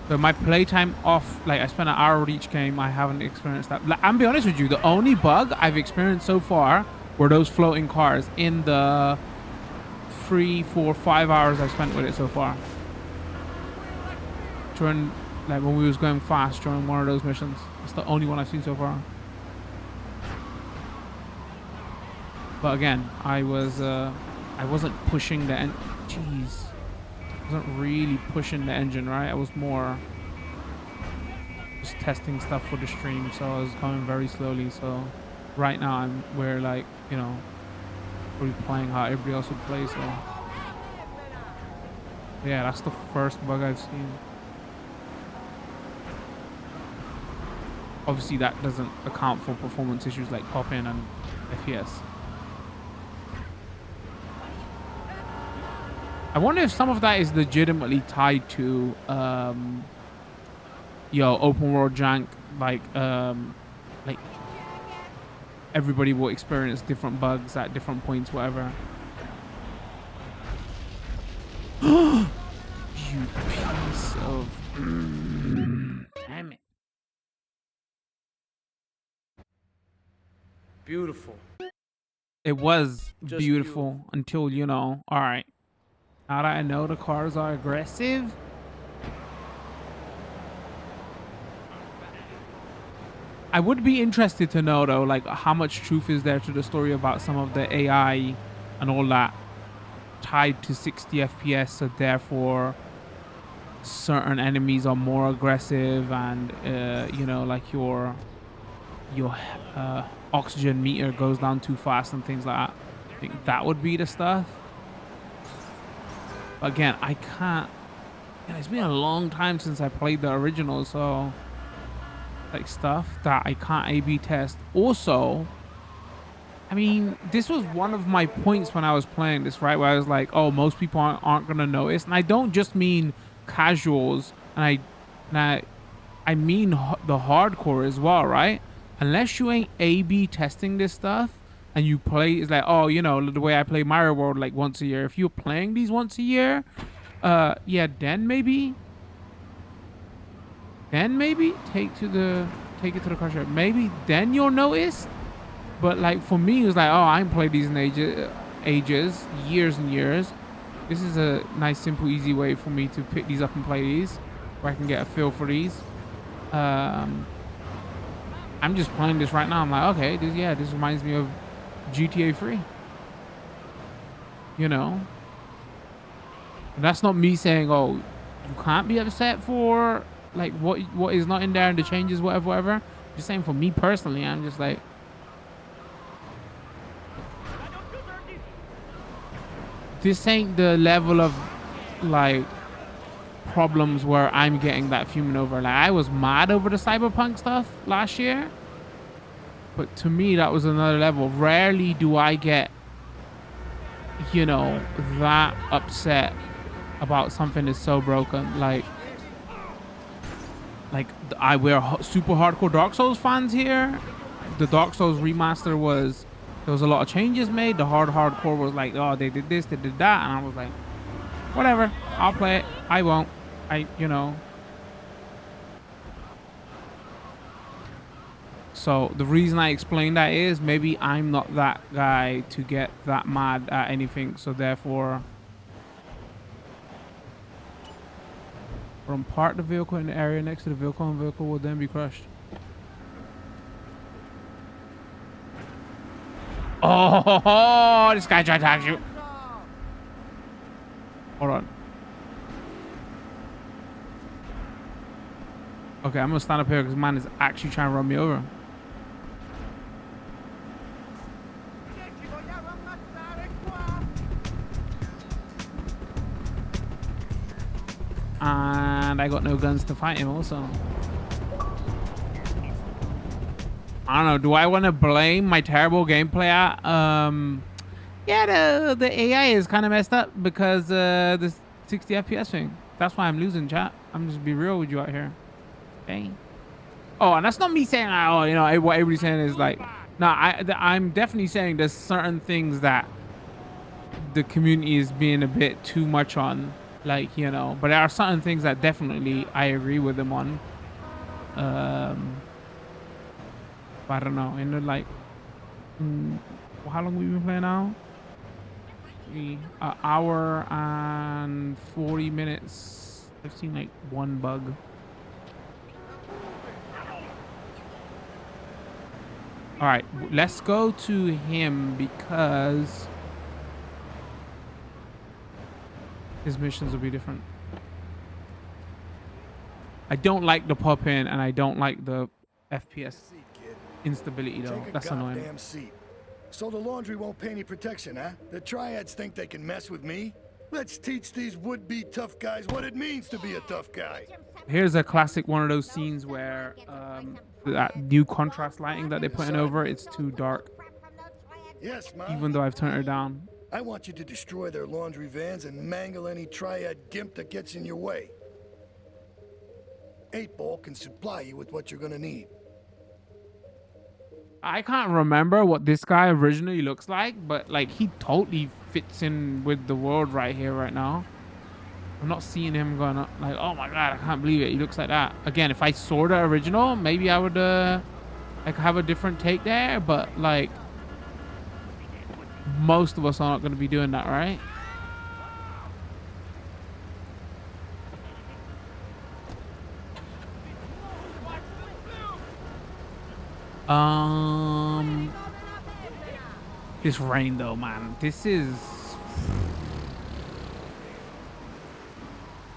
So my playtime off, like I spent an hour with each game. I haven't experienced that. Like, I'm be honest with you, the only bug I've experienced so far were those floating cars in the 3, 4, 5 hours I spent with it so far. During, like when we was going fast during one of those missions. It's the only one I've seen so far. But again, I wasn't pushing the jeez. I wasn't really pushing the engine, right? I was more just testing stuff for the stream, so I was going very slowly. So right now we're like, you know, probably playing how everybody else would play. So yeah, that's the first bug I've seen. Obviously that doesn't account for performance issues like pop-in and FPS. I wonder if some of that is legitimately tied to yo, open world jank, like everybody will experience different bugs at different points, whatever. You piece of damn it. Beautiful. It was Just beautiful until, you know, all right. Now that I know the cars are aggressive. I would be interested to know though, like how much truth is there to the story about some of the AI and all that tied to 60 FPS, so therefore certain enemies are more aggressive and you know, like your oxygen meter goes down too fast and things like that. I think that would be the stuff. But again, I can't. Yeah, it's been a long time since I played the original, so like stuff that I can't A/B test. Also, I mean, this was one of my points when I was playing this, right? Where I was like, oh, most people aren't gonna notice, and I don't just mean casuals, and I mean the hardcore as well, right? Unless you ain't A/B testing this stuff and you play, it's like, oh, you know, the way I play Mario World like once a year. If you're playing these once a year, yeah, then maybe take it to the car shop. Maybe then you'll notice. But like for me, it was like, oh, I ain't played these in ages, years and years. This is a nice, simple, easy way for me to pick these up and play these, where I can get a feel for these. I'm just playing this right now. I'm like, okay, this reminds me of GTA 3. You know, and that's not me saying, oh, you can't be upset for like what is not in there and the changes, whatever. Just saying for me personally, I'm just like, this ain't the level of like problems where I'm getting that fuming over. Like I was mad over the Cyberpunk stuff last year, but to me that was another level. Rarely do I get, you know, that upset about something that's so broken. Like we're super hardcore Dark Souls fans here. The Dark Souls remaster there was a lot of changes made. The hardcore was like, oh, they did this, they did that, and I was like, whatever, I'll play it. I won't. You know. So the reason I explain that is maybe I'm not that guy to get that mad at anything. So therefore, from park the vehicle in the area next to the vehicle, and vehicle will then be crushed. Oh, this guy tried to hack you. Hold on. Okay, I'm gonna stand up here because man is actually trying to run me over. And I got no guns to fight him also. I don't know. Do I want to blame my terrible gameplay at? Yeah, the AI is kind of messed up because the 60 FPS thing. That's why I'm losing, chat. I'm just be real with you out here. Okay. Oh, and that's not me saying, oh, you know, what everybody's saying is like, no, I'm definitely saying there's certain things that the community is being a bit too much on, like, you know, but there are certain things that definitely I agree with them on. I don't know. And like, how long we been playing now? An hour and 40 minutes. I've seen like one bug. All right, let's go to him because his missions will be different. I don't like the pop in, and I don't like the FPS instability though. That's annoying. Goddamn seat. So the laundry won't pay any protection, huh? The triads think they can mess with me? Let's teach these would-be tough guys what it means to be a tough guy. Here's a classic one of those scenes where that new contrast lighting that they're putting over, it's too dark. Yes, Mom. Even though I've turned it down. I want you to destroy their laundry vans and mangle any triad gimp that gets in your way. 8 Ball can supply you with what you're gonna need. I can't remember what this guy originally looks like, but like he totally fits in with the world right here, right now. I'm not seeing him going up like, oh my god, I can't believe it. He looks like that. Again, if I saw the original, maybe I would like have a different take there, but like most of us are not going to be doing that, right? This rain though, man. This is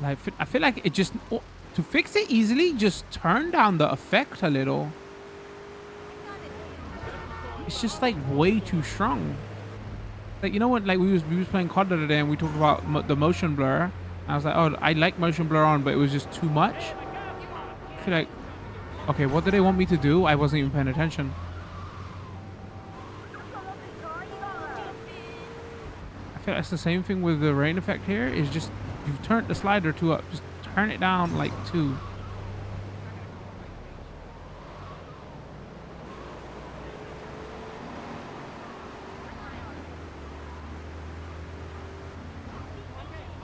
like, I feel like it just, to fix it easily, just turn down the effect a little. It's just like way too strong. Like, you know what, like we was playing COD the other day and we talked about the motion blur. And I was like, oh, I like motion blur on, but it was just too much. I feel like, okay, what do they want me to do? I wasn't even paying attention. I feel like it's the same thing with the rain effect here. Is just, you've turned the slider 2 up. Just turn it down like 2.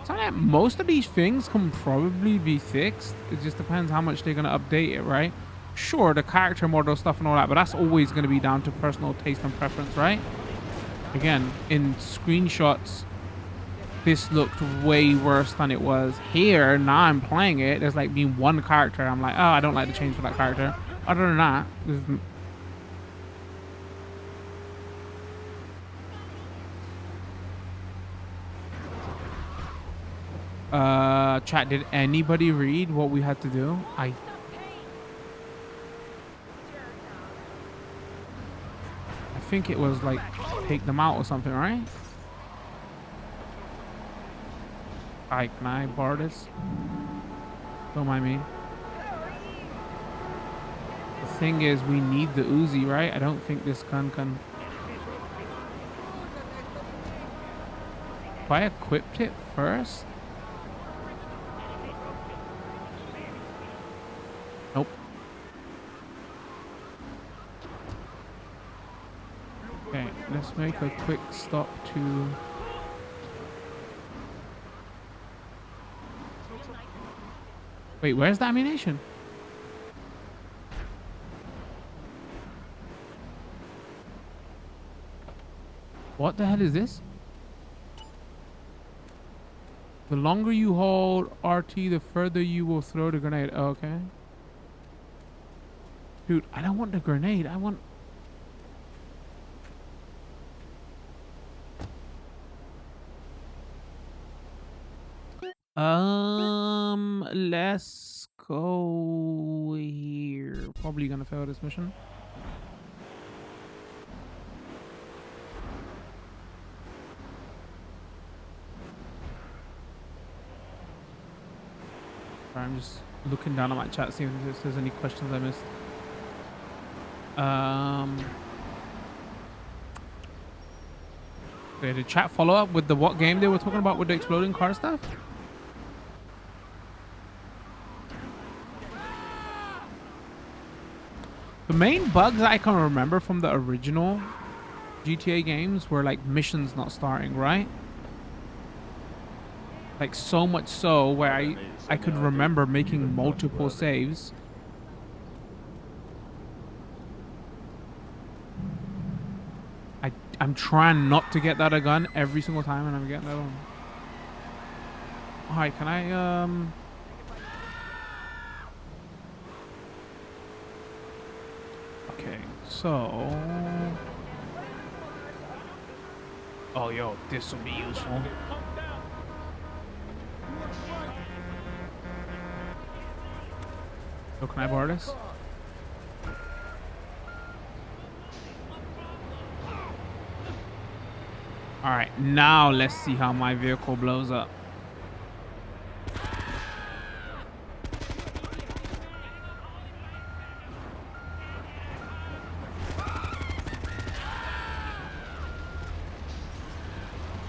So like most of these things can probably be fixed. It just depends how much they're going to update it, right? Sure, the character model stuff and all that, but that's always going to be down to personal taste and preference, right? Again, in screenshots, this looked way worse than it was. Here, now I'm playing it, there's like been one character. I'm like, oh, I don't like the change for that character. Other than that, chat, did anybody read what we had to do? I think it was like take them out or something, right? Hi, can I borrow this? Don't mind me. The thing is, we need the Uzi, right? I don't think this gun can. If I equipped it first. Nope. Okay, let's make a quick stop to. Wait, where's the ammunition? What the hell is this? The longer you hold RT, the further you will throw the grenade. Oh, okay. Dude, I don't want the grenade. I want... Let's go here. Probably gonna fail this mission. I'm just looking down at my chat, seeing if there's any questions I missed. Okay, did chat follow up with the what game they were talking about with the exploding car stuff? The main bugs I can remember from the original GTA games were like missions not starting, right? Like so much so where I could remember making multiple saves. I'm trying not to get that a gun every single time and I'm getting that one. Alright, can I okay, so oh yo, this will be useful. So can I borrow this? Alright, now let's see how my vehicle blows up.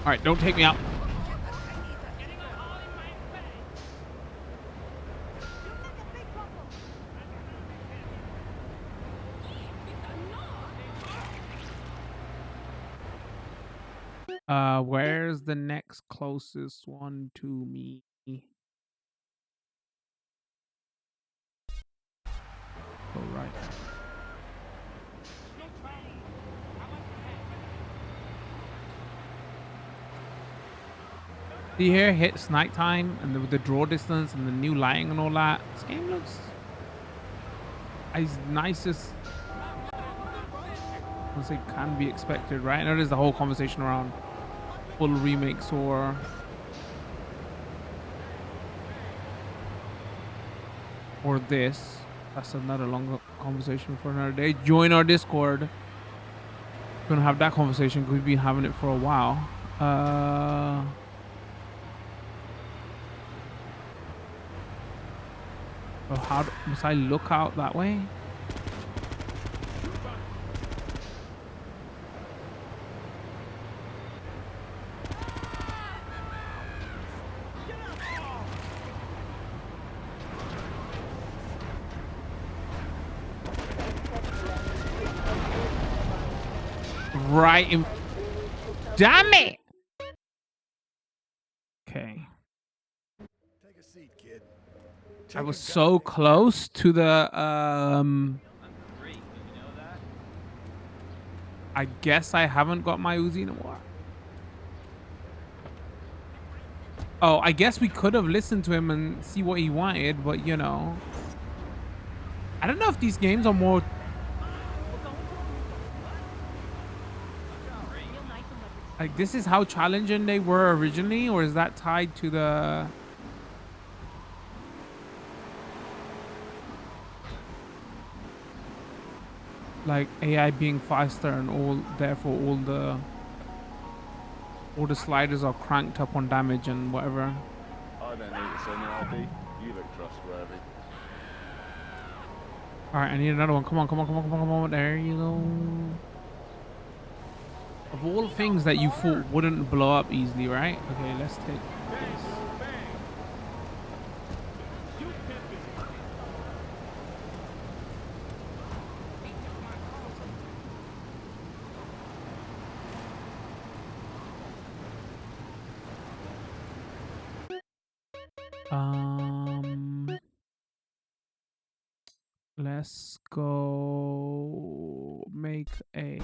Alright, don't take me out. Where's the next closest one to me? Oh, right. See here, hits nighttime and the draw distance and the new lighting and all that. This game looks as nice as I say can be expected, right? I know there's the whole conversation around full remakes or this. That's another long conversation for another day. Join our Discord. We're gonna have that conversation because we've been having it for a while. Oh, how must I look out that way? Right in. Damn it! Okay. Take a seat, kid. I was so close to the I guess I haven't got my Uzi anymore. Oh, I guess we could have listened to him and see what he wanted, but you know. I don't know if these games are more like this is how challenging they were originally, or is that tied to the like AI being faster and all therefore all the sliders are cranked up on damage and whatever. I don't need to send an ID. You look trustworthy. Alright, I need another one. Come on, come on, come on, come on, come on. There you go. Of all things that you thought wouldn't blow up easily, right? Okay, let's take this. Let's go make a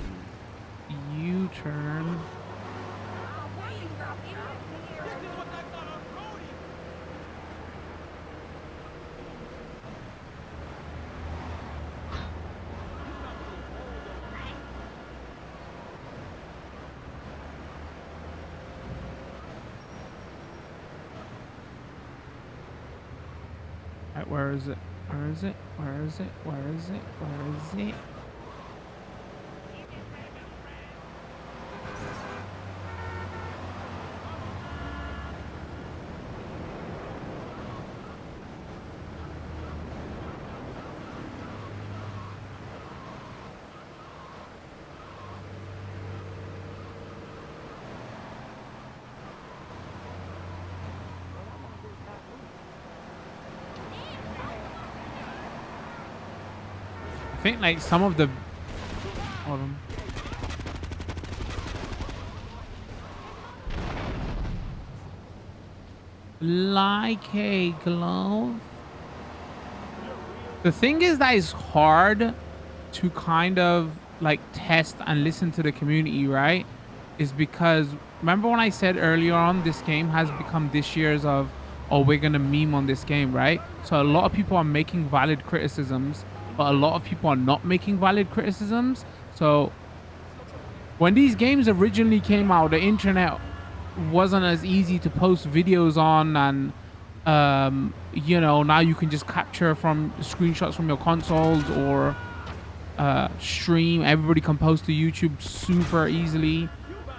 U-turn. Alright, where is it? Where is it? Where is it? Where is it? Where is it? I think like some of the hold on. Like a glove. The thing is that it's hard to kind of like test and listen to the community, right? Is because remember when I said earlier on this game has become this year's of, oh, we're gonna meme on this game, right? So a lot of people are making valid criticisms, but a lot of people are not making valid criticisms. So when these games originally came out, the internet wasn't as easy to post videos on, and you know, now you can just capture from screenshots from your consoles or stream. Everybody can post to YouTube super easily.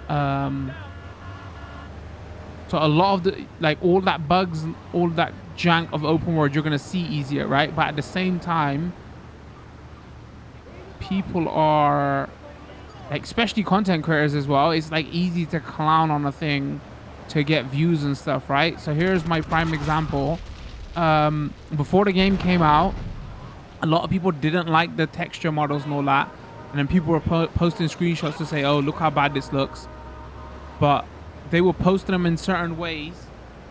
So a lot of the like all that bugs, all that jank of open world you're gonna see easier, right? But at the same time, people are like, especially content creators as well, it's like easy to clown on a thing to get views and stuff, right? So here's my prime example. Before the game came out, a lot of people didn't like the texture models and all that, and then people were posting screenshots to say, oh, look how bad this looks. but they were posting them in certain ways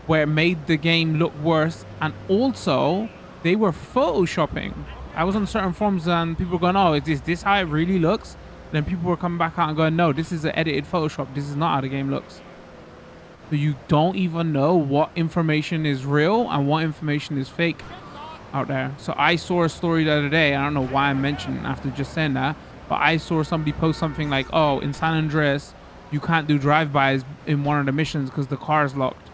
where it made the game look worse, and also they were photoshopping. I was on certain forums and people were going, oh, is this how it really looks? Then people were coming back out and going, no, this is an edited Photoshop. This is not how the game looks. So you don't even know what information is real and what information is fake out there. So I saw a story the other day. I don't know why I mentioned after just saying that, but I saw somebody post something like, oh, in San Andreas, you can't do drive-bys in one of the missions because the car is locked.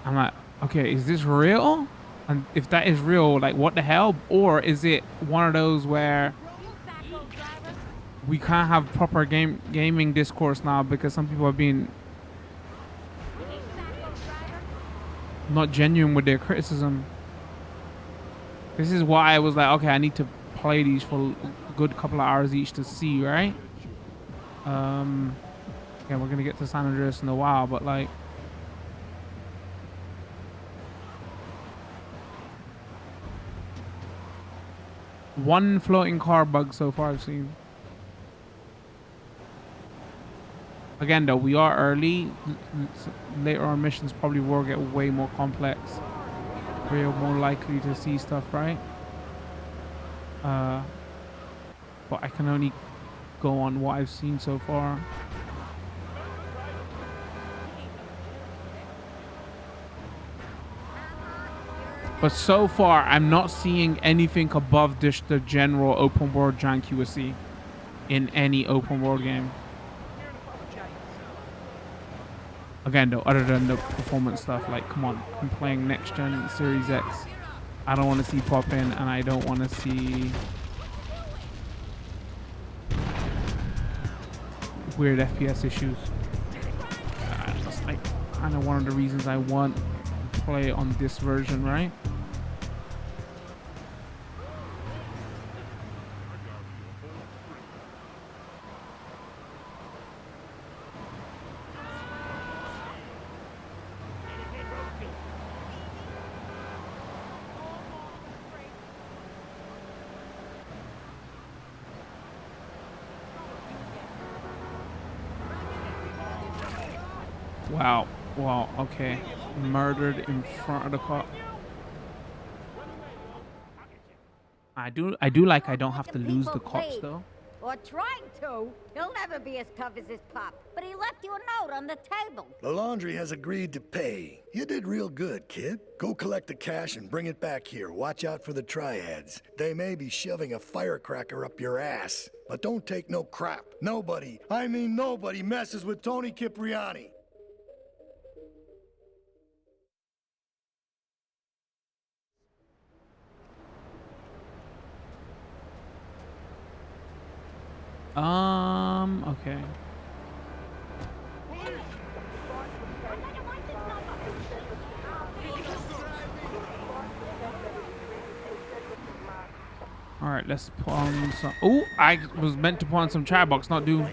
I'm like, okay, is this real? And if that is real, like, what the hell? Or is it one of those where we can't have proper gaming discourse now because some people are being not genuine with their criticism? This is why I was like, okay, I need to play these for a good couple of hours each to see, right? Yeah, we're gonna get to San Andreas in a while, but like, one floating car bug so far I've seen. Again, though, we are early. Later on missions probably will get way more complex. We're more likely to see stuff, right? But I can only go on what I've seen so far. But so far, I'm not seeing anything above just the general open world jank you would see in any open world game. Again, though, other than the performance stuff, like, come on, I'm playing next gen Series X. I don't want to see pop in, and I don't want to see weird FPS issues. That's like kind of one of the reasons I want to play on this version, right? Wow. Wow. Okay. Murdered in front of the car. I do like I don't have to lose the cops though. Or trying to. He'll never be as tough as his pop. But he left you a note on the table. The laundry has agreed to pay. You did real good, kid. Go collect the cash and bring it back here. Watch out for the triads. They may be shoving a firecracker up your ass. But don't take no crap. Nobody, I mean nobody, messes with Tony Cipriani. Okay. All right, let's put on some. Oh, I was meant to put on some chat box, not do.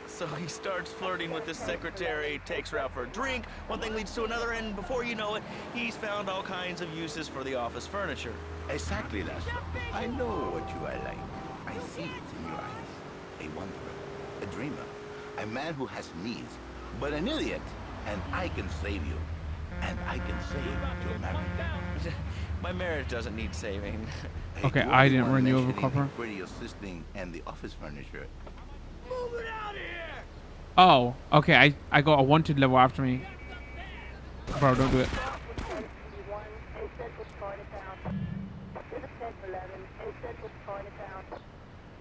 So he starts flirting with his secretary, takes her out for a drink, one thing leads to another, and before you know it, he's found all kinds of uses for the office furniture. Exactly, Laszlo. I know what you are like. I see it in your eyes. A wanderer, a dreamer, a man who has needs, but an idiot. And I can save you. And I can save your marriage. My marriage doesn't need saving. Okay, I didn't run you over, Copper. Pretty assisting and the office furniture. Move it out of here! Oh, okay. I got a wanted level after me. Bro, don't do it.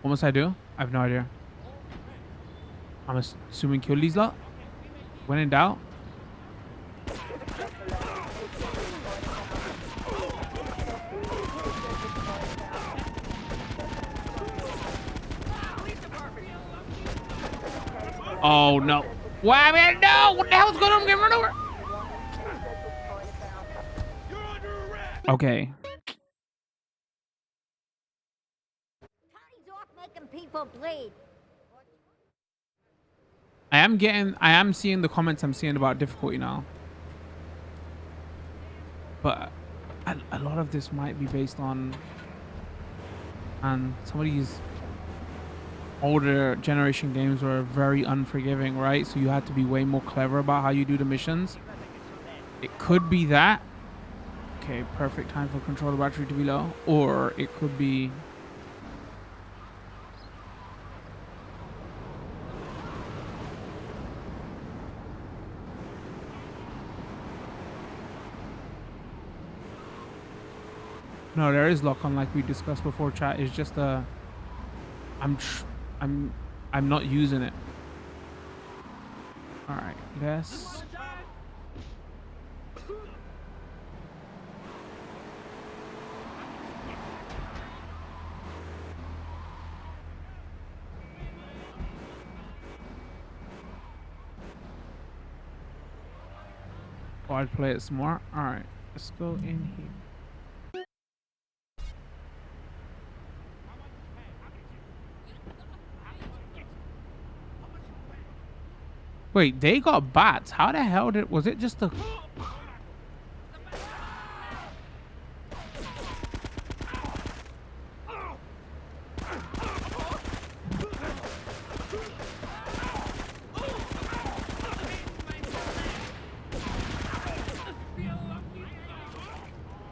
What must I do? I have no idea. I'm assuming kill these lot. When in doubt. Oh no! Why, man? No! What the hell's going on? I'm getting run over. Okay. Tony's off making people bleed. I am seeing the comments I'm seeing about difficulty now. But a lot of this might be based on, and some of these older generation games were very unforgiving, right? So you had to be way more clever about how you do the missions. It could be that. Okay, perfect time for controller battery to be low. Or it could be... No, there is lock on like we discussed before, chat. It's just I'm not using it. All right, let's... Oh, I'd play it smart. All right, let's go in here. Wait, they got bats. How the hell was it just a...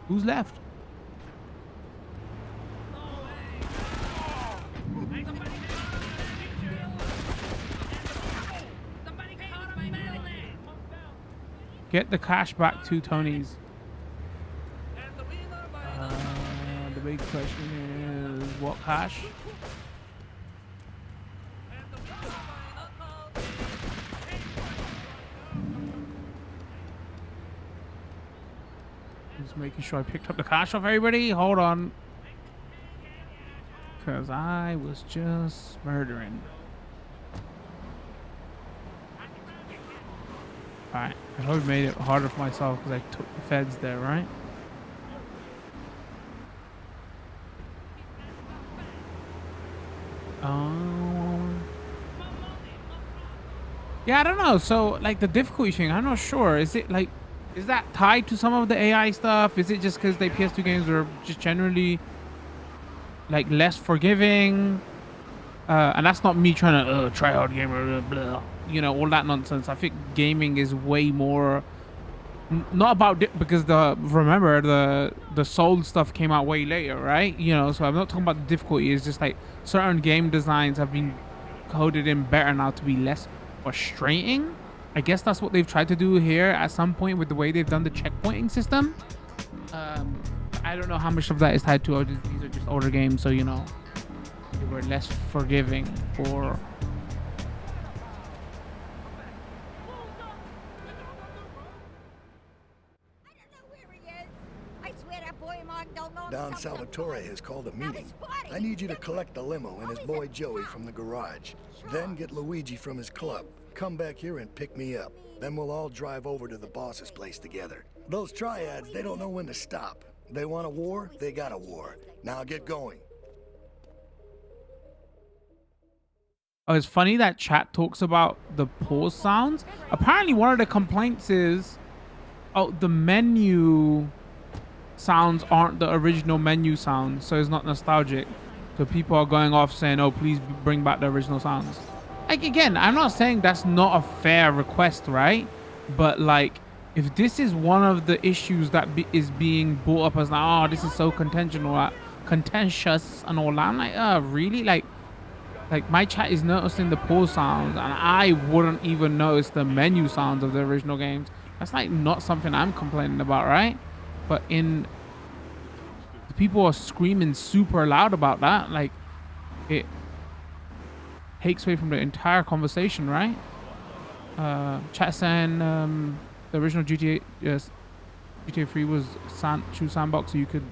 Who's left? Get the cash back to Tony's. The big question is what cash? Just making sure I picked up the cash off everybody. Hold on. Because I was just murdering. Alright, I probably made it harder for myself because I took the feds there, right? Yeah, I don't know. So, like, the difficulty thing, I'm not sure. Is it, like, is that tied to some of the AI stuff? Is it just because the PS2 games are just generally, like, less forgiving? And that's not me trying to try hard gamer, blah, you know, all that nonsense. I think gaming is way more not about because remember the soul stuff came out way later, right? You know, so I'm not talking about the difficulty. It's just like certain game designs have been coded in better now to be less frustrating. I guess that's what they've tried to do here at some point with the way they've done the checkpointing system. I don't know how much of that is tied to these are just older games, so you know they were less forgiving for. Don Salvatore has called a meeting. I need you to collect the limo and his boy Joey from the garage. Then get Luigi from his club. Come back here and pick me up. Then we'll all drive over to the boss's place together. Those triads, they don't know when to stop. They want a war, they got a war. Now get going. Oh, it's funny that chat talks about the pause sounds. Apparently one of the complaints is, oh, the menu sounds aren't the original menu sounds, so it's not nostalgic. So people are going off saying, oh, please bring back the original sounds. Like, again, I'm not saying that's not a fair request, right? But like, if this is one of the issues that is being brought up as like, oh, this is so contentious and all that, I'm like, really? Like my chat is noticing the pause sounds and I wouldn't even notice the menu sounds of the original games. That's like not something I'm complaining about, right? But the people are screaming super loud about that. Like, it takes away from the entire conversation, right? Chat saying the original GTA 3 was true sandbox, so you could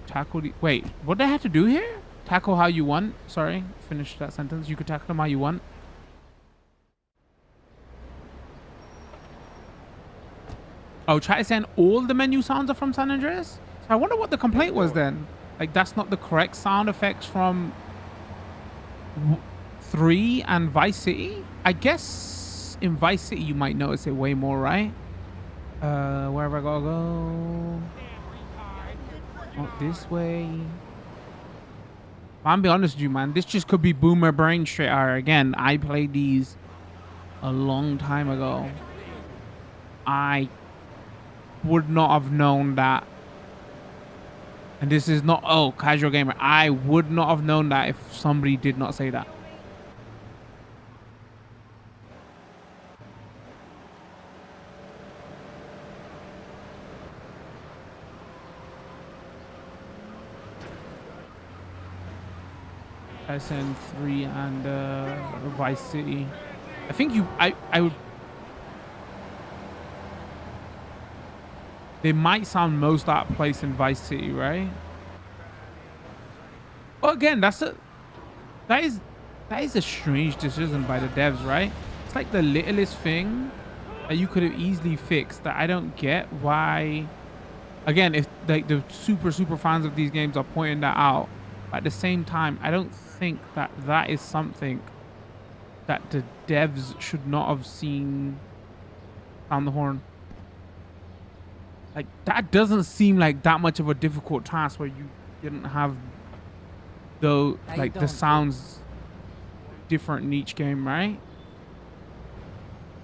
tackle the... Wait, what did I have to do here? Tackle how you want. Sorry, finish that sentence. You could tackle them how you want. Oh, chat is saying all the menu sounds are from San Andreas? So I wonder what the complaint was then. Like, that's not the correct sound effects from 3 and Vice City? I guess in Vice City you might notice it way more, right? Where have I gotta go? Not this way. I'm be honest with you, man. This just could be boomer brain straight out. Again, I played these a long time ago. I would not have known that. And this is not, oh, casual gamer. I would not have known that if somebody did not say that. SN3 and Vice City. I think I would. They might sound most out of place in Vice City, right? Well, again, that is a strange decision by the devs, right? It's like the littlest thing that you could have easily fixed that I don't get why. Again, if like the super fans of these games are pointing that out, but at the same time, I don't think that is something that the devs should not have seen on the horn. Like, that doesn't seem like that much of a difficult task where you didn't have the sounds different in each game, right?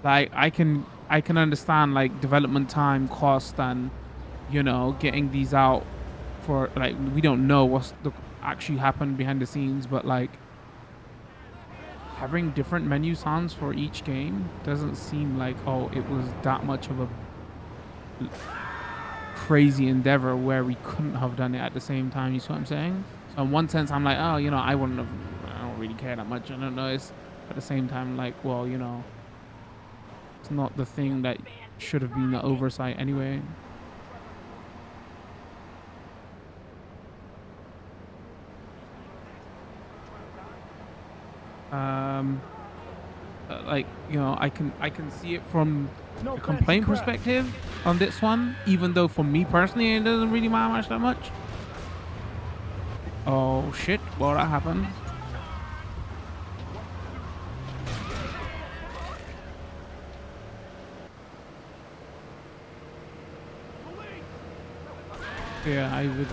Like, I can understand like development time, cost, and you know, getting these out for like, we don't know what's actually happened behind the scenes, but like having different menu sounds for each game doesn't seem like, oh, it was that much of a crazy endeavor where we couldn't have done it at the same time. You see what I'm saying? So in one sense, I'm like, oh, you know, I don't really care that much. I don't know. It's at the same time, like, well, you know, it's not the thing that should have been the oversight anyway. Like, you know, I can see it from a complaint perspective on this one, even though for me personally it doesn't really matter much that much. Oh shit, well, that happened. Yeah, I would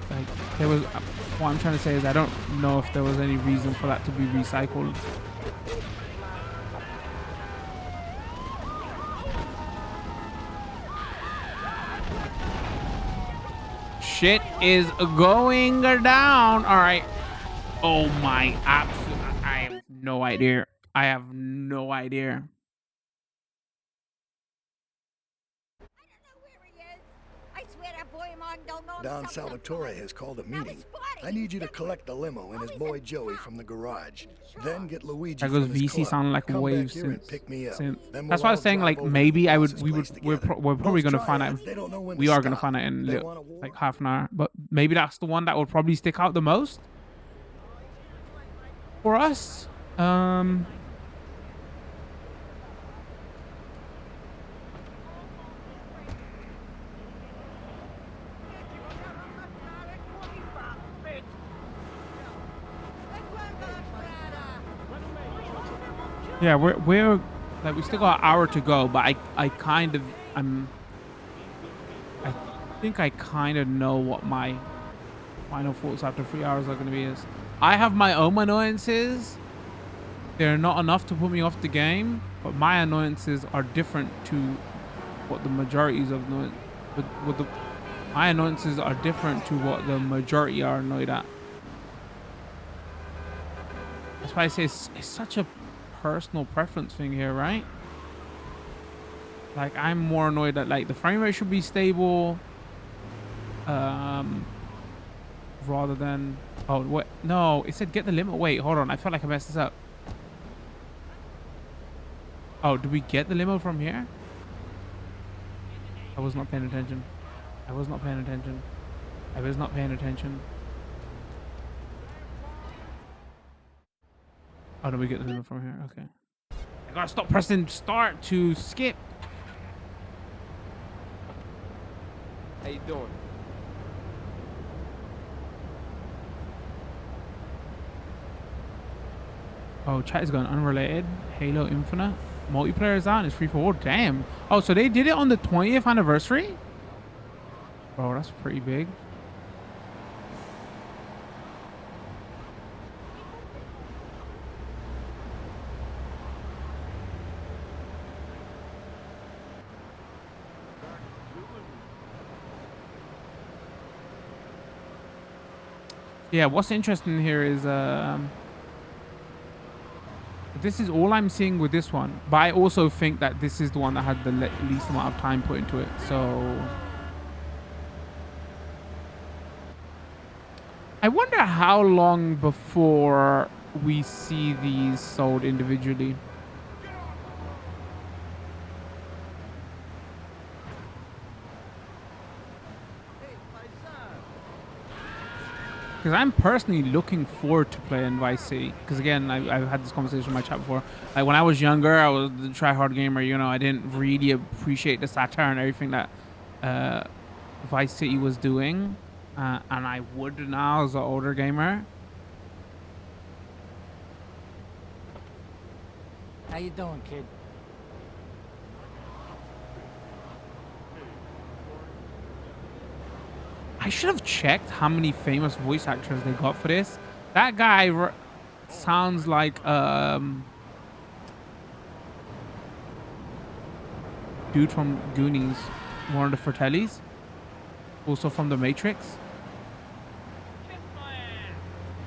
like, there was what I'm trying to say is I don't know if there was any reason for that to be recycled. Shit is going down. All right. Oh my, absolute, I have no idea. I have no idea. Don Salvatore has called a meeting. I need you to collect the limo and his boy Joey from the garage. Then get Luigi. That goes VC sounding like a wave synth. That's why I was saying, like, maybe we're probably gonna find out. We are gonna find out in like half an hour, but maybe that's the one that will probably stick out the most for us. Yeah, we're like, we still got an hour to go, but I think I kind of know what my final thoughts after 3 hours are going to be. Is I have my own annoyances. They're not enough to put me off the game, but my annoyances are different to what the majorities of my annoyances are different to what the majority are annoyed at. That's why I say it's such a personal preference thing here, right? Like, I'm more annoyed that like the frame rate should be stable, rather than, oh what, no, it said get the limit. Wait, hold on, I feel like I messed this up. Oh, do we get the limo from here? I was not paying attention. I was not paying attention. Oh, no, we get the limo from here. Okay. I gotta stop pressing start to skip. How you doing? Oh, chat is going unrelated. Halo Infinite. Multiplayer is out and it's free for all. Damn. Oh, so they did it on the 20th anniversary? Bro, that's pretty big. Yeah, what's interesting here is this is all I'm seeing with this one, but I also think that this is the one that had the least amount of time put into it. So I wonder how long before we see these sold individually. Because I'm personally looking forward to playing Vice City. Because again, I've had this conversation in my chat before. Like when I was younger, I was the try-hard gamer. You know, I didn't really appreciate the satire and everything that Vice City was doing, and I would now as an older gamer. How you doing, kid? I should have checked how many famous voice actors they got for this. That guy sounds like dude from Goonies, one of the Fratellis, also from The Matrix.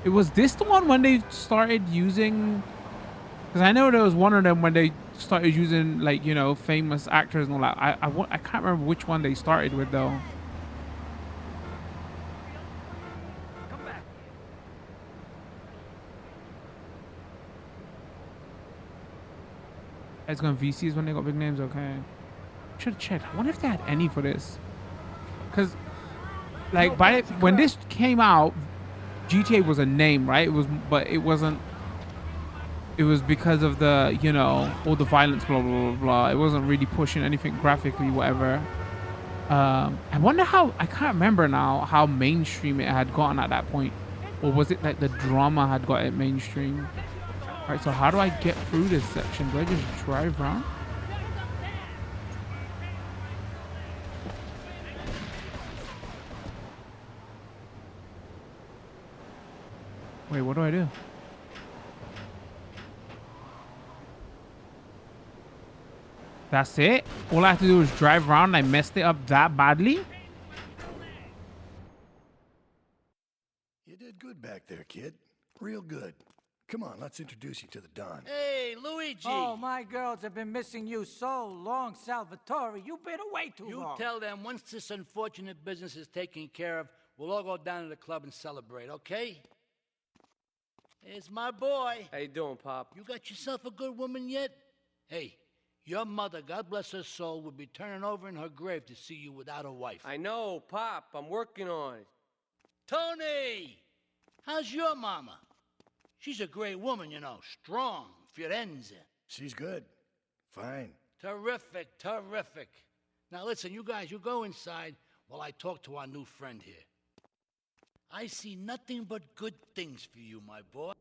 It was this the one when they started using? Because I know there was one of them when they started using, like, you know, famous actors and all that. I can't remember which one they started with though. It's going VCs when they got big names. Okay, should have checked. I wonder if they had any for this. Because, like, when this came out, GTA was a name, right? It was, but it wasn't. It was because of the, you know, all the violence, blah blah blah blah. It wasn't really pushing anything graphically, whatever. I wonder how. I can't remember now how mainstream it had gotten at that point, or was it like the drama had got it mainstream? All right, so how do I get through this section? Do I just drive around? Wait, what do I do? That's it? All I have to do is drive around and I messed it up that badly? You did good back there, kid. Real good. Come on, let's introduce you to the Don. Hey, Luigi! Oh, my girls have been missing you so long, Salvatore. You've been away too long. You tell them once this unfortunate business is taken care of, we'll all go down to the club and celebrate, okay? It's my boy. How you doing, Pop? You got yourself a good woman yet? Hey, your mother, God bless her soul, would be turning over in her grave to see you without a wife. I know, Pop. I'm working on it. Tony! How's your mama? She's a great woman, you know. Strong. Firenze. She's good. Fine. Terrific, terrific. Now listen, you guys, you go inside while I talk to our new friend here. I see nothing but good things for you, my boy.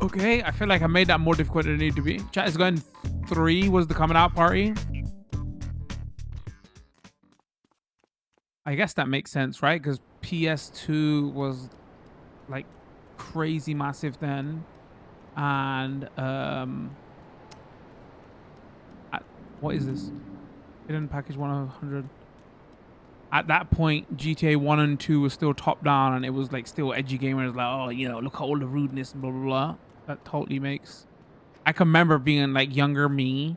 Okay, I feel like I made that more difficult than it needed to be. Chat is going 3 was the coming out party. I guess that makes sense, right? Because PS2 was like crazy massive then. And what is this? Hidden package 100. At that point, GTA 1 and 2 was still top down, and it was like still edgy gamers like, oh, you know, look at all the rudeness, blah blah blah. That totally makes. I can remember being like younger me,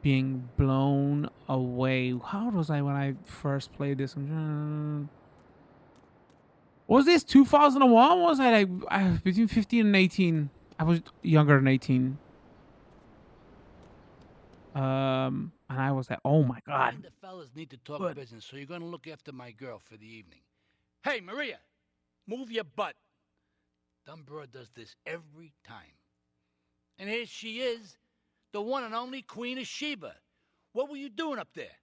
being blown away. How old was I when I first played this? Was this 2001? Was I like between 15 and 18? I was younger than 18. And I was like, oh my god. The fellas need to talk business, so you're gonna look after my girl for the evening. Hey, Maria, move your butt. Dumbroad does this every time. And here she is, the one and only Queen of Sheba. What were you doing up there?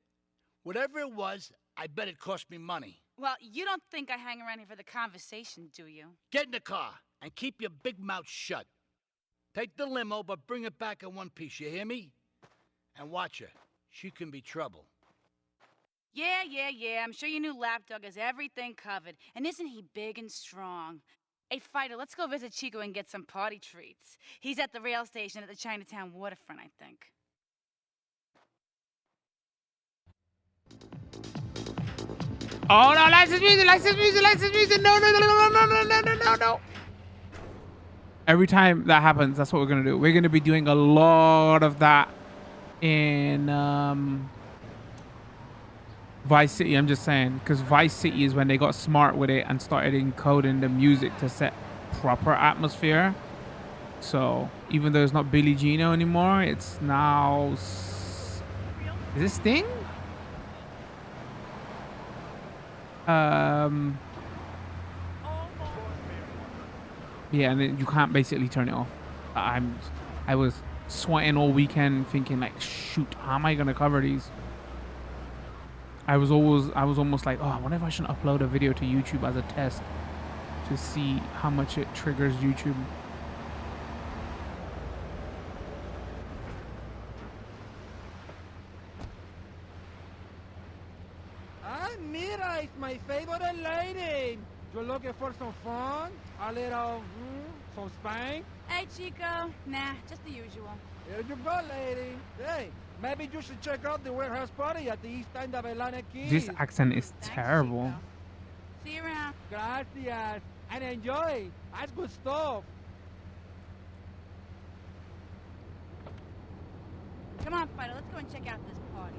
Whatever it was, I bet it cost me money. Well, you don't think I hang around here for the conversation, do you? Get in the car and keep your big mouth shut. Take the limo, but bring it back in one piece, you hear me? And watch her. She can be trouble. Yeah. I'm sure your new lapdog has everything covered. And isn't he big and strong? Hey, Fighter, let's go visit Chico and get some party treats. He's at the rail station at the Chinatown waterfront, I think. Oh no, license music, license music, license music. No, no, no, no, no, no, no, no, no, no. Every time that happens, that's what we're gonna do. We're gonna be doing a lot of that in Vice City. I'm just saying, because Vice City is when they got smart with it and started encoding the music to set proper atmosphere. So even though it's not Billie Gino anymore, it's now is this Sting? Yeah, and then you can't basically turn it off. I was sweating all weekend thinking like, shoot, how am I gonna cover these? I was almost like, oh, I wonder if I should upload a video to YouTube as a test to see how much it triggers YouTube. Ah, mira, it's my favorite lady. You're looking for some fun? A little, some spank? Hey, Chico. Nah, just the usual. Here you go, lady. Hey, maybe you should check out the warehouse party at the east end of Atlantic Keys. This accent is terrible. See you around. Gracias. And enjoy. That's good stuff. Come on, Fido, let's go and check out this party.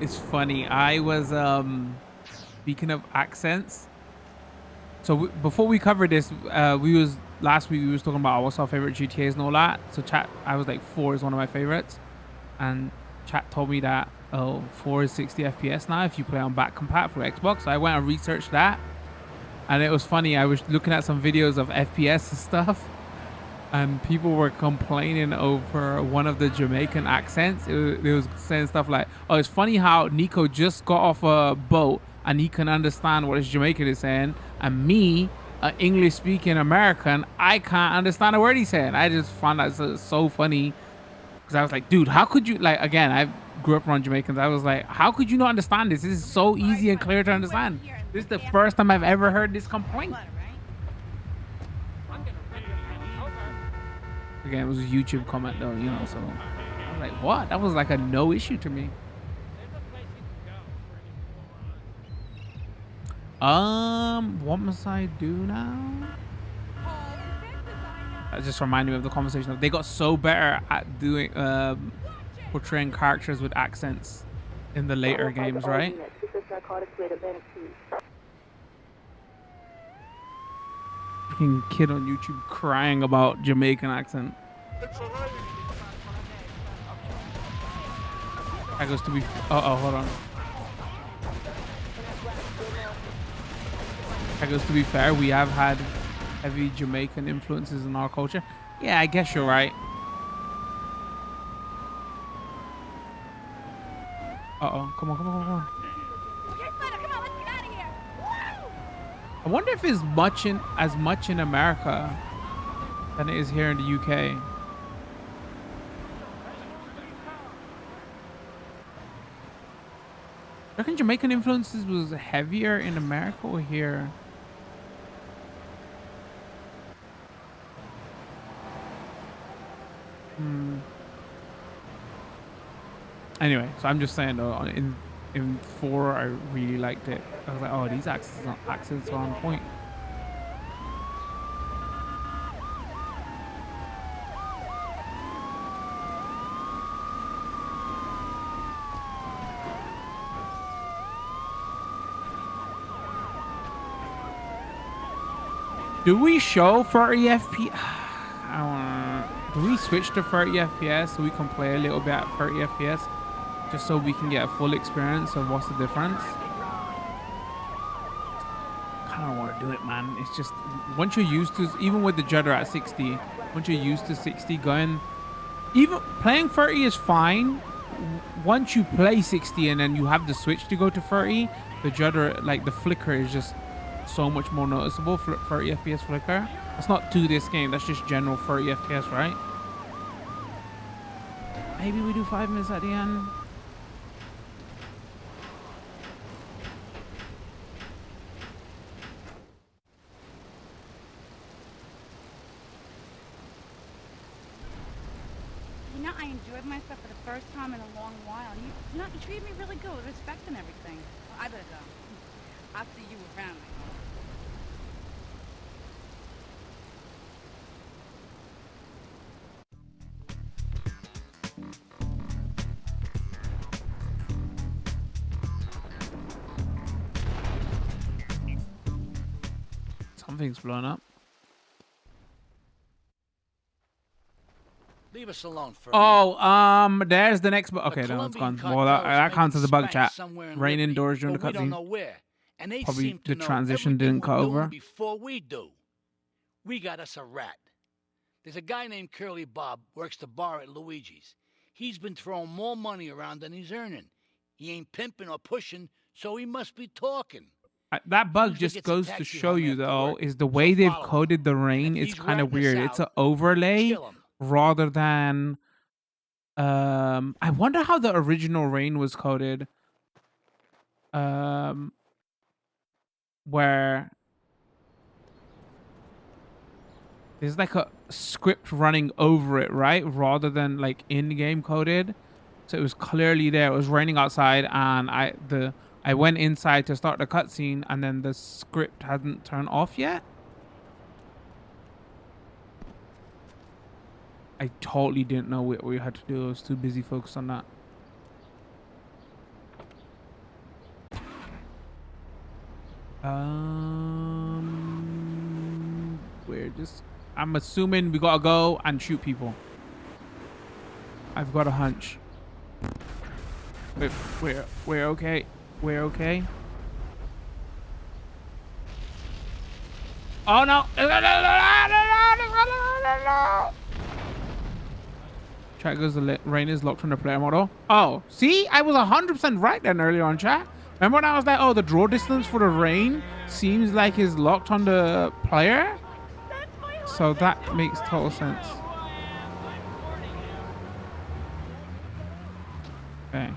It's funny. I was speaking of accents. So before we covered this, last week we was talking about what's our favorite GTAs and all that. So chat, I was like 4 is one of my favorites, and chat told me that 4 is 60 FPS now if you play on back compat for Xbox. So I went and researched that, and it was funny. I was looking at some videos of FPS and stuff, and people were complaining over one of the Jamaican accents. It was saying stuff like, oh, it's funny how Nico just got off a boat and he can understand what his Jamaican is saying, and me, an English speaking American, I can't understand a word he's saying. I just found that so funny, because I was like, dude, how could you, like, again, I grew up around Jamaicans. I was like, how could you not understand this? This is so easy and clear to understand. This is the first time I've ever heard this complaint. Again, it was a YouTube comment though, you know, so I was like, what? That was like a no issue to me. What must I do now? That just reminded me of the conversation. They got so better at doing portraying characters with accents in the later games, right? Fucking kid on YouTube crying about Jamaican accent. That goes to be. Hold on. That goes to be fair. We have had heavy Jamaican influences in our culture. Yeah, I guess you're right. Come on. I wonder if it's as much in America than it is here in the UK. I reckon Jamaican influences was heavier in America or here? Anyway, so I'm just saying though, in 4 I really liked it. I was like, oh, these accents are on point. Do we show 30 FPS? I don't wanna, do we switch to 30 FPS so we can play a little bit at 30 FPS? Just so we can get a full experience of what's the difference. I don't want to do it, man. It's just, once you're used to, even with the judder at 60, once you're used to 60 going, even playing 30 is fine. Once you play 60 and then you have the switch to go to 30, the judder, like the flicker is just so much more noticeable. 30 FPS flicker. That's not to this game. That's just general 30 FPS, right? Maybe we do 5 minutes at the end. You Yeah, I enjoyed myself for the first time in a long while. You treated me really good with respect and everything. Well, I better go. I'll see you around, I hope. Something's blown up. Leave us alone for a minute. Oh, there's the next bug. Okay, no, it's Colombian gone. Well, that counts as a bug, chat. Somewhere in Rain Liberty, indoors during but the we don't cutscene. know where. And they Probably seem to the know transition everything didn't cut we're doing over. before we do. We got us a rat. There's a guy named Curly Bob, works the bar at Luigi's. He's been throwing more money around than he's earning. He ain't pimping or pushing, so he must be talking. That bug Usually just gets a goes to taxi show home you, after though, work, is the so way they've follow him. coded the rain And if is he's kind of ratting us weird. It's an out, overlay kill him. rather than. I wonder how the original rain was coded. Where there's like a script running over it, right? Rather than like in-game coded. So it was clearly there. It was raining outside, and I went inside to start the cutscene, and then the script hadn't turned off yet. I totally didn't know what we had to do. I was too busy focused on that. I'm assuming we gotta go and shoot people. I've got a hunch. We're okay. We're okay. Oh no! Chat goes, the rain is locked on the player model. Oh, see? I was 100% right then earlier on, chat. Remember when I was like, oh, the draw distance for the rain seems like is locked on the player? So that makes total sense. Okay.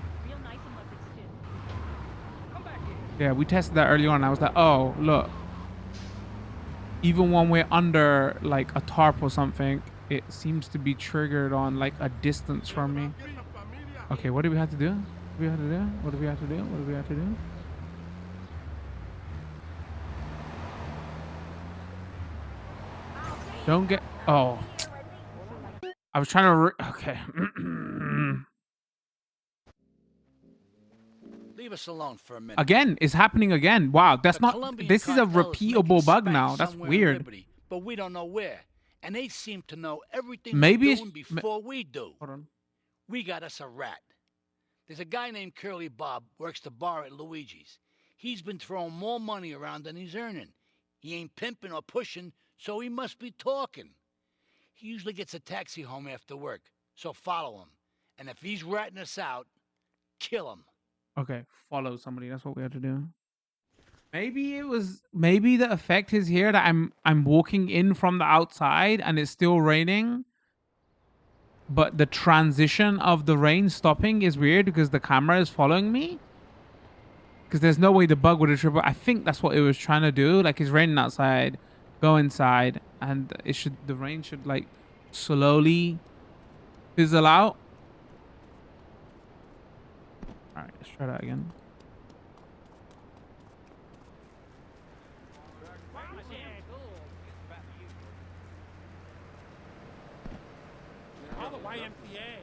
Yeah, we tested that earlier on. I was like, oh, look. Even when we're under like a tarp or something, it seems to be triggered on like a distance from me. Okay, what do we have to do? What do we have to do? What do we have to do? What do we have to do? Don't get... Oh. I was trying to... Okay. Leave us alone for a minute. Again, it's happening again. Wow, that's not... Colombian This is a cartel repeatable bug making now. spank That's somewhere in weird. Liberty, but we don't know where. And they seem to know everything Maybe we're it's... doing before we do. Hold on. We got us a rat. There's a guy named Curly Bob, works the bar at Luigi's. He's been throwing more money around than he's earning. He ain't pimping or pushing, so he must be talking. He usually gets a taxi home after work, so follow him. And if he's ratting us out, kill him. Okay, follow somebody. That's what we have to do. Maybe it was... Maybe the effect is here that I'm walking in from the outside and it's still raining. But the transition of the rain stopping is weird because the camera is following me. Because there's no way the bug would have tripped. I think that's what it was trying to do. Like, it's raining outside. Go inside. And the rain should, like, slowly fizzle out. Alright, let's try that again. Call the YMCA.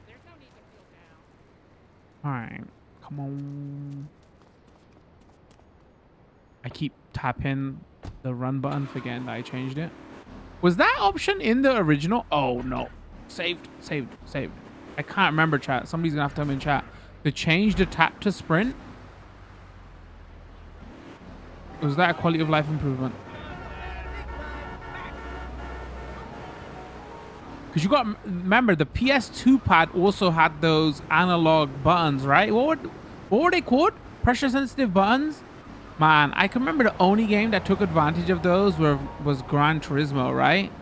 There's no need to feel down. Alright, come on. I keep tapping the run button, forgetting that I changed it. Was that option in the original? Oh no. Saved. I can't remember, chat. Somebody's gonna have to tell me in chat. To change the tap to sprint? Was that a quality of life improvement? Because you got, remember, the PS2 pad also had those analog buttons, right? What were they called? Pressure sensitive buttons? Man, I can remember the only game that took advantage of those was Gran Turismo, right?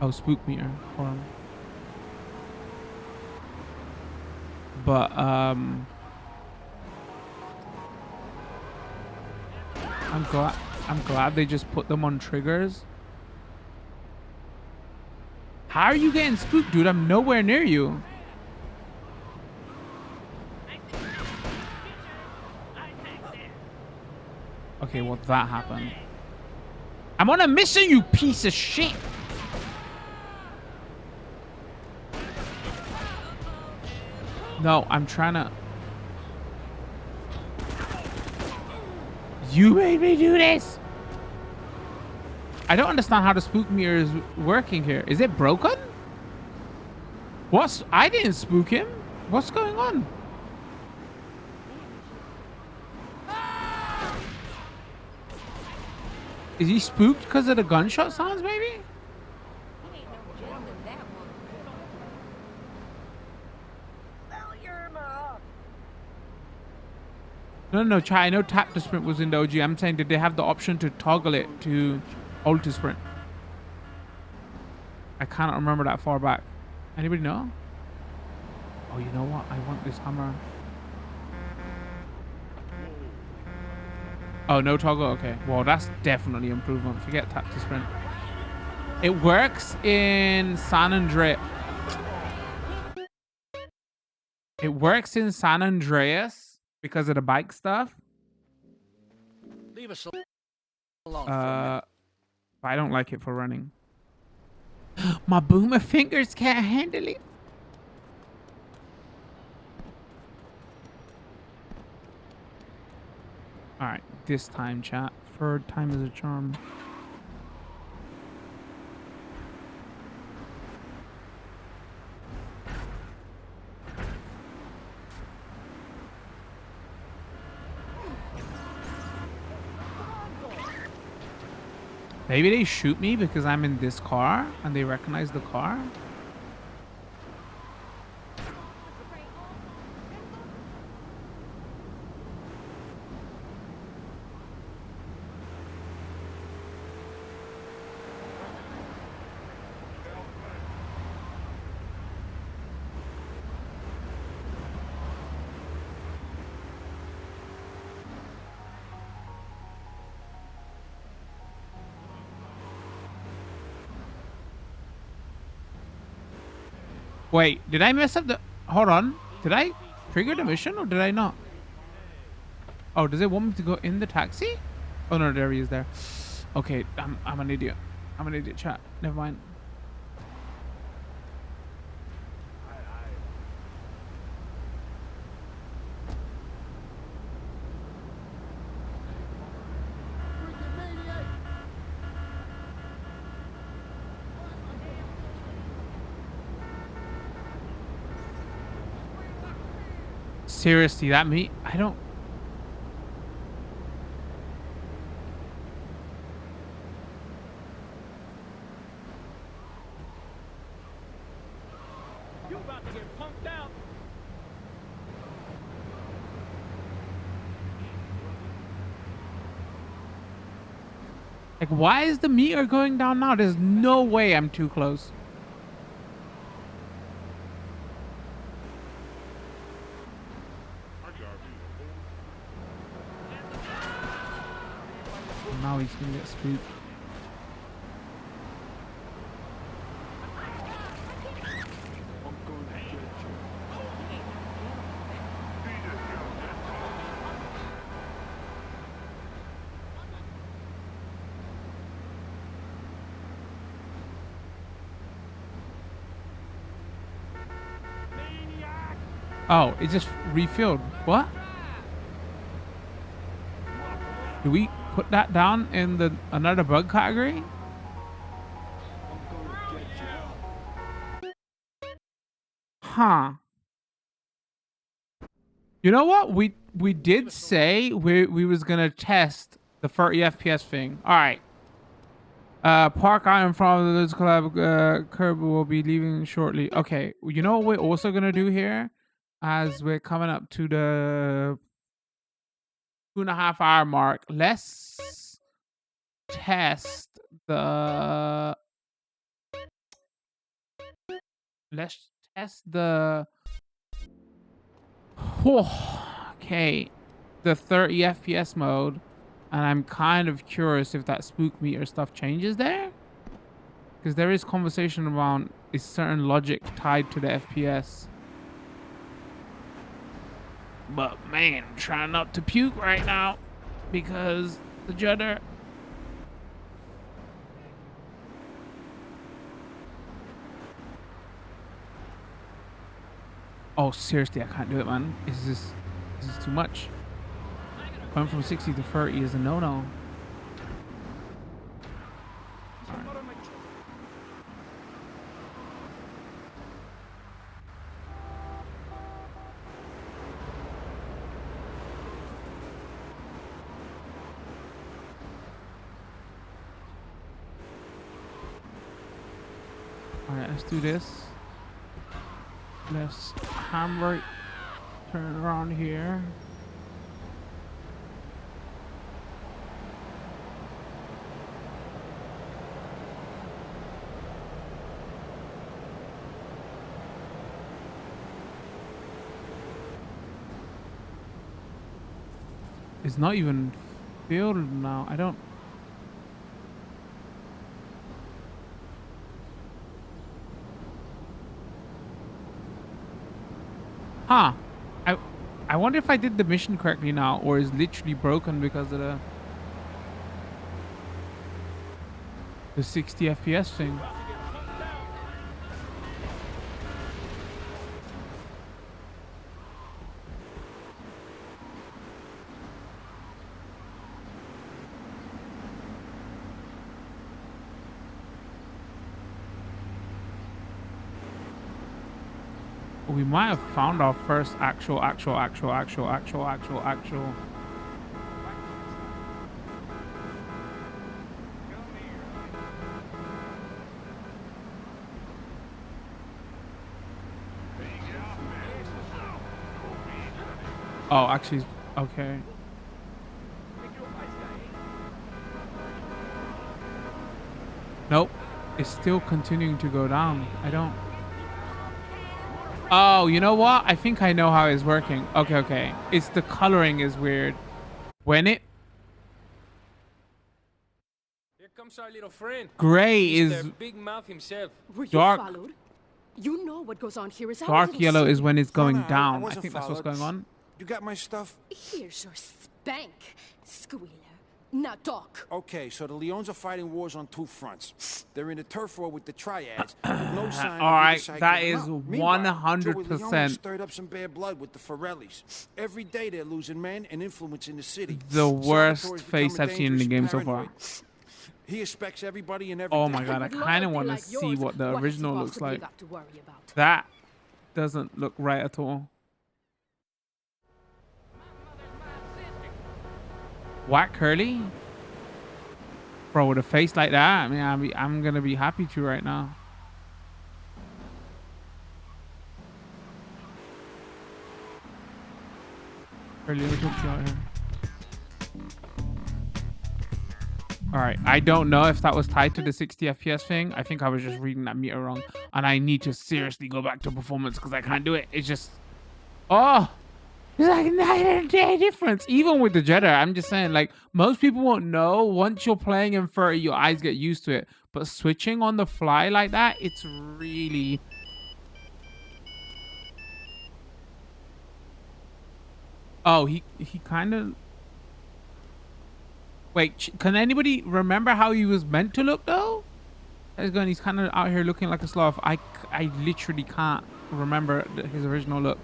Oh, spook meter. Hold on. But, I'm glad. I'm glad they just put them on triggers. How are you getting spooked, dude? I'm nowhere near you. Okay, well, that happened. I'm on a mission, you piece of shit. No, I'm trying to... You made me do this. I don't understand how the spook meter is working here. Is it broken? What's... I didn't spook him. What's going on? Is he spooked because of the gunshot sounds, maybe? No, chat. I know tap to sprint was in the OG. I'm saying, did they have the option to toggle it to hold to sprint? I cannot remember that far back. Anybody know? Oh, you know what? I want this hammer. Oh, no toggle? Okay. Well, that's definitely improvement. Forget tap to sprint. It works in San Andreas. It works in San Andreas because of the bike stuff. Leave us alone. But I don't like it for running. My boomer fingers can't handle it. All right, this time, chat. Third time is a charm. Maybe they shoot me because I'm in this car and they recognize the car. Wait, did I mess up the... Hold on. Did I trigger the mission or did I not? Oh, does it want me to go in the taxi? Oh, no, there he is there. Okay, I'm an idiot. I'm an idiot, chat. Never mind. Seriously, that me? I don't... You about to get punked out. Like, why is the meter going down now? There's no way I'm too close. Now he's gonna get spooked. Oh, it just refilled. What? Do we put that down in the another bug category? Huh. You know what? We did say we was gonna test the 30 FPS thing. All right. Park out in front of the collab. Curb will be leaving shortly. Okay. You know what we're also gonna do here, as we're coming up to the 2.5 hour mark. Let's test the. Let's test the. Okay, the 30 FPS mode And I'm kind of curious if that spook meter stuff changes there. Because there is conversation around a certain logic tied to the FPS. But man, I'm trying not to puke right now because the judder. Oh, seriously, I can't do it, man. This is too much. Going from 60 to 30 is a no-no. Alright, let's do this. Let's handbrake, turn around here. It's not even filled now. I don't. Huh. I wonder if I did the mission correctly now, or is literally broken because of the 60 FPS thing. We might have found our first actual. Oh, actually, okay. Nope. It's still continuing to go down. I don't. Oh, you know what? I think I know how it's working. Okay. It's the coloring is weird. When it... Here comes our little friend. Gray Mr. is... Big Mouth himself. Were you dark. followed? You know what goes on here is Dark yellow is when it's going No, down. I wasn't think that's what's followed. going on. You got my stuff? Here's your spank, squealer. Now talk. Okay, so the Leons are fighting wars on two fronts. They're in a turf war with the Triads, with no sign All of right, either side that giving is up. Meanwhile, Joey Leon 100% stirred up some bad blood with the Firellis. Every day they're losing men and influence in the city. the worst Salvatore's face becoming I've seen in the game dangerous so and far. paranoid. He expects everybody and everything. Oh my god, I kind of want to see what the original looks like. That doesn't look right at all. Whack Curly? Bro, with a face like that, I mean, I'm gonna be happy to right now. Curly, let me talk to you out here. Alright, I don't know if that was tied to the 60 FPS thing. I think I was just reading that meter wrong. And I need to seriously go back to performance because I can't do it. It's just... Oh! It's like a night and day difference. Even with the Jedi, I'm just saying, like, most people won't know. Once you're playing in 30, your eyes get used to it. But switching on the fly like that, it's really... Oh, he kind of... Wait, can anybody remember how he was meant to look, though? He's kind of out here looking like a sloth. I literally can't remember his original look.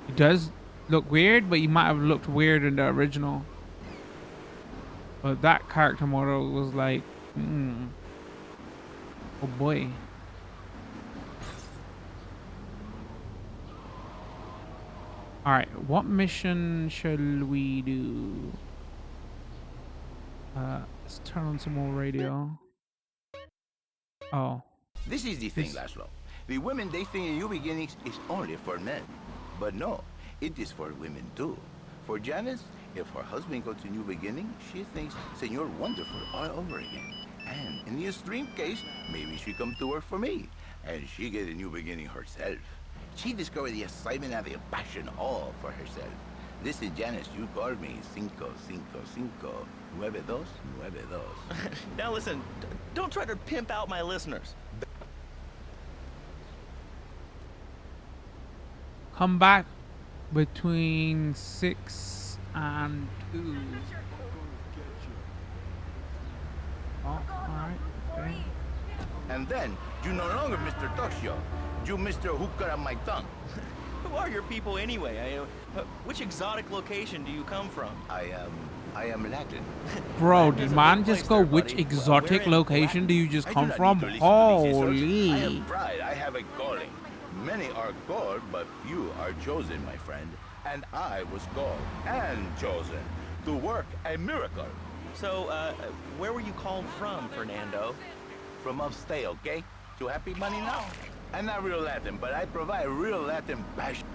He does look weird, but he might have looked weird in the original. But that character model was like... Oh, boy. Alright, what mission shall we do? Let's turn on some more radio. Oh. This is the thing, Laszlo. The women they think in New Beginnings is only for men. But no, it is for women too. For Janice, if her husband goes to New Beginning, she thinks Senor Wonderful all over again. And in the extreme case, maybe she come to work for me, and she get a new beginning herself. She discovered the excitement and the passion all for herself. This is Janice. You called me 555-9292. Now listen, don't try to pimp out my listeners. Come back between 6 and 2. Oh, alright. Okay. And then, you no longer Mr. Toshio. You Mr. Who cut out my tongue. Who are your people anyway? Which exotic location do you come from? I am Latin. Bro, did man just go, which exotic location do you just come from? Holy. I have pride. I have a calling. Many are called, but few are chosen, my friend. And I was called and chosen to work a miracle. So, where were you called from, Fernando? From upstate, okay? To happy money now? I'm not real Latin, but I provide real Latin passion.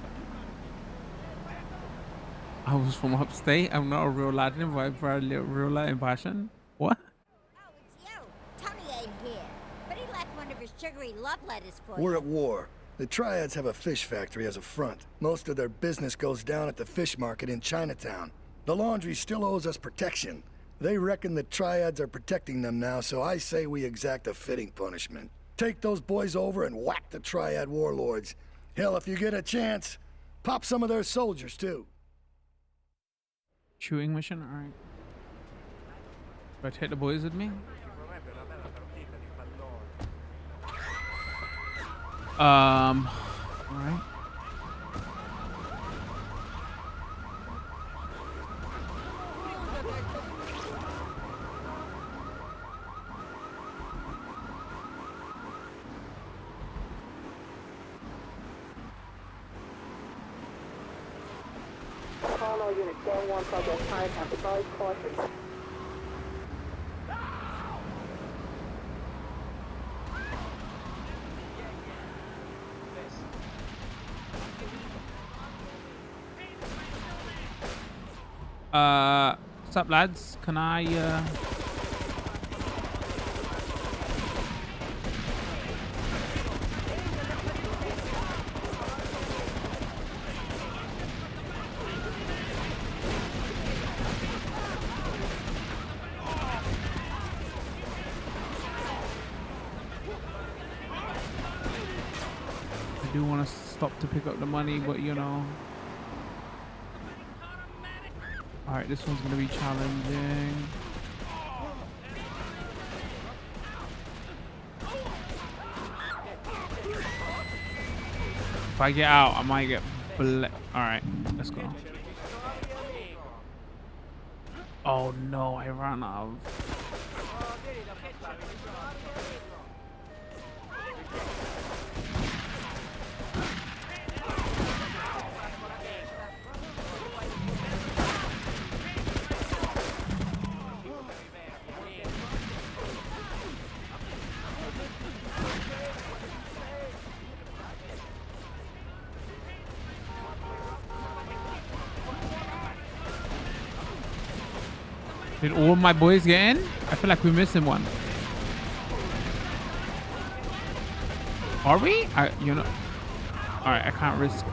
I was from upstate. I'm not a real Latin, but I provide a real Latin passion. What? Oh, it's you. Tony ain't here, but he left one of his sugary love letters for you. We're at war. The Triads have a fish factory as a front. Most of their business goes down at the fish market in Chinatown. The laundry still owes us protection. They reckon the Triads are protecting them now, so I say we exact a fitting punishment. Take those boys over and whack the Triad warlords. Hell, if you get a chance, pop some of their soldiers, too. Shooting mission? Alright. But hit the boys with me? Alright. All units, stand 1 progress, high time, deploy caution. What's up, lads? Can I, I do want to stop to pick up the money, but you know. Alright, this one's gonna be challenging. If I get out, I might get alright, let's go. Oh no, I ran out of... Did all my boys get in? I feel like we're missing one. Are we? You know. All right, I can't risk.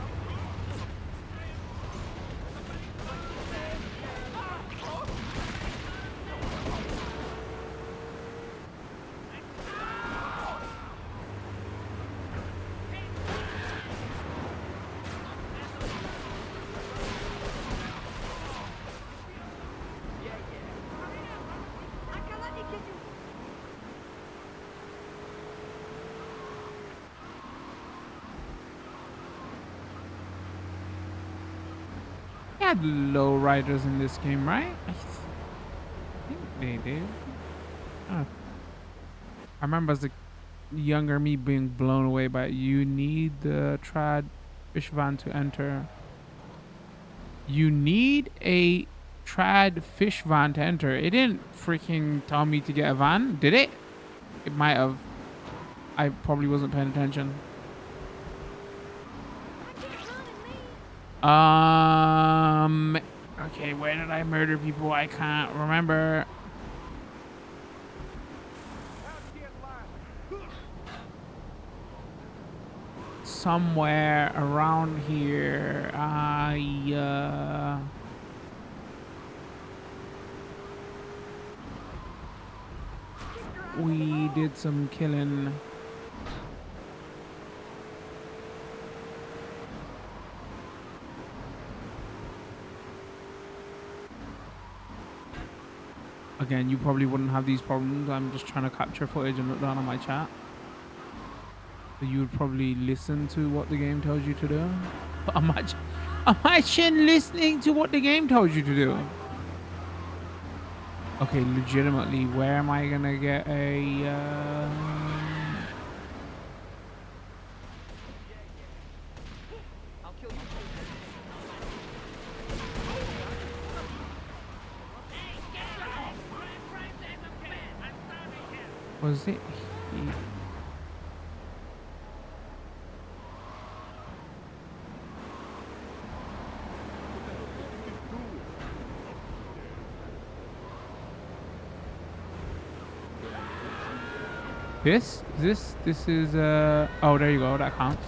Had low riders in this game, right? I think they did. I remember as a younger me being blown away by it. You need the trad fish van to enter. You need a trad fish van to enter. It didn't freaking tell me to get a van, did it? It might have. I probably wasn't paying attention. Okay, where did I murder people? I can't remember. somewhere around here. We did some killing. Again, you probably wouldn't have these problems. I'm just trying to capture footage and look down on my chat. So you would probably listen to what the game tells you to do. But imagine listening to what the game tells you to do. Okay, legitimately, where am I gonna get a... Was it? This is oh, there you go, that counts.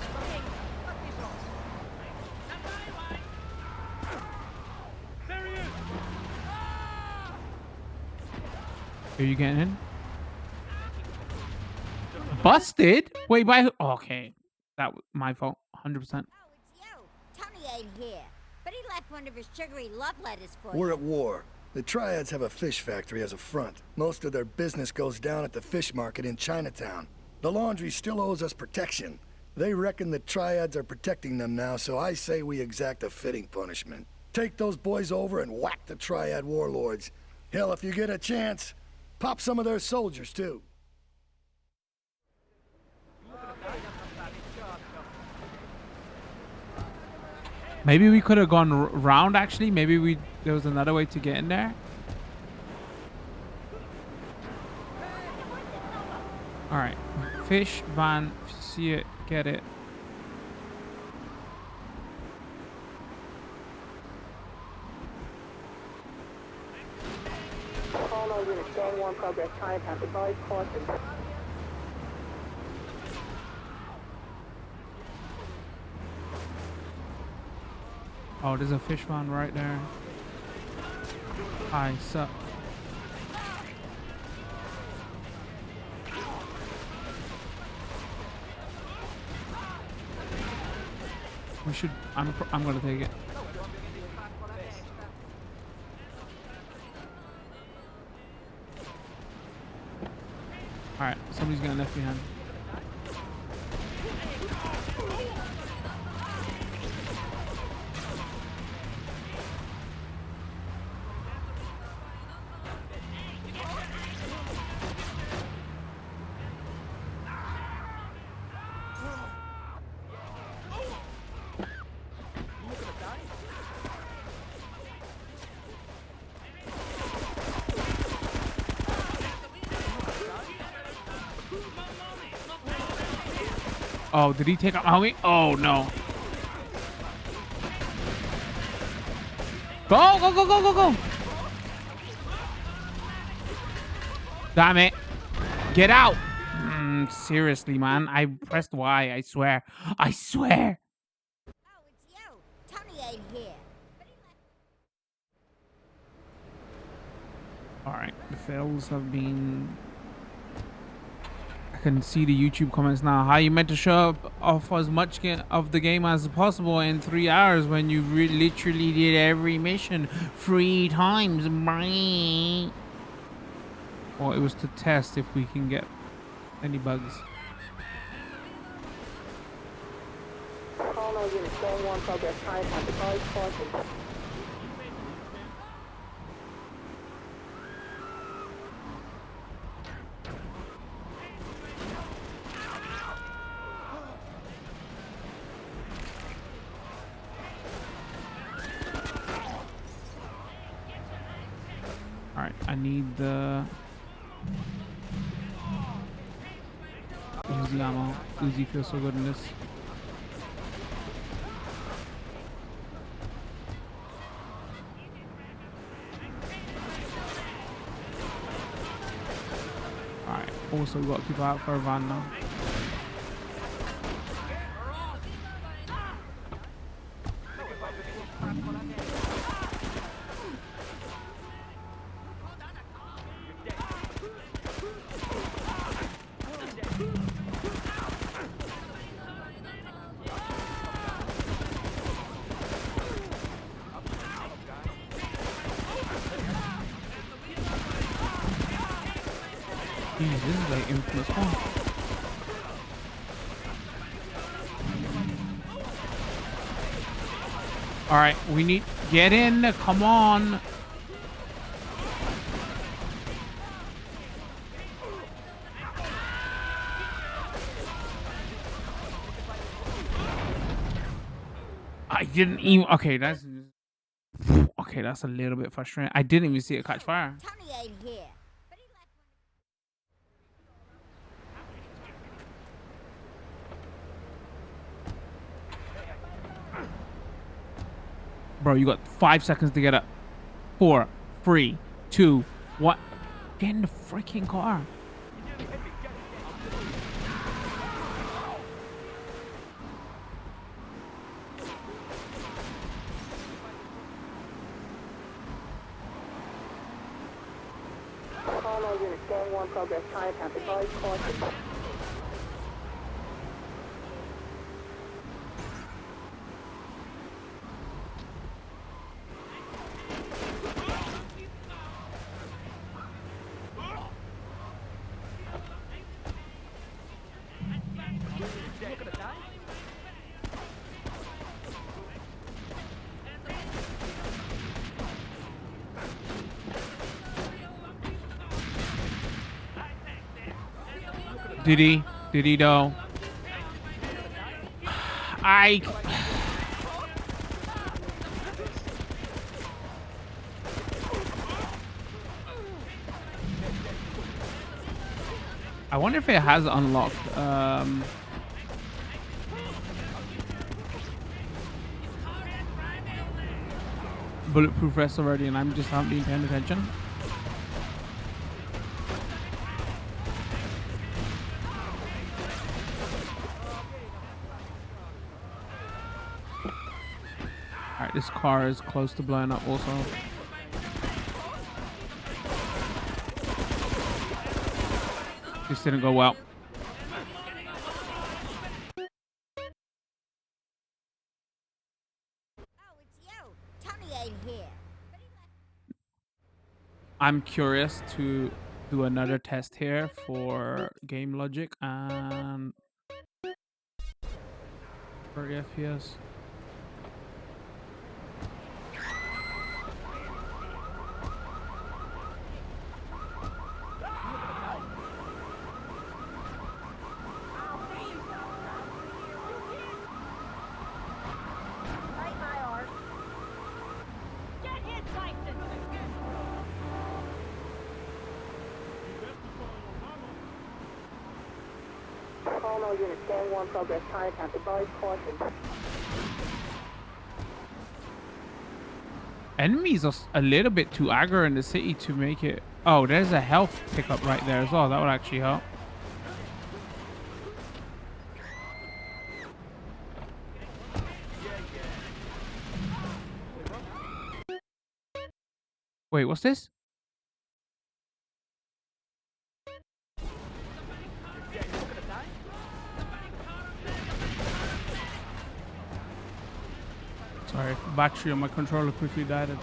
Are you getting in? Busted? Wait, by who? Oh, okay, that was my fault. 100%. Oh, it's you. Tony ain't here, but he left one of his sugary love letters for We're you. at war. The Triads have a fish factory as a front. Most of their business goes down at the fish market in Chinatown. The laundry still owes us protection. They reckon the Triads are protecting them now, so I say we exact a fitting punishment. Take those boys over and whack the Triad warlords. Hell, if you get a chance, pop some of their soldiers, too. Maybe we could have gone round, actually. Maybe there was another way to get in there. All right. Fish, van, see it, get it. Call all units, Zone 1 progress, Chinatown, advise caution. Oh, there's a fish van right there. Hi, sup. We should. I'm gonna take it. All right, somebody's getting left behind. Oh, did he take out homie? Oh no. Go, go, go, go, go, go. Damn it. Get out. Seriously, man. I pressed Y, I swear. I swear. Oh, it's you. Tony ain't here. Alright, the fails have been... I can see the YouTube comments now. How you meant to show up off as much of the game as possible in 3 hours when you literally did every mission 3 times, right? Well, it was to test if we can get any bugs. Call all units, Zone 1 progress, Chinatown, advise caution. Alright, I need the Uzi ammo. Uzi feels so good in this. Alright, also got to keep out for a van now. Jeez, this is like infamous one. All right, we need get in. Come on. I didn't even. Okay, that's a little bit frustrating. I didn't even see it catch fire. Tony ain't here. Bro, you got 5 seconds to get up. 4, 3, 2, 1. Get in the freaking car. Call all units, gang 1 progress, Chinatown, advise caution. Did he? Did he though? I wonder if it has unlocked bulletproof vest already and I'm just not being paying attention. Alright, this car is close to blowing up also. This didn't go well. I'm curious to do another test here for game logic and 30 FPS. Call all units, gang 1 progress, Chinatown, advise caution. Enemies are a little bit too aggro in the city to make it. Oh, there's a health pickup right there as well. That would actually help. Wait, what's this? Sorry, battery on my controller quickly died at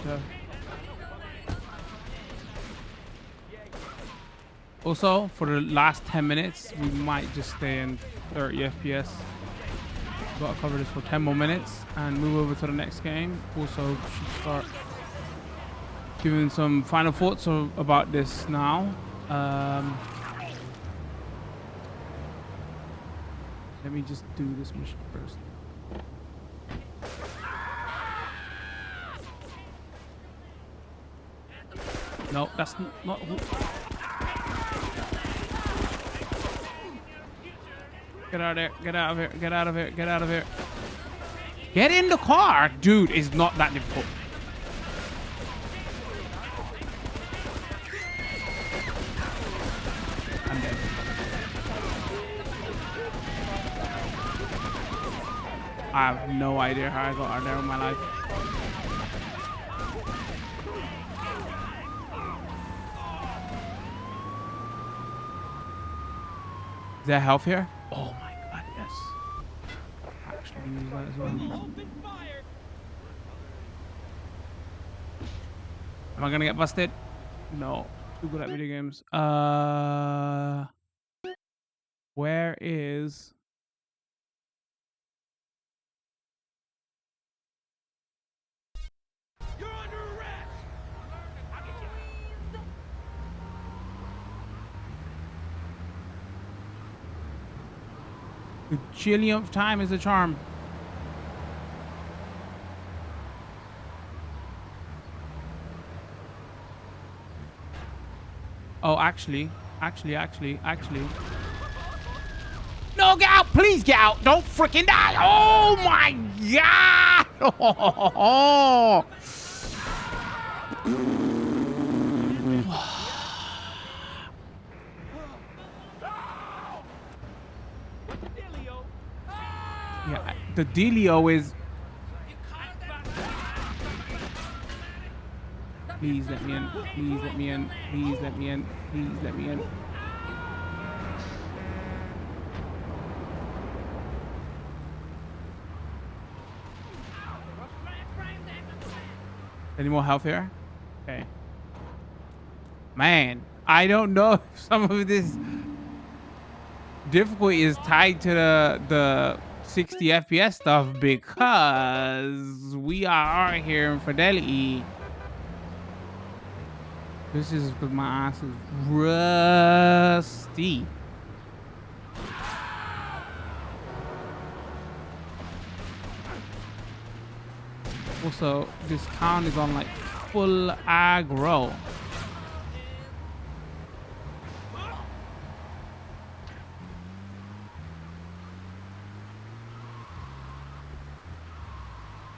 Also, for the last 10 minutes, we might just stay in 30 FPS. Gotta cover this for 10 more minutes and move over to the next game. Also, should start giving some final thoughts about this now. Let me just do this mission first. No, that's not who. Get out of there. Get out of here. Get out of here. Get out of here. Get in the car. Dude, it's not that difficult. I'm dead. I have no idea how I got out there in my life. Is there health here? Oh my god, yes. Actually use that as well. Am I gonna get busted? No. Too good at video games. Where is? You're under arrest! I'll get you. The chillionth time is a charm. Oh, actually. No, get out! Please get out! Don't freaking die! Oh my god! Oh. Yeah, the dealio is. Please let me in. Please let me in. Please let me in. Please let me in. Any more health here? Okay. Man, I don't know if some of this difficulty is tied to the 60 FPS stuff because we are out here in Fidelity. This is because my ass is rusty. Also, this town is on like full aggro.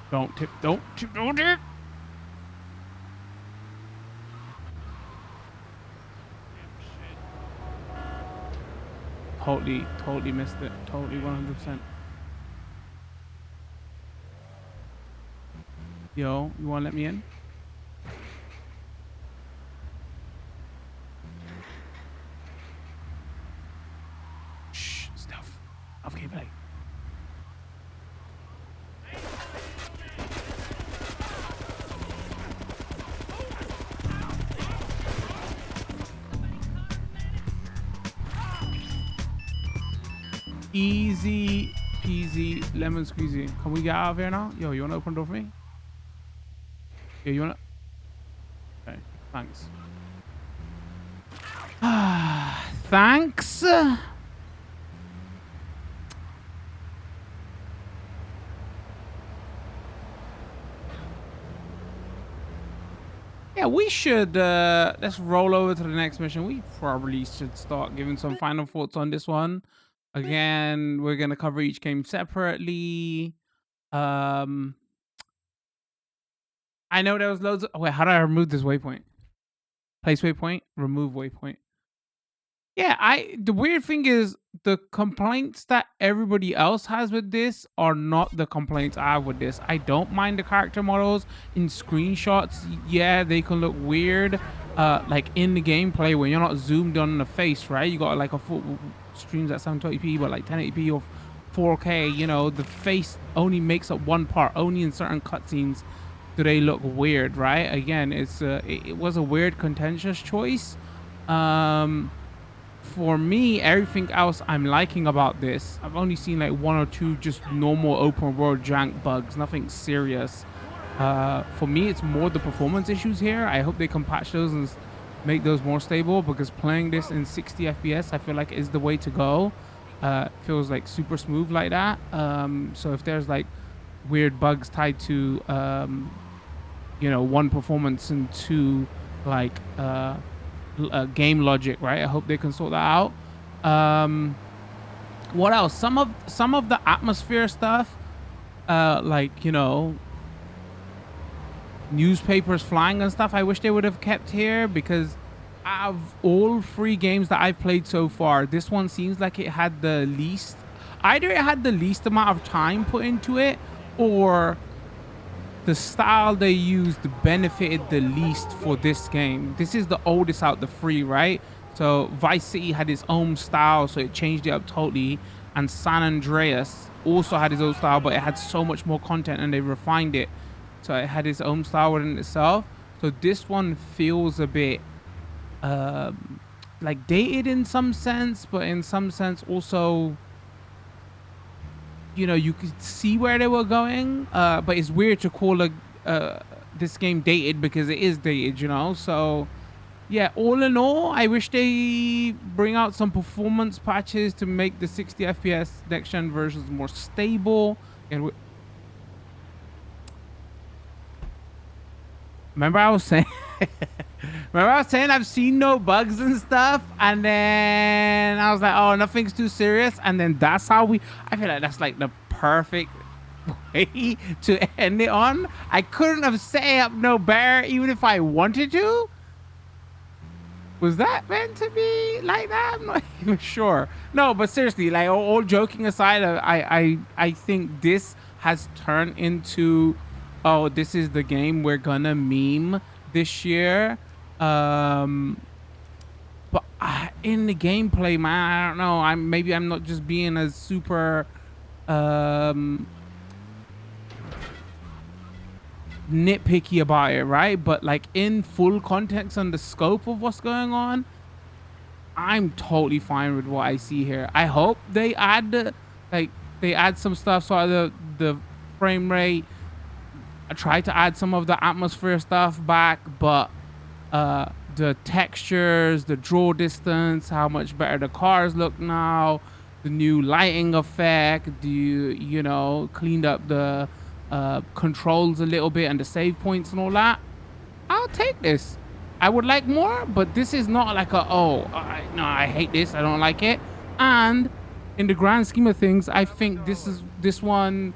Don't tip, don't tip, don't tip. Totally missed it. Totally 100%. Yo, you wanna let me in? Shh, stuff. Off gameplay. Easy peasy lemon squeezy. Can we get out of here now? Yo, you wanna open the door for me? Yeah, you wanna? Okay, thanks. Thanks. Yeah, we should let's roll over to the next mission. We probably should start giving some final thoughts on this one. Again, we're gonna cover each game separately. I know there was loads of wait, how do I remove this waypoint? Place waypoint, remove waypoint. Yeah, the weird thing is the complaints that everybody else has with this are not the complaints I have with this. I don't mind the character models in screenshots. Yeah, they can look weird. Like in the gameplay when you're not zoomed on the face, right? You got like a full streams at 720p, but like 1080p or 4K. You know, the face only makes up one part. Only in certain cutscenes do they look weird, right? Again, it was a weird contentious choice. For me, everything else I'm liking about this, I've only seen like one or two just normal open world jank bugs, nothing serious. For me, it's more the performance issues here. I hope they can patch those and make those more stable, because playing this in 60 FPS, I feel like is the way to go. Feels like super smooth like that. So if there's like weird bugs tied to, you know, one, performance, and two, like, game logic, right? I hope they can sort that out. What else? Some of the atmosphere stuff, like, you know, newspapers flying and stuff, I wish they would have kept here, because out of all 3 games that I've played so far, this one seems like it had the least, either it had the least amount of time put into it, or the style they used benefited the least for this game. This is the oldest out the 3, right? So Vice City had its own style, so it changed it up totally. And San Andreas also had its own style, but it had so much more content and they refined it. So it had its own style within itself. So this one feels a bit like dated in some sense, but in some sense also, you know, you could see where they were going. But it's weird to call this game dated because it is dated, you know. So yeah, all in all, I wish they bring out some performance patches to make the 60 FPS next gen versions more stable. And remember I was saying I've seen no bugs and stuff, and then I was like, oh, nothing's too serious, and then that's how I feel like that's like the perfect way to end it on. I couldn't have set up no better even if I wanted to. Was that meant to be like that? I'm not even sure. No, but seriously, like all joking aside, I think this has turned into, oh, this is the game we're gonna meme this year. But in the gameplay, man, I don't know. Maybe I'm not just being as super nitpicky about it, right? But like in full context and the scope of what's going on, I'm totally fine with what I see here. I hope they add some stuff so the frame rate. I tried to add some of the atmosphere stuff back, but the textures, the draw distance, how much better the cars look now, the new lighting effect, you know, cleaned up the controls a little bit and the save points and all that. I'll take this. I would like more, but this is not like a, oh, no, I hate this, I don't like it. And in the grand scheme of things, I think this one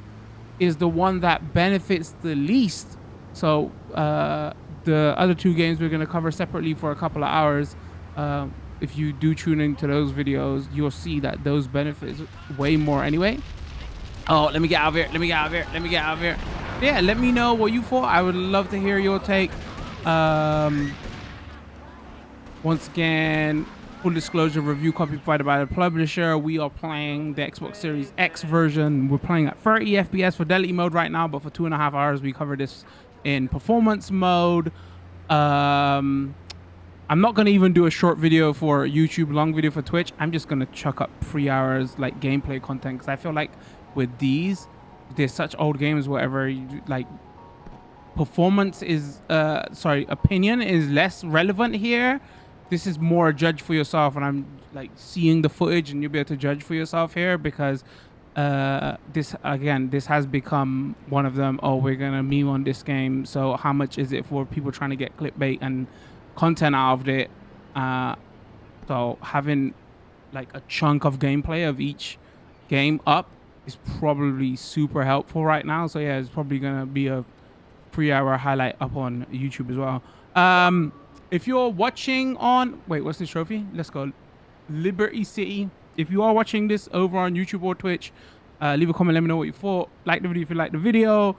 is the one that benefits the least. So the other two games we're going to cover separately for a couple of hours. If you do tune into those videos, you'll see that those benefits way more anyway. Oh, let me get out of here. Let me get out of here. Let me get out of here. Yeah, let me know what you thought. I would love to hear your take. Once again, full disclosure, review copy provided by the publisher. We are playing the Xbox Series X version. We're playing at 30 FPS Fidelity mode right now, but for 2.5 hours, we cover this in performance mode. I'm not going to even do a short video for YouTube, long video for Twitch. I'm just going to chuck up 3 hours like gameplay content, because I feel like with these, they're such old games, whatever, like performance is opinion is less relevant here. This is more judge for yourself, and I'm like seeing the footage and you'll be able to judge for yourself here, because this has become one of them. Oh, we're gonna meme on this game, so how much is it for people trying to get clickbait and content out of it? So having like a chunk of gameplay of each game up is probably super helpful right now. So yeah, it's probably gonna be a 3-hour highlight up on YouTube as well. If you're watching on, wait, what's this trophy? Let's go. Liberty City. If you are watching this over on YouTube or Twitch, leave a comment, let me know what you thought. Like the video if you like the video.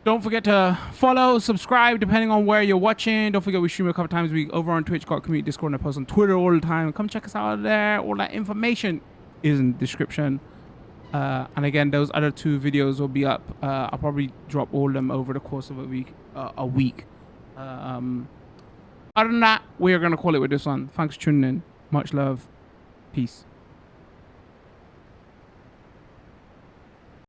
Don't forget to follow, subscribe, depending on where you're watching. Don't forget we stream a couple times a week over on Twitch, got community Discord, and I post on Twitter all the time. Come check us out there. All that information is in the description. And again, those other two videos will be up. I'll probably drop all of them over the course of a week. Other than that, we are going to call it with this one. Thanks for tuning in. Much love. Peace.